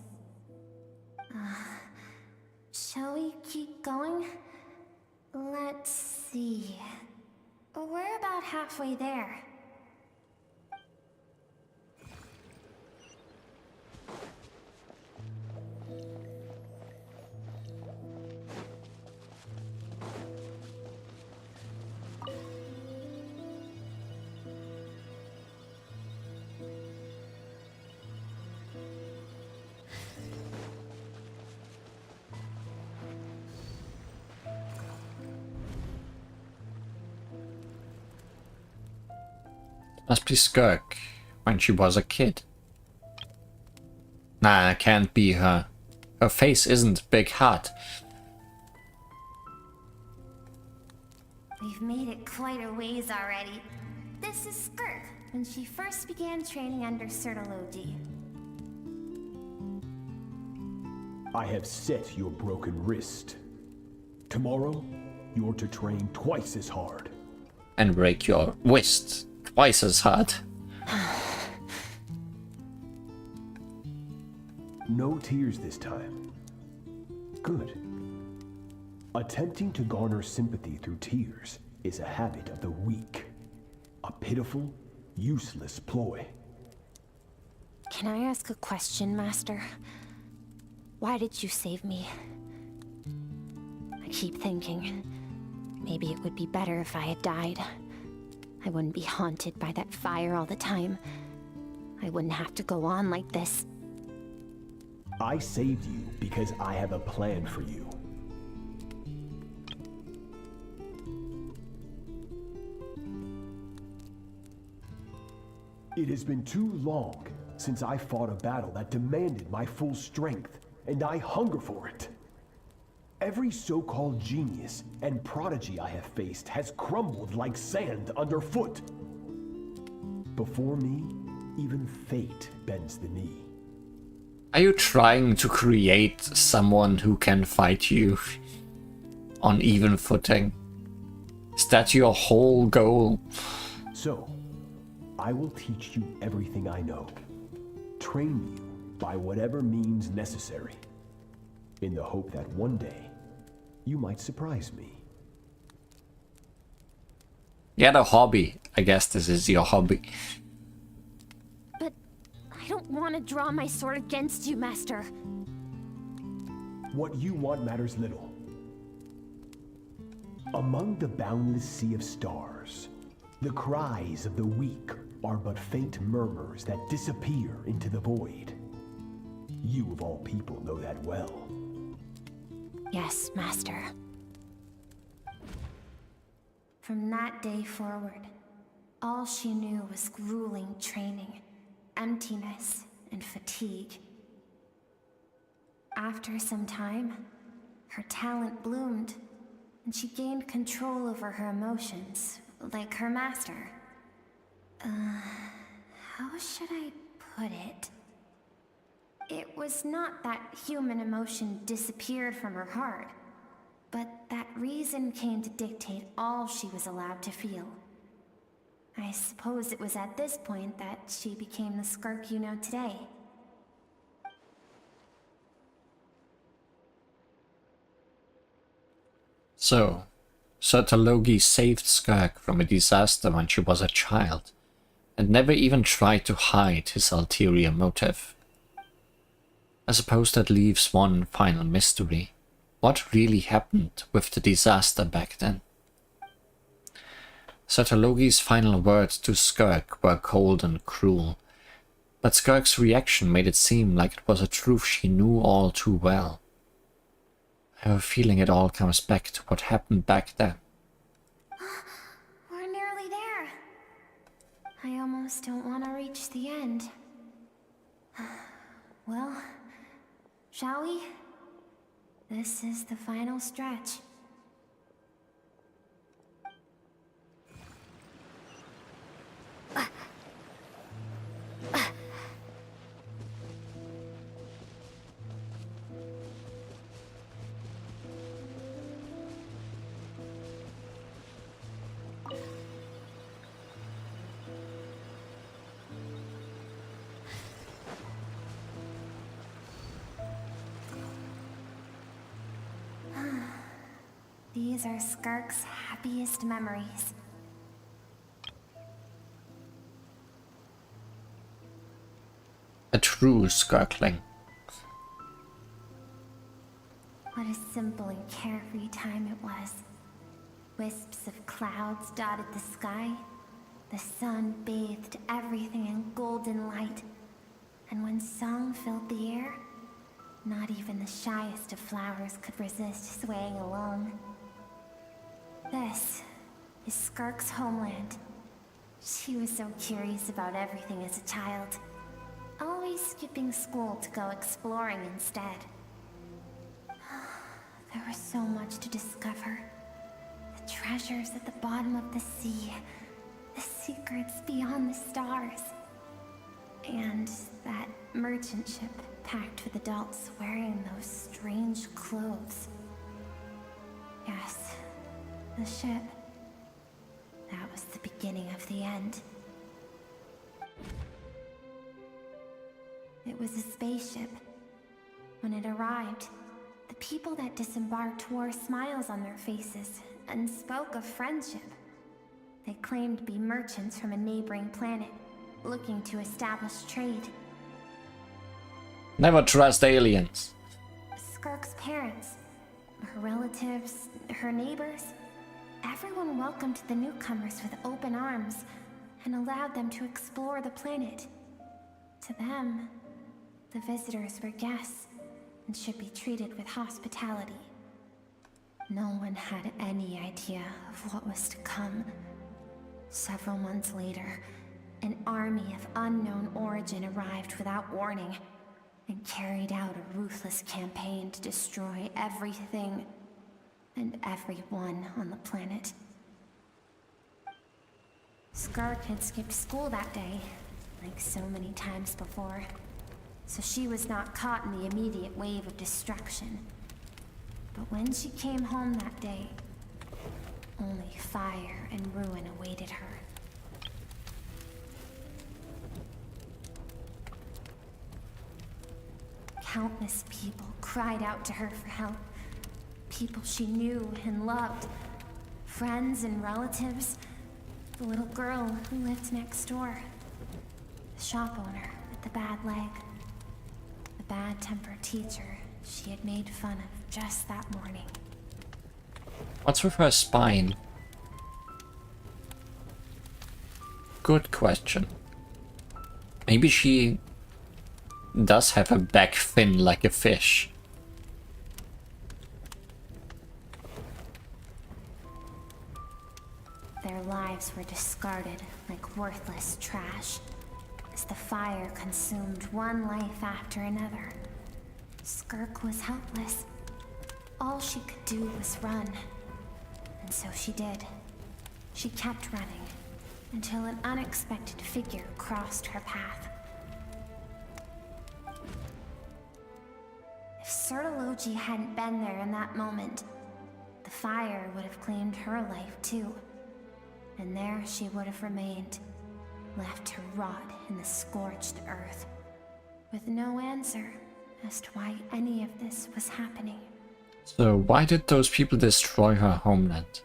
Shall we keep going? Let's see. We're about halfway there. Must be Skirk, when she was a kid. Nah, it can't be her. Her face isn't Big Hat. We've made it quite a ways already. This is Skirk, when she first began training under Sertologi. I have set your broken wrist. Tomorrow, you're to train twice as hard. And break your wrist twice as hard. No tears this time. Good. Attempting to garner sympathy through tears is a habit of the weak. A pitiful, useless ploy. Can I ask a question, Master? Why did you save me? I keep thinking, maybe it would be better if I had died. I wouldn't be haunted by that fire all the time. I wouldn't have to go on like this. I saved you because I have a plan for you. It has been too long since I fought a battle that demanded my full strength, and I hunger for it. Every so-called genius and prodigy I have faced has crumbled like sand underfoot. Before me, even fate bends the knee. Are you trying to create someone who can fight you on even footing? Is that your whole goal? So, I will teach you everything I know. Train you by whatever means necessary, in the hope that one day, you might surprise me. You had a hobby. I guess this is your hobby. But I don't want to draw my sword against you, Master. What you want matters little. Among the boundless sea of stars, the cries of the weak are but faint murmurs that disappear into the void. You of all people know that well. Yes, Master. From that day forward, all she knew was grueling training, emptiness, and fatigue. After some time, Her talent bloomed, and she gained control over her emotions, like her master. How should I put it? It was not that human emotion disappeared from her heart, but that reason came to dictate all she was allowed to feel. I suppose it was at this point that she became the Skirk you know today. So, Sotologi saved Skirk from a disaster when she was a child, and never even tried to hide his ulterior motive. I suppose that leaves one final mystery. What really happened with the disaster back then? Sotologi's final words to Skirk were cold and cruel, but Skirk's reaction made it seem like it was a truth she knew all too well. I have a feeling it all comes back to what happened back then. We're nearly there. I almost don't want to reach the end. Well, shall we? This is the final stretch. These are Skirk's happiest memories. A true Skirkling. What a simple and carefree time it was. Wisps of clouds dotted the sky. The sun bathed everything in golden light. And when song filled the air, not even the shyest of flowers could resist swaying along. This is Skirk's homeland. She was so curious about everything as a child, always skipping school to go exploring instead. There was so much to discover. The treasures at the bottom of the sea, the secrets beyond the stars, and that merchant ship packed with adults wearing those strange clothes. Yes, the ship. That was the beginning of the end. It was a spaceship. When it arrived, the people that disembarked wore smiles on their faces and spoke of friendship. They claimed to be merchants from a neighboring planet, looking to establish trade. Never trust aliens. Skirk's parents, her relatives, her neighbors, everyone welcomed the newcomers with open arms and allowed them to explore the planet. To them, the visitors were guests and should be treated with hospitality. No one had any idea of what was to come. Several months later, an army of unknown origin arrived without warning and carried out a ruthless campaign to destroy everything and everyone on the planet. Skirk had skipped school that day, like so many times before, so she was not caught in the immediate wave of destruction. But when she came home that day, only fire and ruin awaited her. Countless people cried out to her for help. People she knew and loved. Friends and relatives. The little girl who lived next door. The shop owner with the bad leg. The bad-tempered teacher she had made fun of just that morning. What's with her spine? Good question. Maybe she does have a back fin like a fish. Their lives were discarded like worthless trash as the fire consumed one life after another. Skirk was helpless, All she could do was run. And so she did. She kept running, until an unexpected figure crossed her path. If Sertology hadn't been there in that moment, the fire would have claimed her life too. And there she would have remained, left to rot in the scorched earth, with no answer as to why any of this was happening. So why did those people destroy her homeland?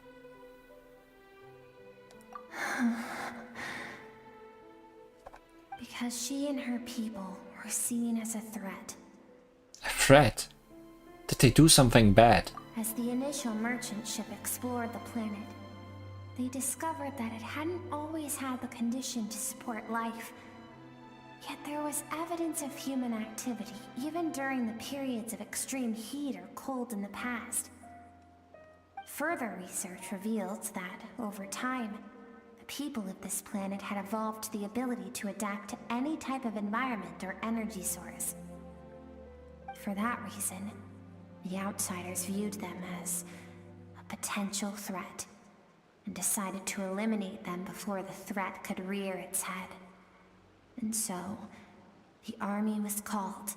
Because she and her people were seen as a threat. A threat? Did they do something bad? As the initial merchant ship explored the planet, they discovered that it hadn't always had the condition to support life. Yet there was evidence of human activity, even during the periods of extreme heat or cold in the past. Further research revealed that, over time, the people of this planet had evolved the ability to adapt to any type of environment or energy source. For that reason, the outsiders viewed them as a potential threat, and decided to eliminate them before the threat could rear its head. And so, the army was called,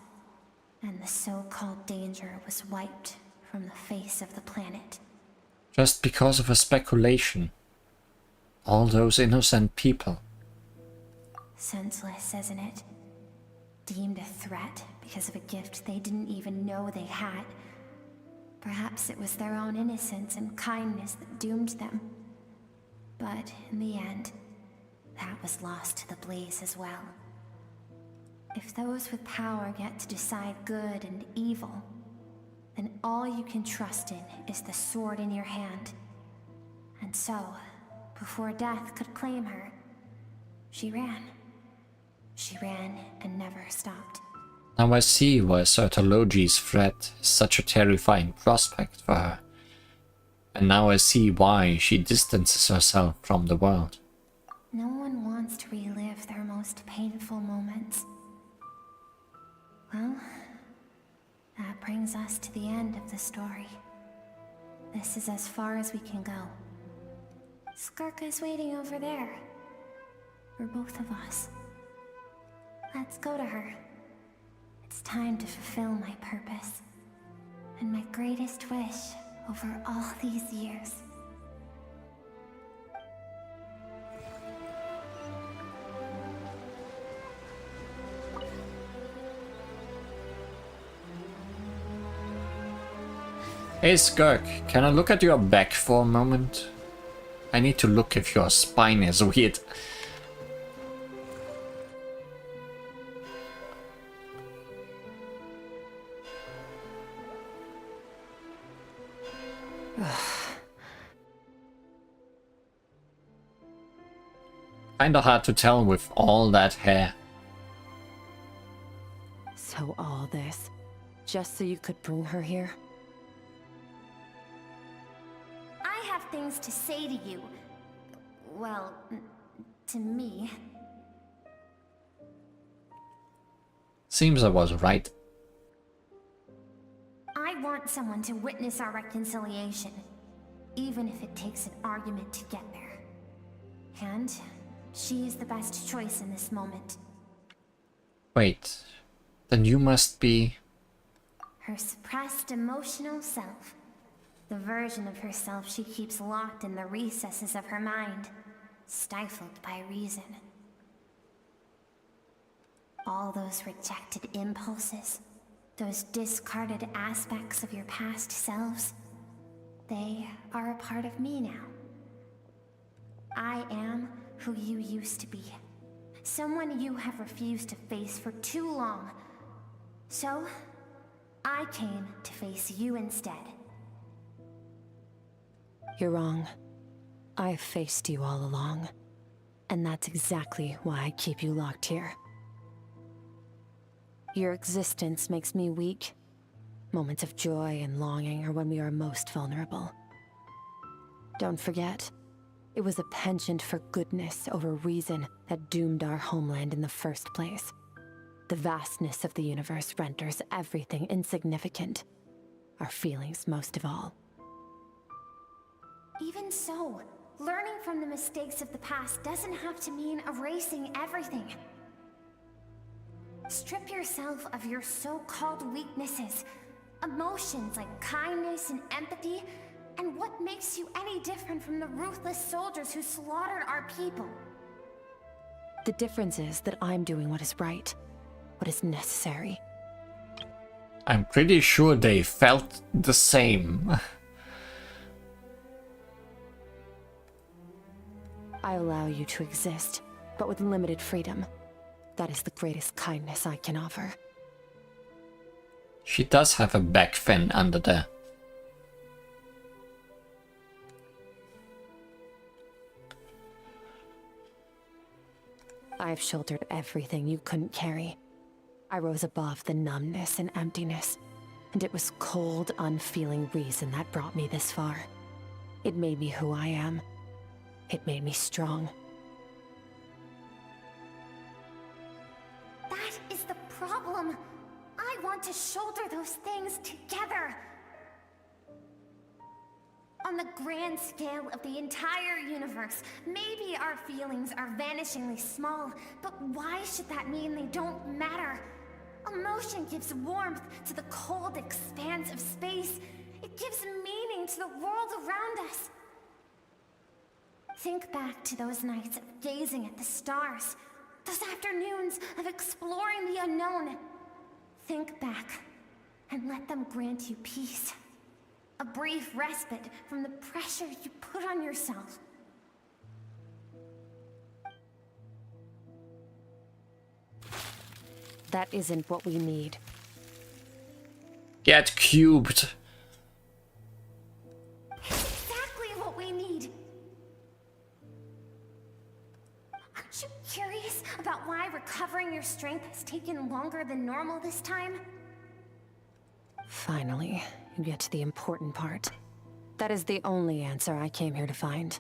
and the so-called danger was wiped from the face of the planet. Just because of a speculation. All those innocent people. Senseless, isn't it? Deemed a threat because of a gift they didn't even know they had. Perhaps it was their own innocence and kindness that doomed them. But in the end, that was lost to the blaze as well. If those with power get to decide good and evil, then all you can trust in is the sword in your hand. And so, before death could claim her, she ran. She ran and never stopped. Now I see why Sertology's threat is such a terrifying prospect for her. And now I see why she distances herself from the world. No one wants to relive their most painful moments. Well, that brings us to the end of the story. This is as far as we can go. Skirk is waiting over there. For both of us. Let's go to her. It's time to fulfill my purpose. And my greatest wish over all these years. Hey Skirk, can I look at your back for a moment? I need to look if your spine is weird. Kinda hard to tell with all that hair. So all this, just so you could bring her here? I have things to say to you. Well, to me. Seems I was right. I want someone to witness our reconciliation, even if it takes an argument to get there. And she is the best choice in this moment. Wait, then you must be... Her suppressed emotional self. The version of herself she keeps locked in the recesses of her mind, stifled by reason. All those rejected impulses, those discarded aspects of your past selves, they are a part of me now. I am who you used to be. Someone you have refused to face for too long. So, I came to face you instead. You're wrong. I've faced you all along. And that's exactly why I keep you locked here. Your existence makes me weak. Moments of joy and longing are when we are most vulnerable. Don't forget, it was a penchant for goodness over reason that doomed our homeland in the first place. The vastness of the universe renders everything insignificant. our feelings most of all. Even so, learning from the mistakes of the past doesn't have to mean erasing everything. Strip yourself of your so-called weaknesses, emotions like kindness and empathy, and what makes you any different from the ruthless soldiers who slaughtered our people? The difference is that I'm doing what is right, what is necessary. I'm pretty sure they felt the same. I allow you to exist, but with limited freedom. That is the greatest kindness I can offer. She does have a back fin under there. I've shouldered everything you couldn't carry. I rose above the numbness and emptiness, and it was cold, unfeeling reason that brought me this far. It made me who I am. It made me strong. That is the problem. I want to shoulder those things together. On the grand scale of the entire universe, maybe our feelings are vanishingly small, but why should that mean they don't matter? Emotion gives warmth to the cold expanse of space. It gives meaning to the world around us. Think back to those nights of gazing at the stars, those afternoons of exploring the unknown. Think back and let them grant you peace. A brief respite from the pressure you put on yourself. That isn't what we need. Get cubed. Exactly what we need. Aren't you curious about why recovering your strength has taken longer than normal this time? Finally, you get to the important part. That is the only answer I came here to find.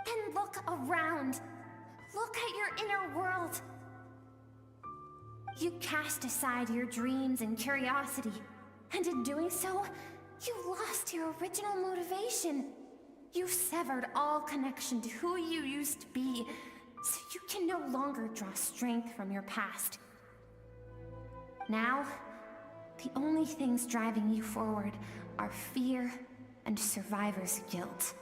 Then look around. Look at your inner world. You cast aside your dreams and curiosity, and in doing so, you lost your original motivation. You severed all connection to who you used to be, so you can no longer draw strength from your past. Now, the only things driving you forward are fear and survivor's guilt.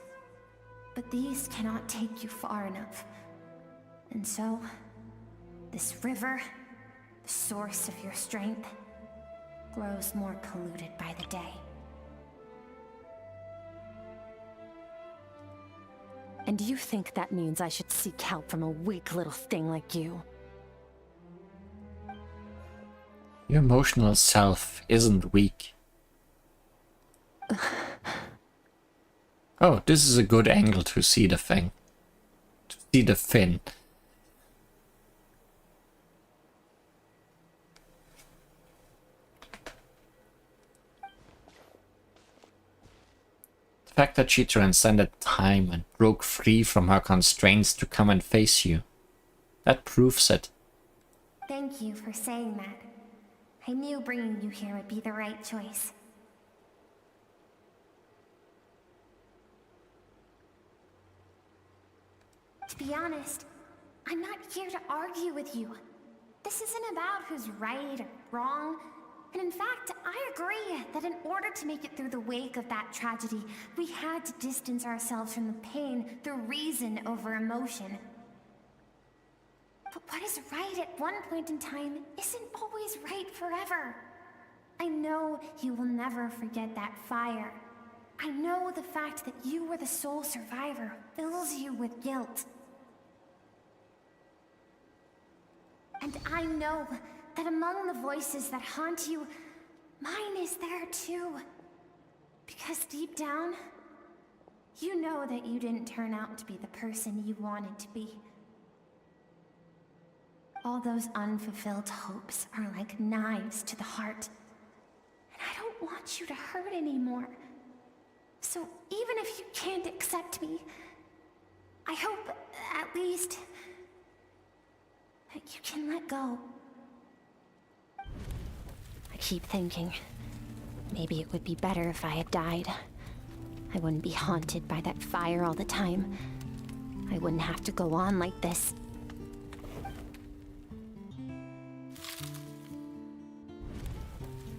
But these cannot take you far enough. And so, this river, the source of your strength, grows more polluted by the day. And you think that means I should seek help from a weak little thing like you? Your emotional self isn't weak. Oh, this is a good angle to see the thing. To see the fin. The fact that she transcended time and broke free from her constraints to come and face you. That proves it. Thank you for saying that. I knew bringing you here would be the right choice. To be honest, I'm not here to argue with you. This isn't about who's right or wrong. And in fact, I agree that in order to make it through the wake of that tragedy, we had to distance ourselves from the pain through reason over emotion. But what is right at one point in time isn't always right forever. I know you will never forget that fire. I know the fact that you were the sole survivor fills you with guilt. And I know that among the voices that haunt you, mine is there too. Because deep down, you know that you didn't turn out to be the person you wanted to be. All those unfulfilled hopes are like knives to the heart. And I don't want you to hurt anymore. So even if you can't accept me, I hope, at least, that you can let go. I keep thinking, maybe it would be better if I had died. I wouldn't be haunted by that fire all the time. I wouldn't have to go on like this.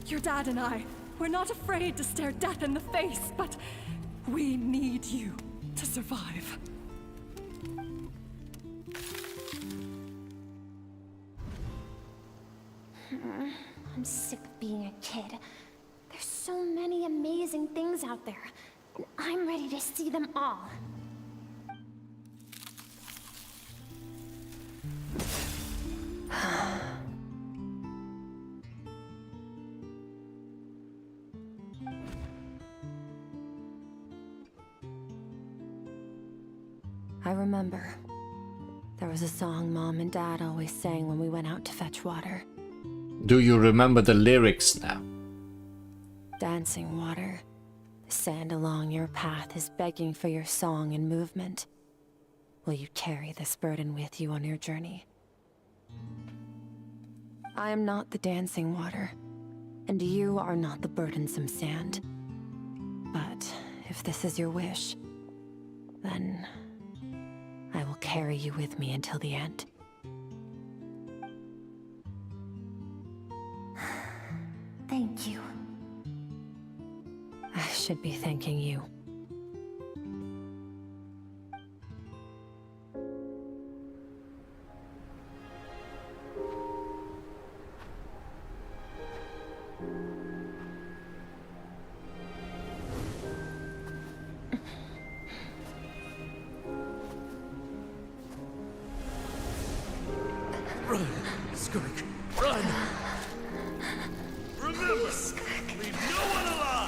Your dad and I, we're not afraid to stare death in the face, but we need you to survive. I'm sick of being a kid. There's so many amazing things out there, and I'm ready to see them all. I remember. There was a song Mom and Dad always sang when we went out to fetch water. Do you remember the lyrics now? Dancing water. The sand along your path is begging for your song and movement. Will you carry this burden with you on your journey? I am not the dancing water, and you are not the burdensome sand. But if this is your wish, then I will carry you with me until the end. Thank you. I should be thanking you. Run, Skirk, run! Remember, leave no one alive!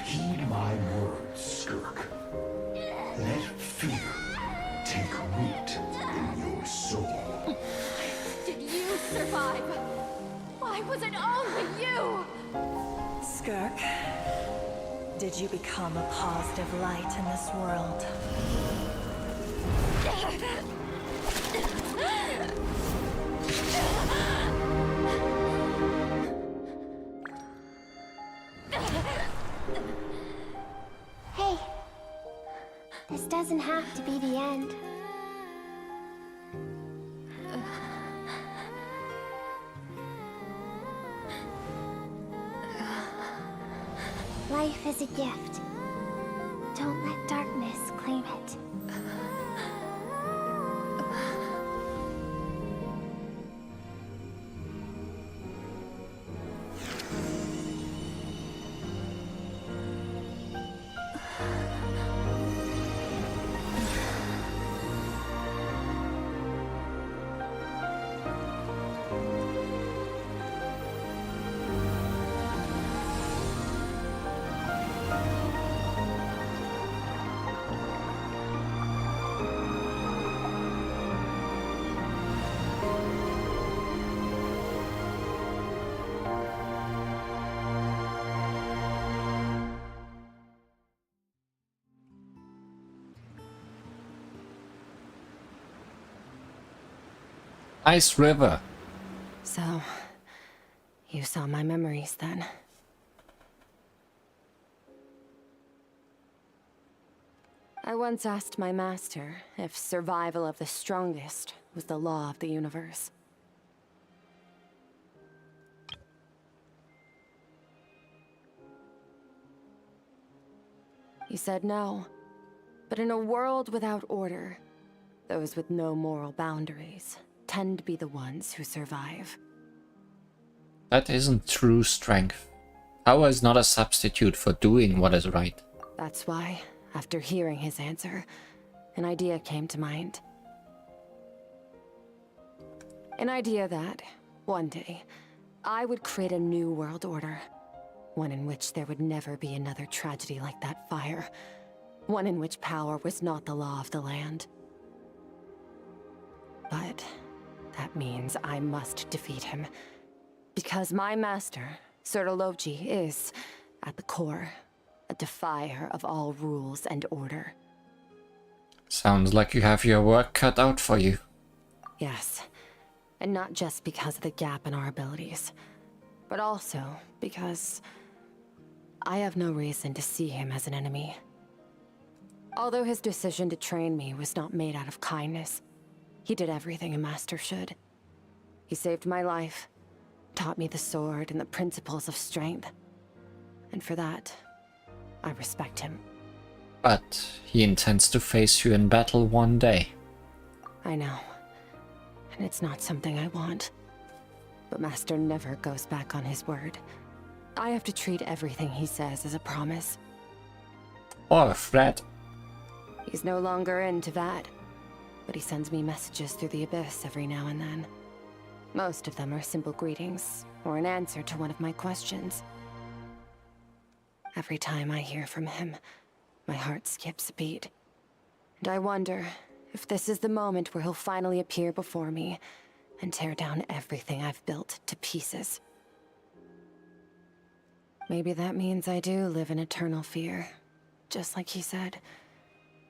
Heed my words, Skirk. Let fear take root in your soul. Did you survive? Why was it only you? Skirk, did you become a positive light in this world? Hey, this doesn't have to be the end. Life is a gift. Don't let darkness claim it. Ice River. So, you saw my memories then. I once asked my master if survival of the strongest was the law of the universe. He said no, but in a world without order, those with no moral boundaries tend to be the ones who survive. That isn't true strength. Power is not a substitute for doing what is right. That's why, after hearing his answer, an idea came to mind. An idea that, one day, I would create a new world order. One in which there would never be another tragedy like that fire. One in which power was not the law of the land. But that means I must defeat him. Because my master, Sertologi, is, at the core, a defier of all rules and order. Sounds like you have your work cut out for you. Yes, And not just because of the gap in our abilities, but also because I have no reason to see him as an enemy. Although his decision to train me was not made out of kindness, he did everything a master should. He saved my life, taught me the sword and the principles of strength. And for that, I respect him. But he intends to face you in battle one day. I know. And it's not something I want. But Master never goes back on his word. I have to treat everything he says as a promise. Or a threat. He's no longer into that. But he sends me messages through the abyss every now and then. Most of them are simple greetings, or an answer to one of my questions. Every time I hear from him, my heart skips a beat. And I wonder if this is the moment where he'll finally appear before me and tear down everything I've built to pieces. Maybe that means I do live in eternal fear, just like he said.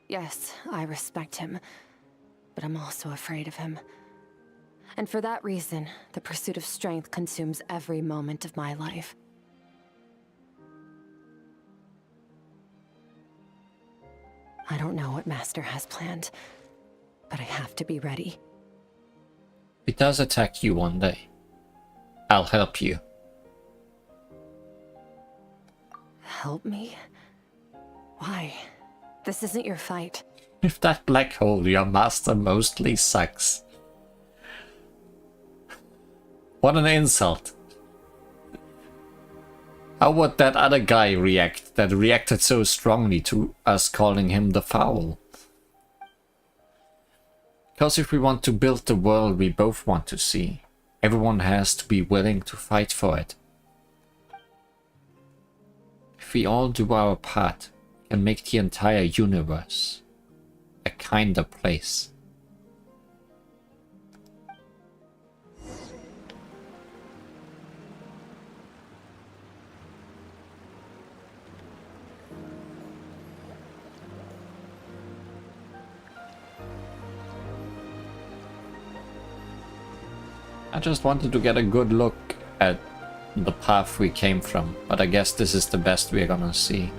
Yes, I respect him, but I'm also afraid of him. And for that reason, the pursuit of strength consumes every moment of my life. I don't know what Master has planned, but I have to be ready. If he does attack you one day, I'll help you. Help me? Why? This isn't your fight. If that black hole, your master mostly sucks. What an insult. How would that other guy react that reacted so strongly to us calling him the foul? Because if we want to build the world we both want to see, everyone has to be willing to fight for it. If we all do our part, we can make the entire universe a kinder place. I just wanted to get a good look at the path we came from, but I guess this is the best we're gonna see.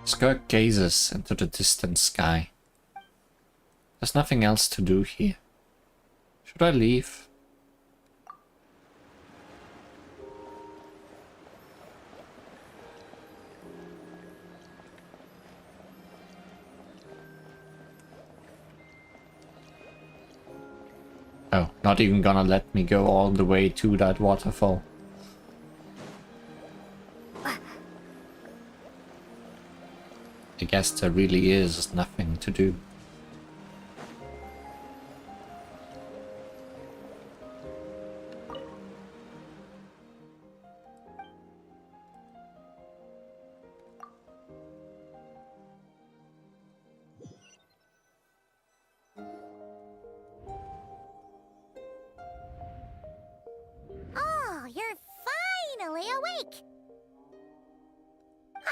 Skirk gazes into the distant sky. There's nothing else to do here. Should I leave? Oh, not even gonna let me go all the way to that waterfall. I guess there really is nothing to do. Oh, you're finally awake!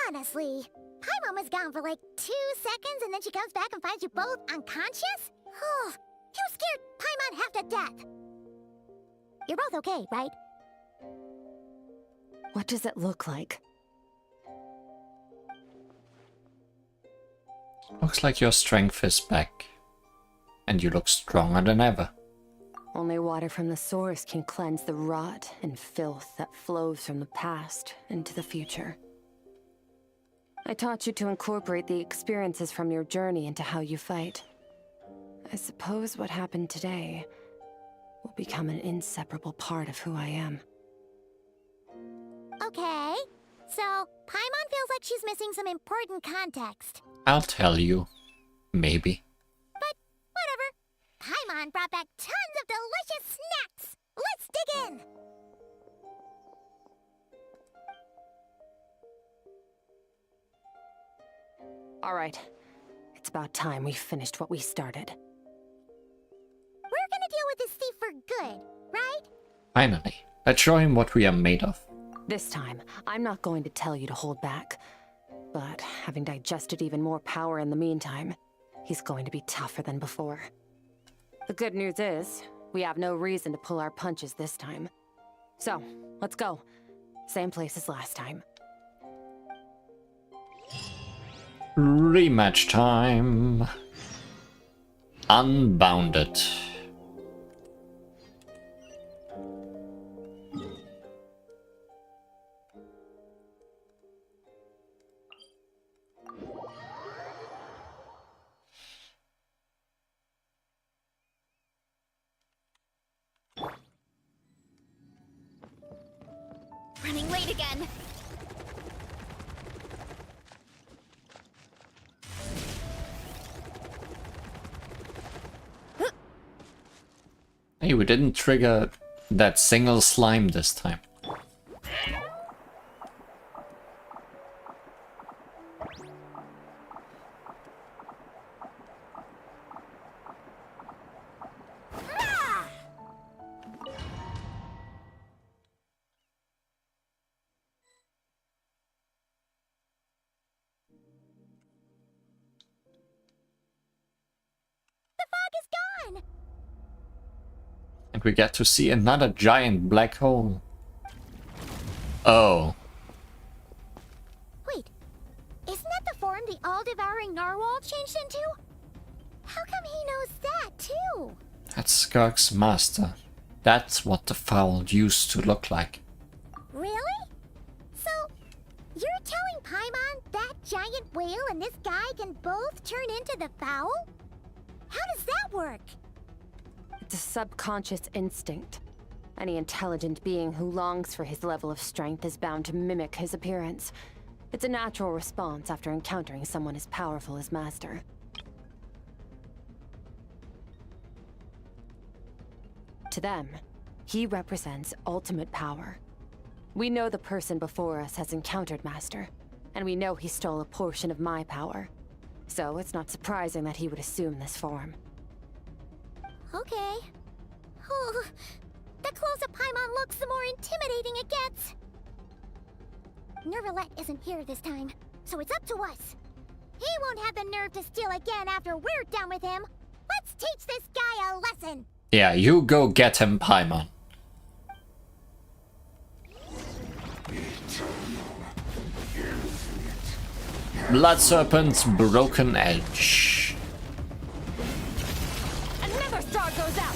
Honestly, Paimon was gone for like 2 seconds and then she comes back and finds you both unconscious? Oh, you scared Paimon half to death! You're both okay, right? What does it look like? Looks like your strength is back. And you look stronger than ever. Only water from the source can cleanse the rot and filth that flows from the past into the future. I taught you to incorporate the experiences from your journey into how you fight. I suppose what happened today will become an inseparable part of who I am. Okay, so Paimon feels like she's missing some important context. I'll tell you. Maybe. But whatever. Paimon brought back tons of delicious snacks. Let's dig in. All right. It's about time we finished what we started. We're with this thief for good, right? Finally, let's show him what we are made of. This time, I'm not going to tell you to hold back. But having digested even more power in the meantime, he's going to be tougher than before. The good news is, we have no reason to pull our punches this time. So, let's go. Same place as last time. Rematch time. Unbounded. Running late again. Hey, we didn't trigger that single slime this time. And we get to see another giant black hole. Oh. Wait, isn't that the form the all-devouring narwhal changed into? How come he knows that, too? That's Skirk's master. That's what the fowl used to look like. Really? So, you're telling Paimon that giant whale and this guy can both turn into the fowl? How does that work? It's a subconscious instinct. Any intelligent being who longs for his level of strength is bound to mimic his appearance. It's a natural response after encountering someone as powerful as Master. To them, he represents ultimate power. We know the person before us has encountered Master, and we know he stole a portion of my power. So it's not surprising that he would assume this form. Okay. Oh, the closer Paimon looks, the more intimidating it gets. Nervalette isn't here this time, so it's up to us. He won't have the nerve to steal again after we're done with him. Let's teach this guy a lesson. Yeah, you go get him, Paimon. Blood Serpent's Broken Edge. Another star goes out!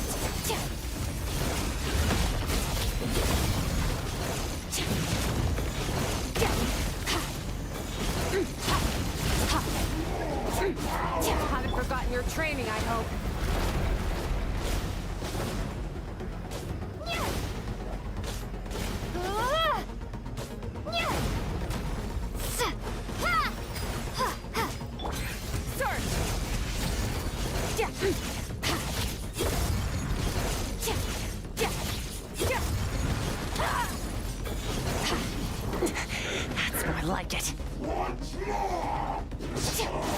Haven't forgotten your training, I hope. That's more like it. Once more,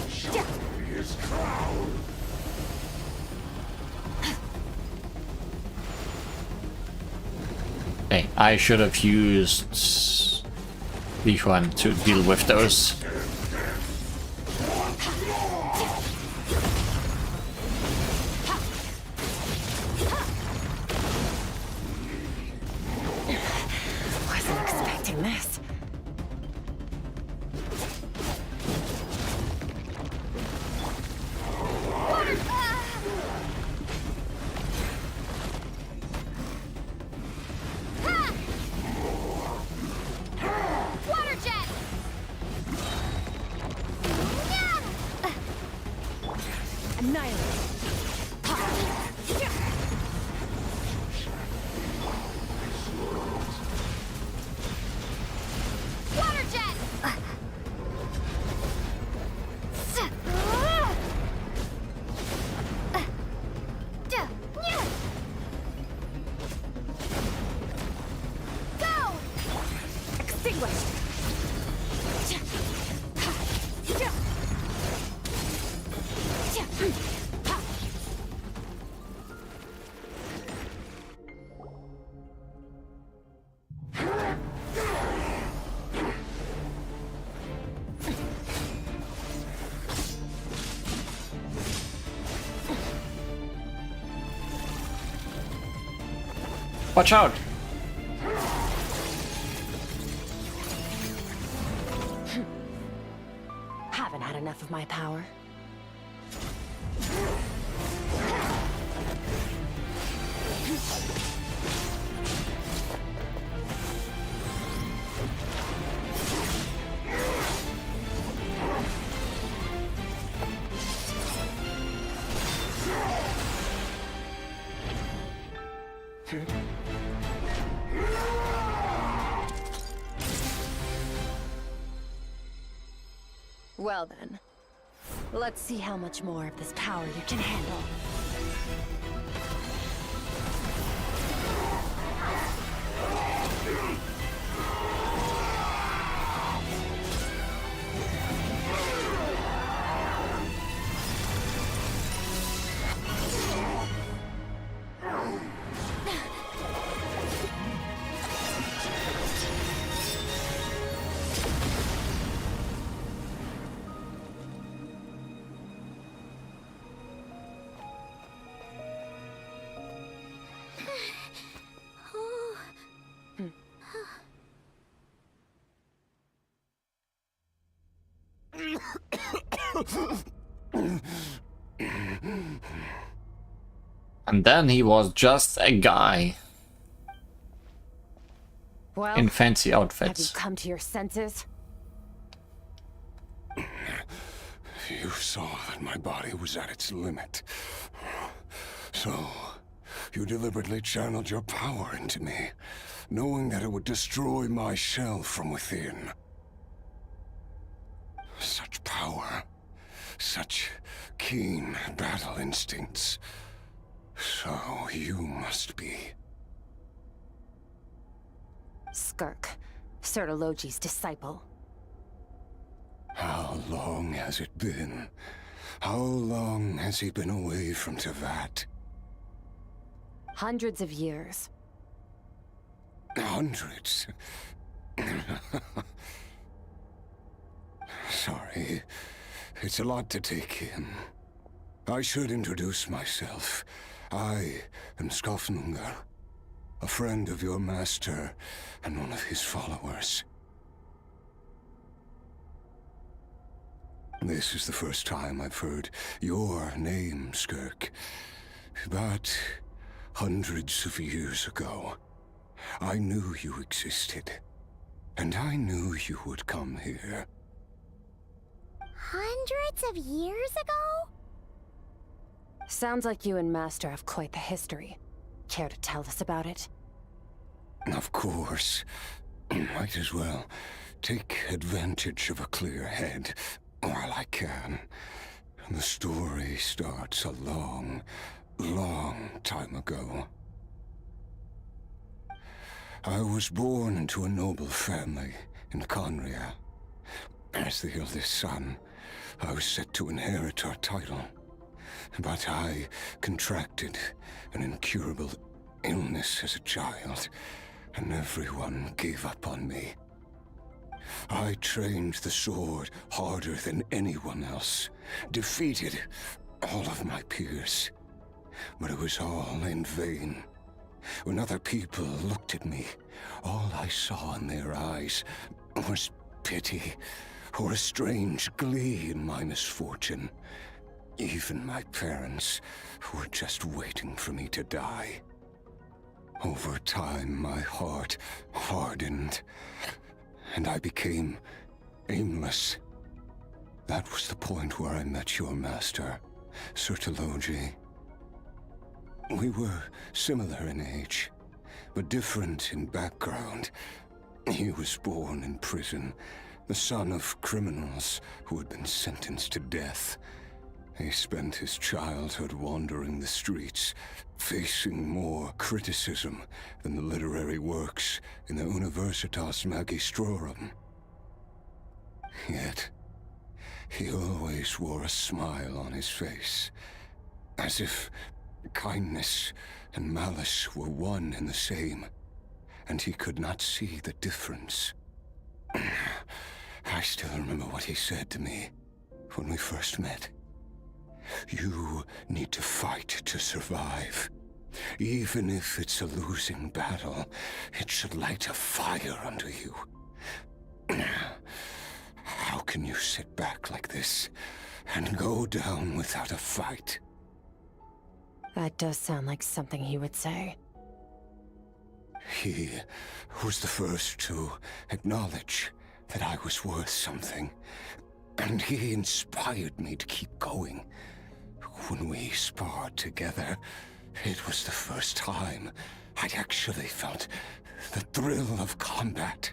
shall be his crown. Hey, I should have used the one to deal with those. Wasn't expecting this. Water jet! Watch out! Haven't had enough of my power. Well then, let's see how much more of this power you can handle. And then he was just a guy. Well, in fancy have you outfits. come to your senses? You saw that my body was at its limit. So, you deliberately channeled your power into me, knowing that it would destroy my shell from within. Such power, such keen battle instincts. So you must be... Skirk, Sertologi's disciple. How long has it been? How long has he been away from Tevat? Hundreds of years. Hundreds? Sorry, it's a lot to take in. I should introduce myself. I am Skofnungar, a friend of your master and one of his followers. This is the first time I've heard your name, Skirk. But hundreds of years ago, I knew you existed. And I knew you would come here. Hundreds of years ago? Sounds like you and Master have quite the history. Care to tell us about it? Of course. Might as well take advantage of a clear head while I can. The story starts a long, long time ago. I was born into a noble family in Conria. As the eldest son, I was set to inherit our title. But I contracted an incurable illness as a child, and everyone gave up on me. I trained the sword harder than anyone else, defeated all of my peers. But it was all in vain. When other people looked at me, all I saw in their eyes was pity, or a strange glee in my misfortune. Even my parents were just waiting for me to die. Over time, my heart hardened, and I became aimless. That was the point where I met your master, Sertologi. We were similar in age, but different in background. He was born in prison, the son of criminals who had been sentenced to death. He spent his childhood wandering the streets, facing more criticism than the literary works in the Universitas Magistrorum. Yet, he always wore a smile on his face, as if kindness and malice were one and the same, and he could not see the difference. I still remember what he said to me when we first met. You need to fight to survive. Even if it's a losing battle, it should light a fire under you. How can you sit back like this and go down without a fight? That does sound like something he would say. He was the first to acknowledge that I was worth something, and he inspired me to keep going. When we sparred together, it was the first time I'd actually felt the thrill of combat.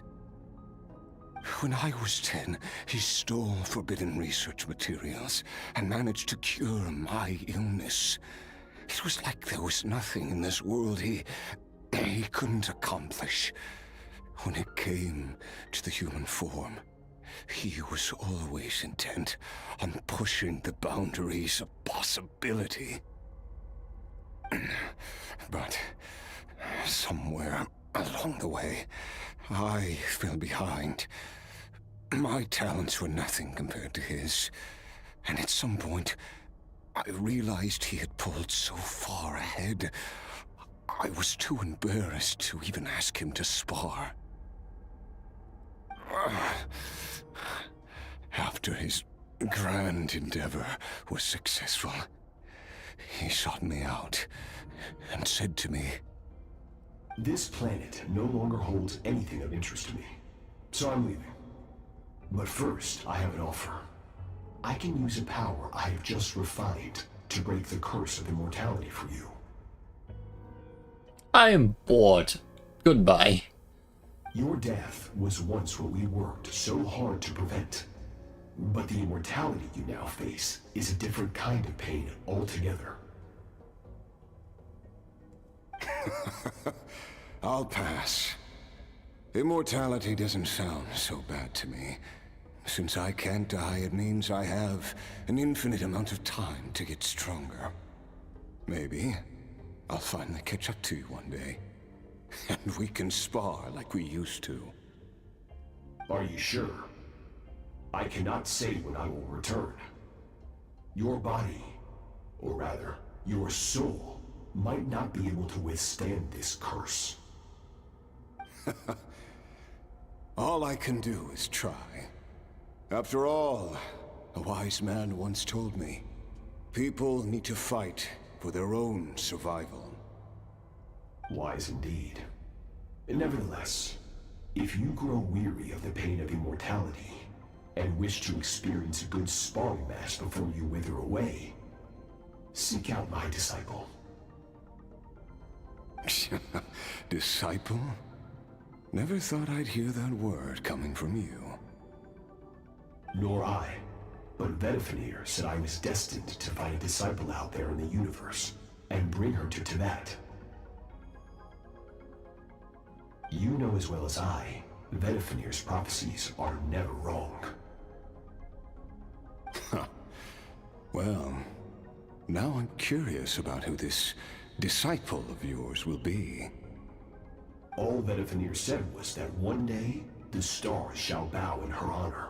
When I was 10, he stole forbidden research materials and managed to cure my illness. It was like there was nothing in this world he couldn't accomplish. When it came to the human form, he was always intent on pushing the boundaries of possibility. But somewhere along the way, I fell behind. My talents were nothing compared to his, and at some point, I realized he had pulled so far ahead, I was too embarrassed to even ask him to spar. After his grand endeavor was successful, he sought me out and said to me, "This planet no longer holds anything of interest to me, so I'm leaving. But first, I have an offer. I can use a power I have just refined to break the curse of immortality for you." I am bored. Goodbye. Your death was once what we worked so hard to prevent. But the immortality you now face is a different kind of pain altogether. I'll pass. Immortality doesn't sound so bad to me. Since I can't die, it means I have an infinite amount of time to get stronger. Maybe I'll finally catch up to you one day, and we can spar like we used to. Are you sure? I cannot say when I will return. Your body, or rather, your soul, might not be able to withstand this curse. All I can do is try. After all, a wise man once told me, people need to fight for their own survival. Wise indeed. Nevertheless, if you grow weary of the pain of immortality, and wish to experience a good sparring match before you wither away, seek out my disciple. Disciple? Never thought I'd hear that word coming from you. Nor I. But Vedifenir said I was destined to find a disciple out there in the universe, and bring her to Tibet. You know as well as I, Vedifenir's prophecies are never wrong. Well, now I'm curious about who this disciple of yours will be. All Vedifenir said was that one day, the stars shall bow in her honor.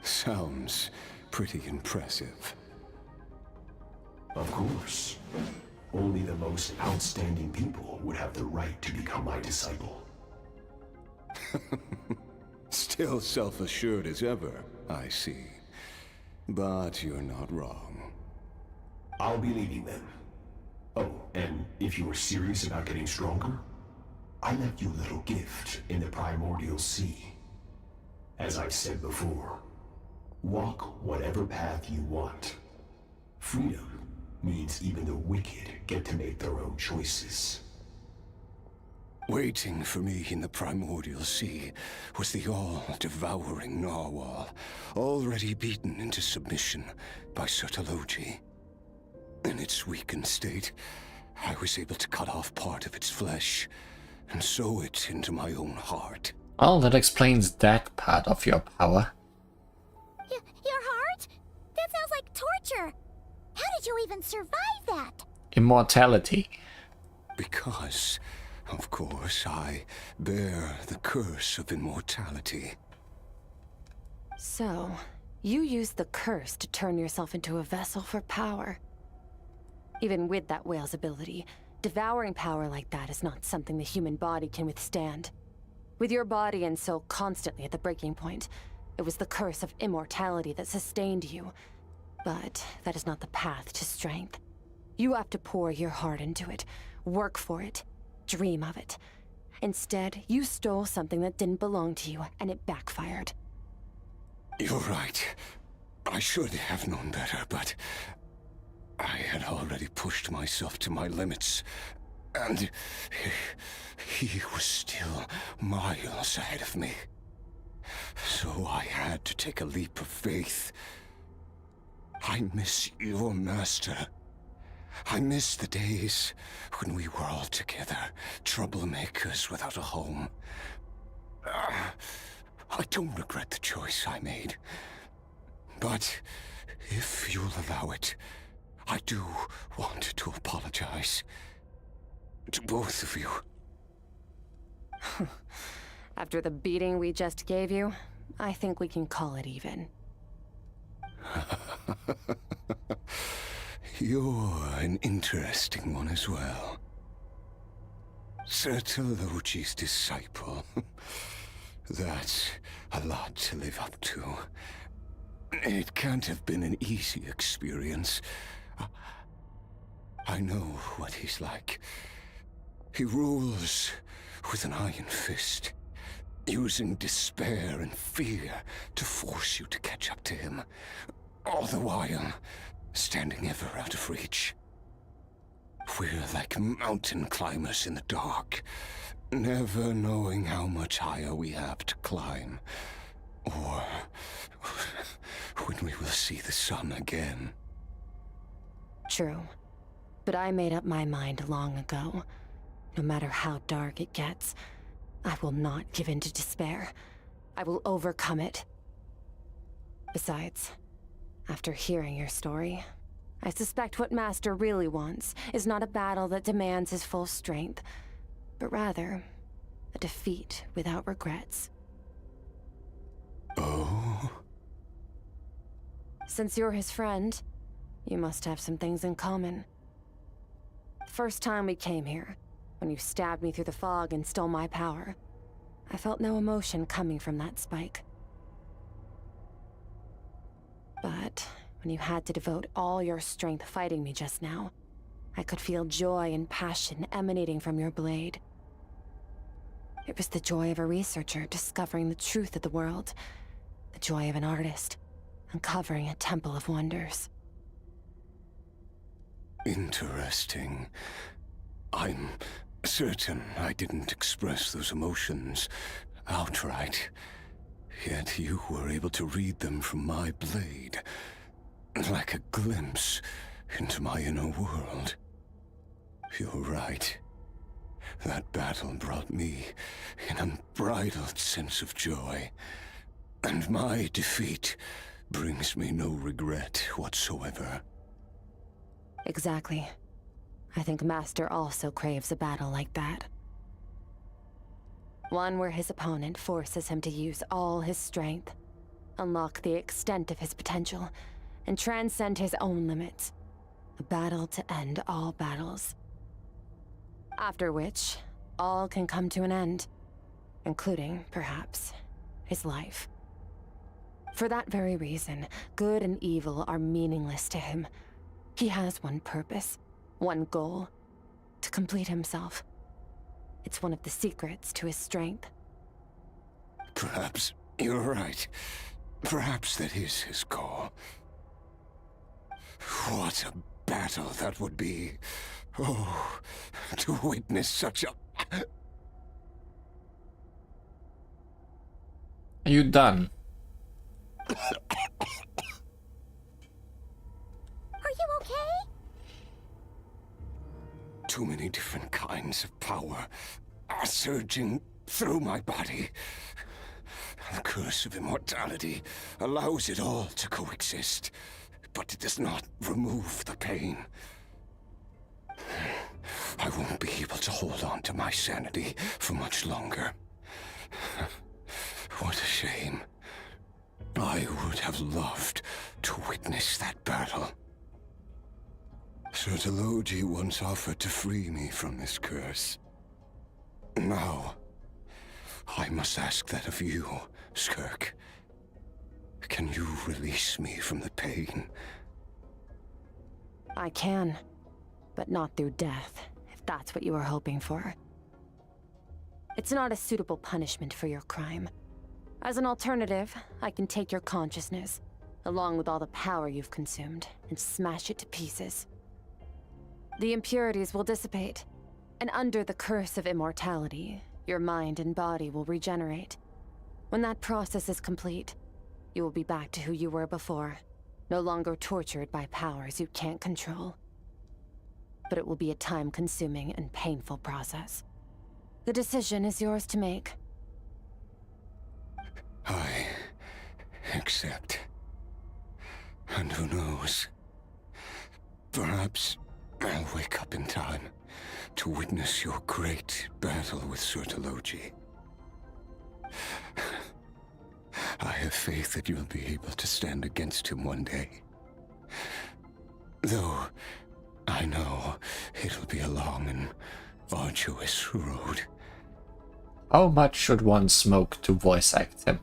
Sounds pretty impressive. Of course. Only the most outstanding people would have the right to become my disciple. Still self-assured as ever, I see. But you're not wrong. I'll be leaving then. Oh, and if you are serious about getting stronger, I left you a little gift in the primordial sea. As I've said before, walk whatever path you want. Freedom means even the wicked get to make their own choices. Waiting for me in the primordial sea was the all-devouring narwhal, already beaten into submission by Sertologi. In its weakened state, I was able to cut off part of its flesh and sew it into my own heart. Well, that explains that part of your power. Your heart? That sounds like torture. How did you even survive that? Immortality. Because, of course, I bear the curse of immortality. So, you used the curse to turn yourself into a vessel for power. Even with that whale's ability, devouring power like that is not something the human body can withstand. With your body and soul constantly at the breaking point, it was the curse of immortality that sustained you. But that is not the path to strength. You have to pour your heart into it, work for it, dream of it. Instead, you stole something that didn't belong to you, and it backfired. You're right. I should have known better, but I had already pushed myself to my limits, and he was still miles ahead of me. So I had to take a leap of faith. I miss your master. I miss the days when we were all together, troublemakers without a home. I don't regret the choice I made. But if you'll allow it, I do want to apologize. To both of you. After the beating we just gave you, I think we can call it even. You're an interesting one as well. Sertologi's disciple. That's a lot to live up to. It can't have been an easy experience. I know what he's like. He rules with an iron fist, using despair and fear to force you to catch up to him, all the while standing ever out of reach. We're like mountain climbers in the dark, never knowing how much higher we have to climb, or when we will see the sun again. True. But I made up my mind long ago. No matter how dark it gets, I will not give in to despair. I will overcome it. Besides, after hearing your story, I suspect what Master really wants is not a battle that demands his full strength, but rather a defeat without regrets. Oh? Since you're his friend, you must have some things in common. First time we came here, when you stabbed me through the fog and stole my power, I felt no emotion coming from that spike. But when you had to devote all your strength fighting me just now, I could feel joy and passion emanating from your blade. It was the joy of a researcher discovering the truth of the world, the joy of an artist uncovering a temple of wonders. Interesting. I'm certain I didn't express those emotions outright, yet you were able to read them from my blade, like a glimpse into my inner world. You're right. That battle brought me an unbridled sense of joy, and my defeat brings me no regret whatsoever. Exactly. I think Master also craves a battle like that. One where his opponent forces him to use all his strength, unlock the extent of his potential, and transcend his own limits. A battle to end all battles. After which, all can come to an end, including, perhaps, his life. For that very reason, good and evil are meaningless to him. He has one purpose, one goal: to complete himself. It's one of the secrets to his strength. Perhaps you're right. Perhaps that is his goal. What a battle that would be. Oh, to witness such a... Are you done? Are you okay? Too many different kinds of power are surging through my body. The curse of immortality allows it all to coexist, but it does not remove the pain. I won't be able to hold on to my sanity for much longer. What a shame. I would have loved to witness that battle. Sertologi once offered to free me from this curse. Now, I must ask that of you, Skirk. Can you release me from the pain? I can, but not through death, if that's what you were hoping for. It's not a suitable punishment for your crime. As an alternative, I can take your consciousness, along with all the power you've consumed, and smash it to pieces. The impurities will dissipate, and under the curse of immortality, your mind and body will regenerate. When that process is complete, you will be back to who you were before, no longer tortured by powers you can't control. But it will be a time-consuming and painful process. The decision is yours to make. I accept. And who knows? Perhaps I'll wake up in time to witness your great battle with Sertologi. I have faith that you'll be able to stand against him one day. Though I know it'll be a long and arduous road. How much should one smoke to voice act him?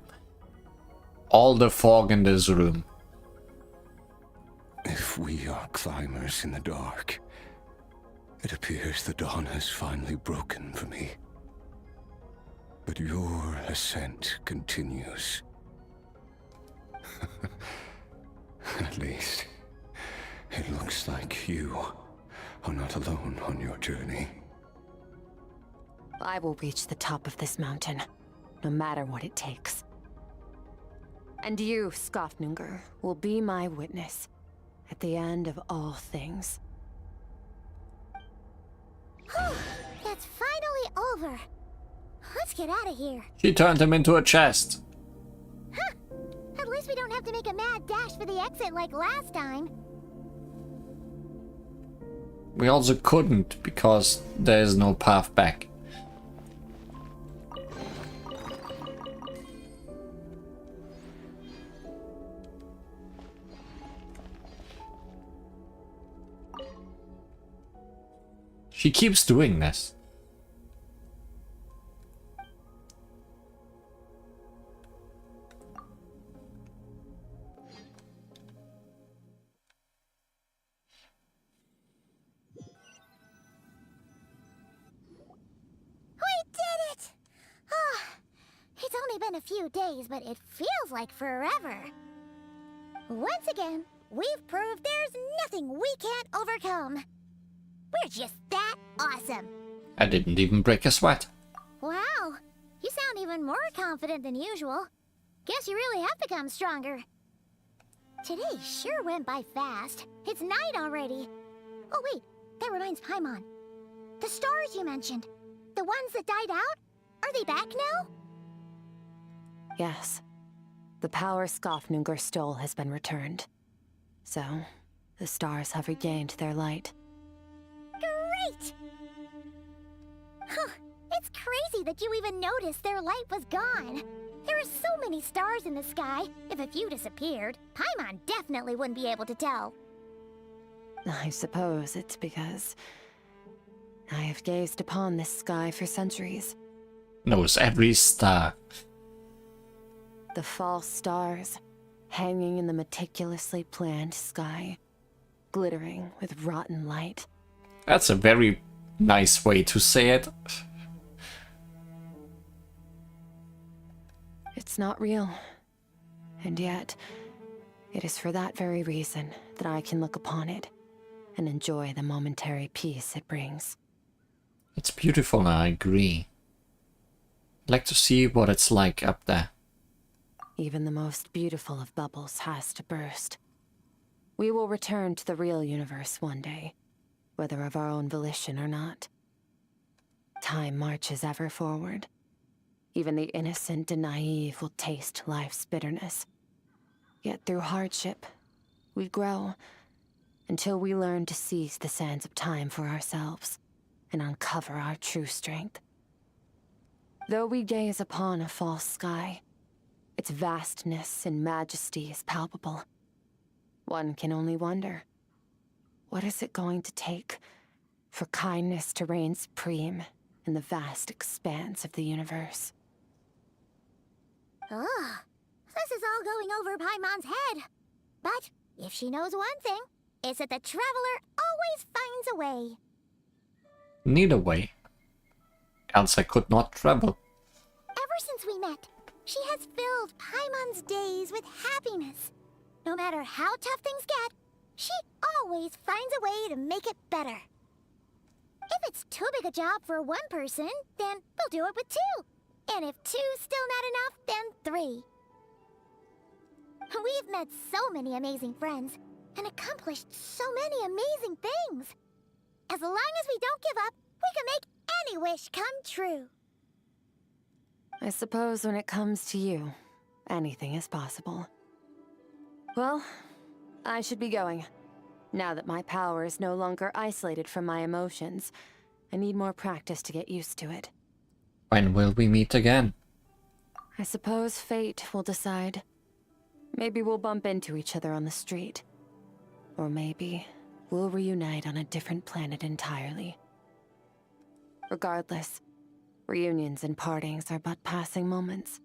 All the fog in this room. If we are climbers in the dark, it appears the dawn has finally broken for me. But your ascent continues. At least, it looks like you are not alone on your journey. I will reach the top of this mountain, no matter what it takes. And you, Skofnungur, will be my witness at the end of all things. That's finally over. Let's get out of here. She turned him into a chest. Huh. At least we don't have to make a mad dash for the exit like last time. We also couldn't because there is no path back. She keeps doing this. It's only been a few days, but it feels like forever. Once again, we've proved there's nothing we can't overcome. We're just that awesome. I didn't even break a sweat. Wow, you sound even more confident than usual. Guess you really have become stronger. Today sure went by fast. It's night already. Oh wait, that reminds Paimon. The stars you mentioned, the ones that died out, are they back now? Yes. The power Skofnungur stole has been returned. So, the stars have regained their light. Great! Huh, it's crazy that you even noticed their light was gone. There are so many stars in the sky. If a few disappeared, Paimon definitely wouldn't be able to tell. I suppose it's because I have gazed upon this sky for centuries. Knows every star. The false stars, hanging in the meticulously planned sky, glittering with rotten light. That's a very nice way to say it. It's not real. And yet, it is for that very reason that I can look upon it and enjoy the momentary peace it brings. It's beautiful, I agree. I'd like to see what it's like up there. Even the most beautiful of bubbles has to burst. We will return to the real universe one day, whether of our own volition or not. Time marches ever forward. Even the innocent and naive will taste life's bitterness. Yet through hardship, we grow, until we learn to seize the sands of time for ourselves, and uncover our true strength. Though we gaze upon a false sky, its vastness and majesty is palpable. One can only wonder, What is it going to take for kindness to reign supreme in the vast expanse of the universe? Ugh, this is all going over Paimon's head. But if she knows one thing, it's that the traveler always finds a way. Neither way. Else I could not travel. Ever since we met, she has filled Paimon's days with happiness. No matter how tough things get, she always finds a way to make it better. If it's too big a job for one person, then we'll do it with two. And if two's still not enough, then three. We've met so many amazing friends and accomplished so many amazing things. As long as we don't give up, we can make any wish come true. I suppose when it comes to you, anything is possible. Well, I should be going. Now that my power is no longer isolated from my emotions, I need more practice to get used to it. When will we meet again? I suppose fate will decide. Maybe we'll bump into each other on the street. Or maybe we'll reunite on a different planet entirely. Regardless, reunions and partings are but passing moments.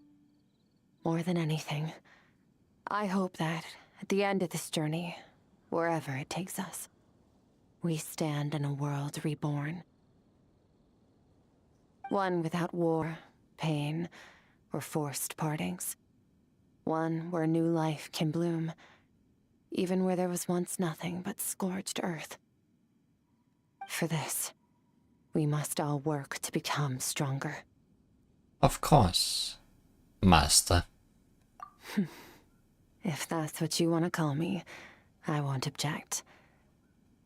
More than anything, I hope that, at the end of this journey, wherever it takes us, we stand in a world reborn. One without war, pain, or forced partings. One where new life can bloom, even where there was once nothing but scorched earth. For this, we must all work to become stronger. Of course, Master. If that's what you want to call me, I won't object.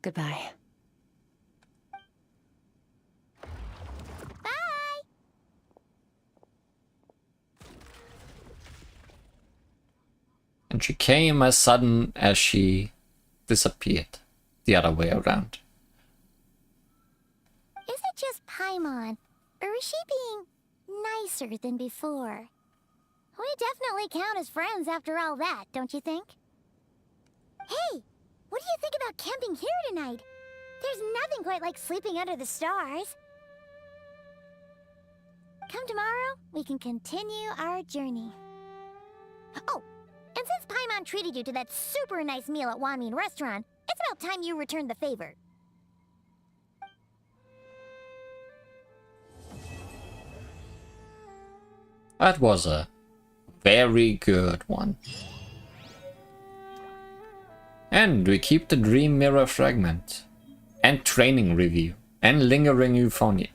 Goodbye. And she came as sudden as she disappeared. The other way around. Is it just Paimon, or is she being nicer than before? We definitely count as friends after all that, don't you think? Hey, what do you think about camping here tonight? There's nothing quite like sleeping under the stars. Come tomorrow, we can continue our journey. Oh, and since Paimon treated you to that super nice meal at Wanmin Restaurant, it's about time you returned the favor. That was a very good one. And we keep the Dream Mirror fragment. And training review. And lingering euphonia.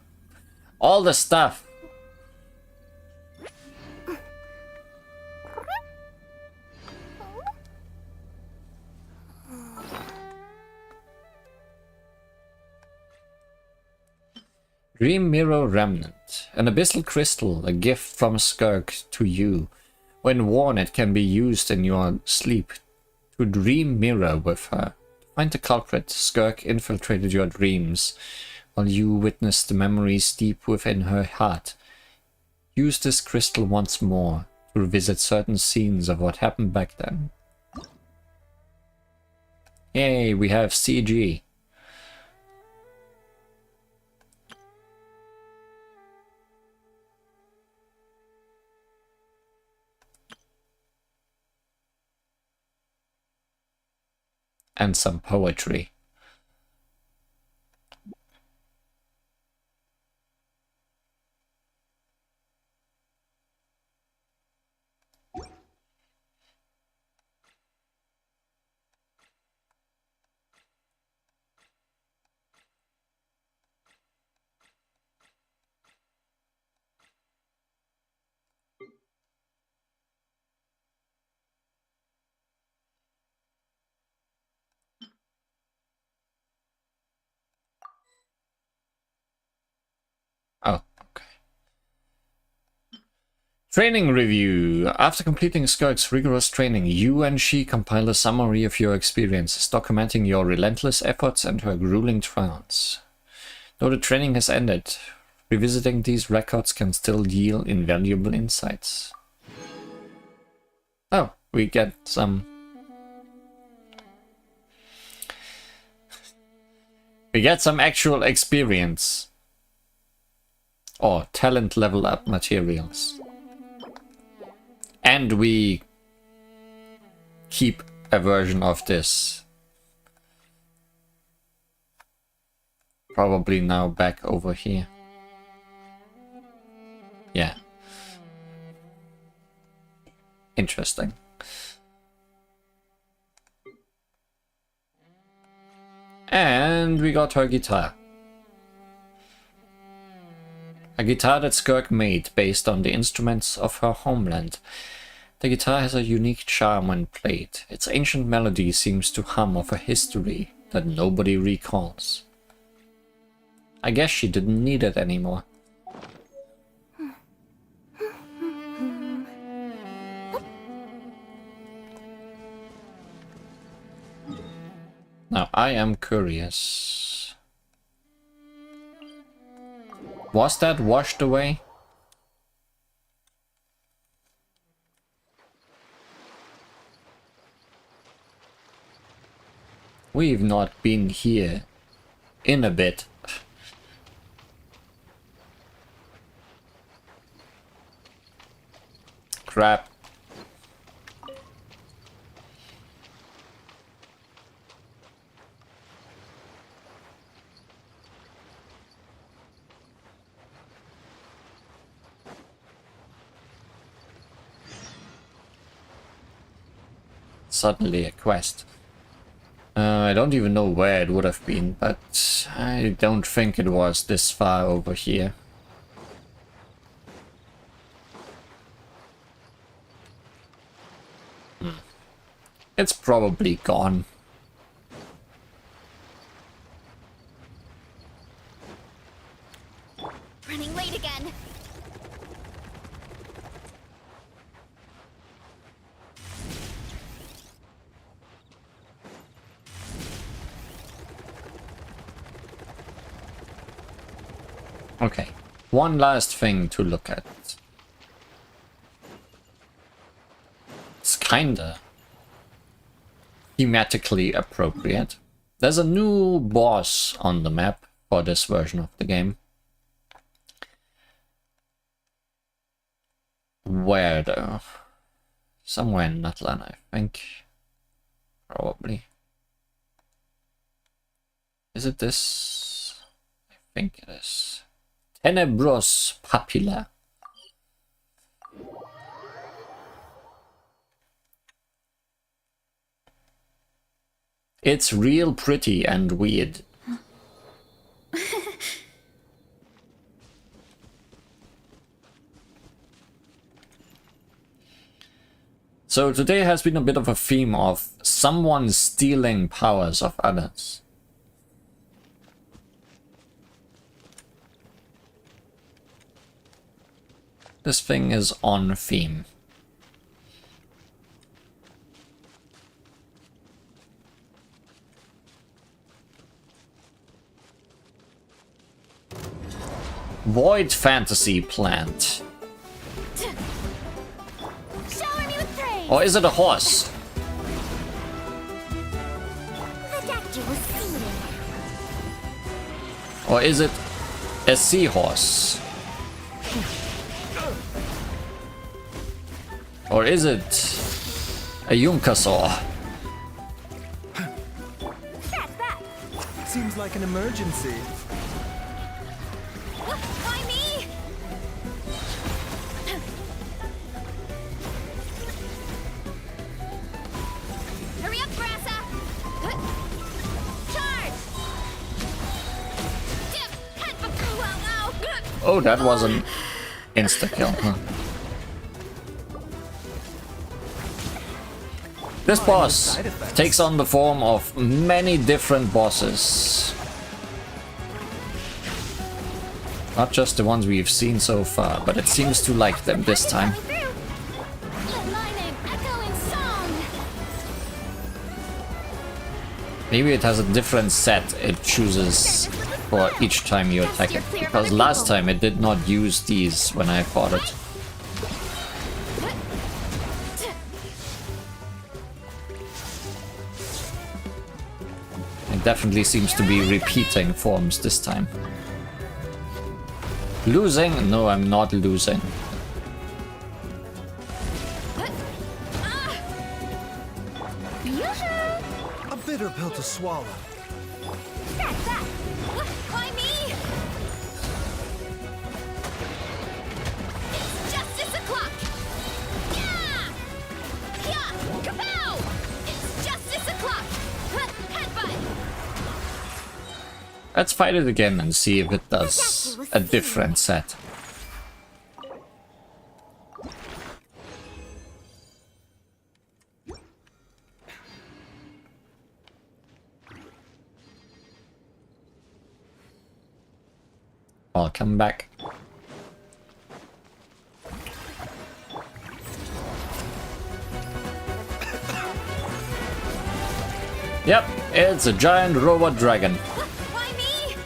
All the stuff. Dream Mirror Remnant. An abyssal crystal, a gift from Skirk to you. When worn, it can be used in your sleep to dream mirror with her. To find the culprit, Skirk infiltrated your dreams, while you witnessed the memories deep within her heart. Use this crystal once more to revisit certain scenes of what happened back then. Yay, we have CG. And some poetry. Oh, okay. Training review. After completing Skirk's rigorous training, you and she compiled a summary of your experiences, documenting your relentless efforts and her grueling trials. Though the training has ended, revisiting these records can still yield invaluable insights. Oh, we get some We get some actual experience. Or talent level up materials. And we keep a version of this. Probably now back over here. Yeah. Interesting. And we got her guitar. A guitar that Skirk made based on the instruments of her homeland. The guitar has a unique charm when played. Its ancient melody seems to hum of a history that nobody recalls. I guess she didn't need it anymore. Now, I am curious. Was that washed away? We've not been here in a bit. Crap. Suddenly a quest. I don't even know where it would have been, but I don't think it was this far over here. It's probably gone. Running late again. Okay, one last thing to look at. It's kinda thematically appropriate. There's a new boss on the map for this version of the game. Where though? Somewhere in Natlan, I think. Probably. Is it this? I think it is. Tenebros Papilla. It's real pretty and weird. So today has been a bit of a theme of someone stealing powers of others. This thing is on theme. Void Fantasy Plant. Shower me with praise. Or is it a horse? The doctor was seated. Or is it a seahorse? Or is it a Yunkasaur? That's that. Seems like an emergency. Why me? Hurry up, Grassa! Charge! Dip! Head! Ow! Oh, that was an insta-kill, huh? This boss takes on the form of many different bosses. Not just the ones we've seen so far, but it seems to like them this time. Maybe it has a different set it chooses for each time you attack it, because last time it did not use these when I fought it. definitely seems to be repeating forms this time. Losing? No, I'm not losing. A bitter pill to swallow. That! Why me? It's justice o'clock! Yeah! Yeah! Kapow! It's justice o'clock! Headbutt! Let's fight it again and see if it does a different set. I'll come back. Yep, it's a giant robot dragon. Why me?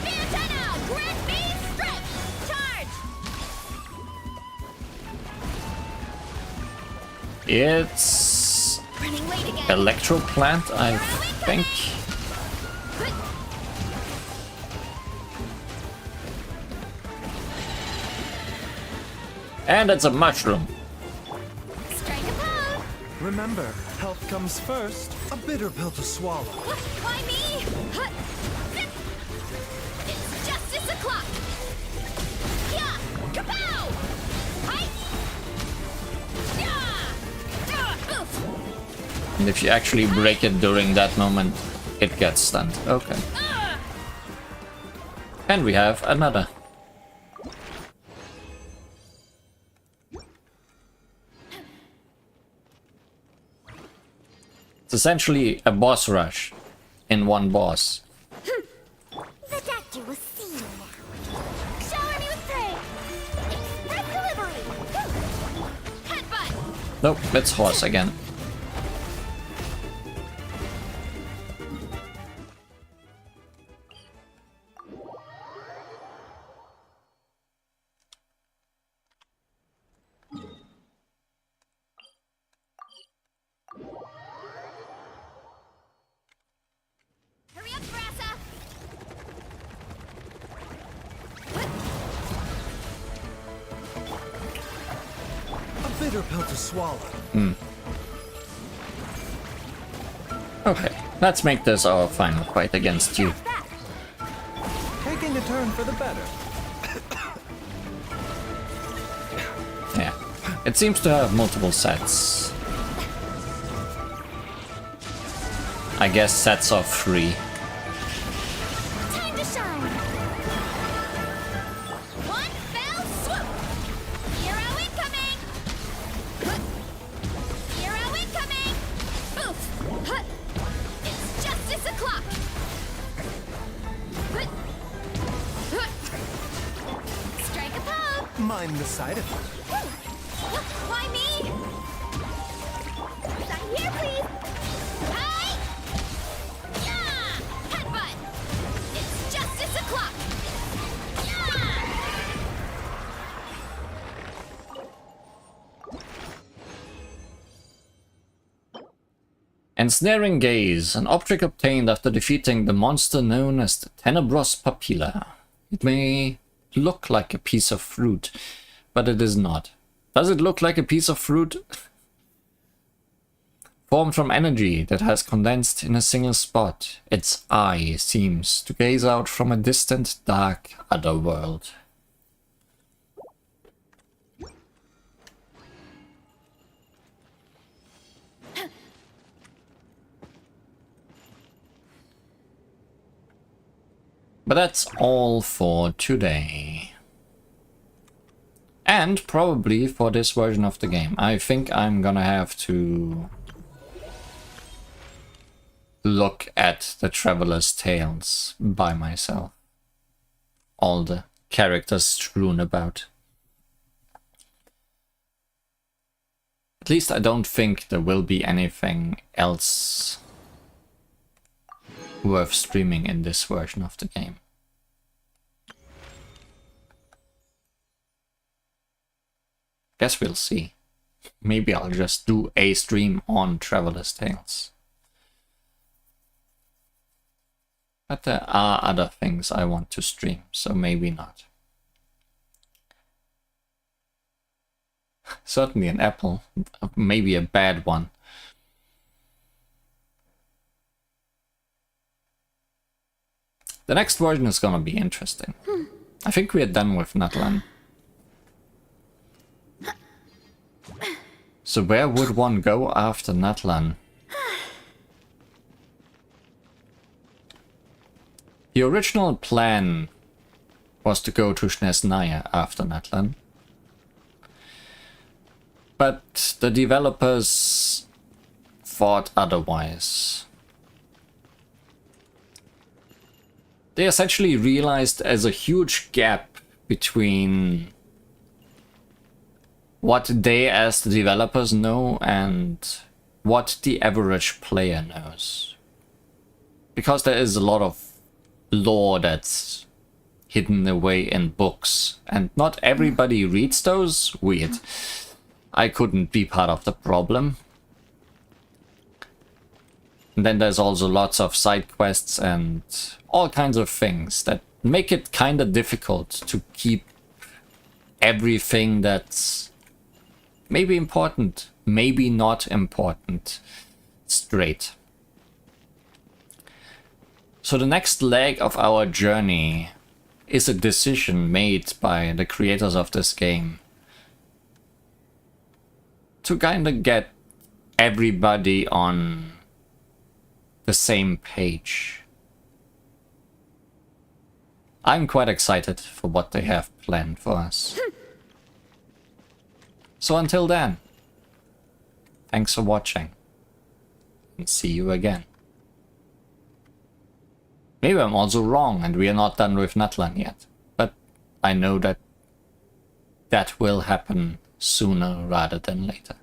Antenna! Grid beam strip! Charge! It's Running late again. electro plant, I think. And it's a mushroom. Strike a pose! Remember, health comes first. A bitter pill to swallow. Why me? It's justice o'clock! Yeah! Kapow! Hi! Yeah! Oof! And if you actually break it during that moment, it gets stunned. Okay. And we have another. It's essentially a boss rush in one boss. The doctor was seen now. Shower me with praise! Express delivery! Headbutt! Nope, it's horse again. Hurry up, Brassa! A bitter pill to swallow. Okay, let's make this our final fight against you. Taking a turn for the better. Yeah, it seems to have multiple sets. I guess sets of 3. Time to shine! One fell swoop! Hero incoming! Hero incoming! Oof! It's justice o'clock! Strike a pose! Mind the side effect. Why me? Sign here, please! Hi! Yeah! Headbutt! It's justice o'clock! Ensnaring Gaze, an object obtained after defeating the monster known as the Tenebros Papilla. It may look like a piece of fruit, but it is not. Does it look like a piece of fruit? Formed from energy that has condensed in a single spot, its eye seems to gaze out from a distant, dark otherworld. But that's all for today. And probably for this version of the game. I think I'm gonna have to look at the Traveler's Tales by myself. All the characters strewn about. At least I don't think there will be anything else worth streaming in this version of the game. Guess we'll see. Maybe I'll just do a stream on Traveler's Tales. But there are other things I want to stream, so maybe not. Certainly an apple, maybe a bad one. The next version is gonna be interesting. I think we are done with Natlan. So where would one go after Natlan? The original plan was to go to Snezhnaya after Natlan. But the developers thought otherwise. They essentially realized there's a huge gap between what they as the developers know and what the average player knows. Because there is a lot of lore that's hidden away in books, and not everybody reads those. Weird. I couldn't be part of the problem. And then there's also lots of side quests and all kinds of things that make it kind of difficult to keep everything that's maybe important, maybe not important, straight. So the next leg of our journey is a decision made by the creators of this game to kind of get everybody on the same page. I'm quite excited for what they have planned for us. So until then, thanks for watching, and see you again. Maybe I'm also wrong and we are not done with Natlan yet, but I know that that will happen sooner rather than later.